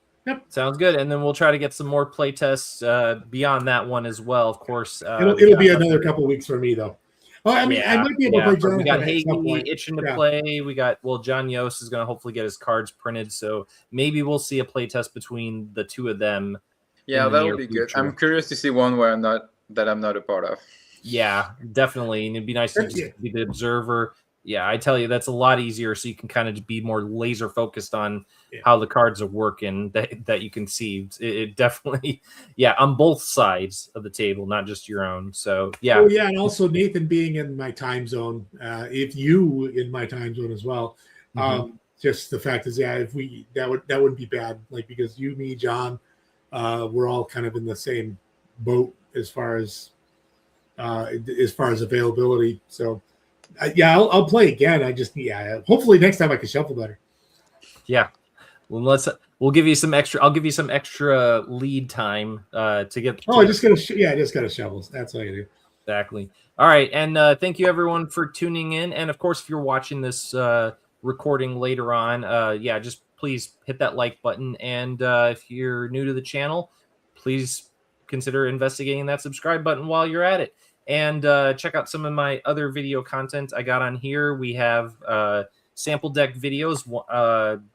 Sounds good. And then we'll try to get some more playtests beyond that one as well, of course. it'll be another couple weeks for me, though. Oh, I mean, I might be able to play Jonathan. We got at some Hagy point. itching to play. We got, John Yost is going to hopefully get his cards printed. So maybe we'll see a playtest between the two of them. Yeah, that'll be good. I'm curious to see one where I'm not a part of. Yeah, definitely. And it'd be nice to just be the observer. Yeah, I tell you, that's a lot easier, so you can kind of be more laser focused on how the cards are working that you can see. It definitely, on both sides of the table, not just your own. So, yeah. Oh, yeah, and also Nathan being in my time zone, if you in my time zone as well. Just the fact is, if we that wouldn't be bad, like, because you, me, John, we're all kind of in the same boat as far as availability. So. I'll play again. I just hopefully next time I can shuffle better. Yeah. Well, we'll give you some extra. I'll give you some extra lead time to get. I just gotta shovel. That's all you do. Exactly. All right, and thank you everyone for tuning in. And of course, if you're watching this recording later on, just please hit that like button. And if you're new to the channel, please consider investigating that subscribe button while you're at it. And check out some of my other video content I got on here. We have sample deck videos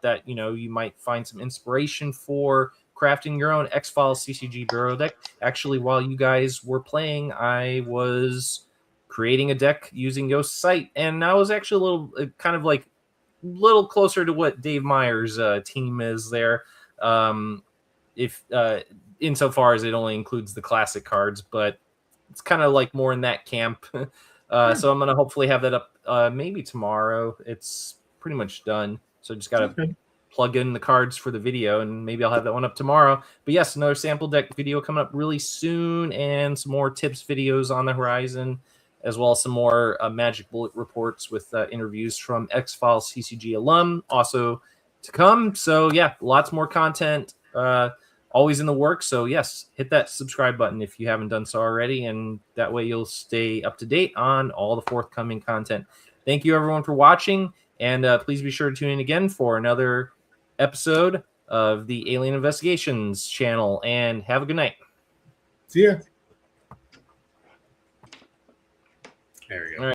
that you might find some inspiration for crafting your own X-Files CCG Bureau deck. Actually, while you guys were playing, I was creating a deck using Yost's site, and I was actually a little closer to what Dave Meyer's team is there. Insofar as it only includes the classic cards, but it's kind of like more in that camp. So I'm going to hopefully have that up maybe tomorrow. It's pretty much done. So just got to plug in the cards for the video, and maybe I'll have that one up tomorrow. But yes, another sample deck video coming up really soon, and some more tips videos on the horizon, as well as some more Magic Bullet reports with interviews from X-Files CCG alum also to come. So yeah, lots more content. Always in the works. So yes, hit that subscribe button if you haven't done so already, and that way you'll stay up to date on all the forthcoming content. Thank you everyone for watching, and please be sure to tune in again for another episode of the Alien Investigations channel, and have a good night. See ya. There we go. All right.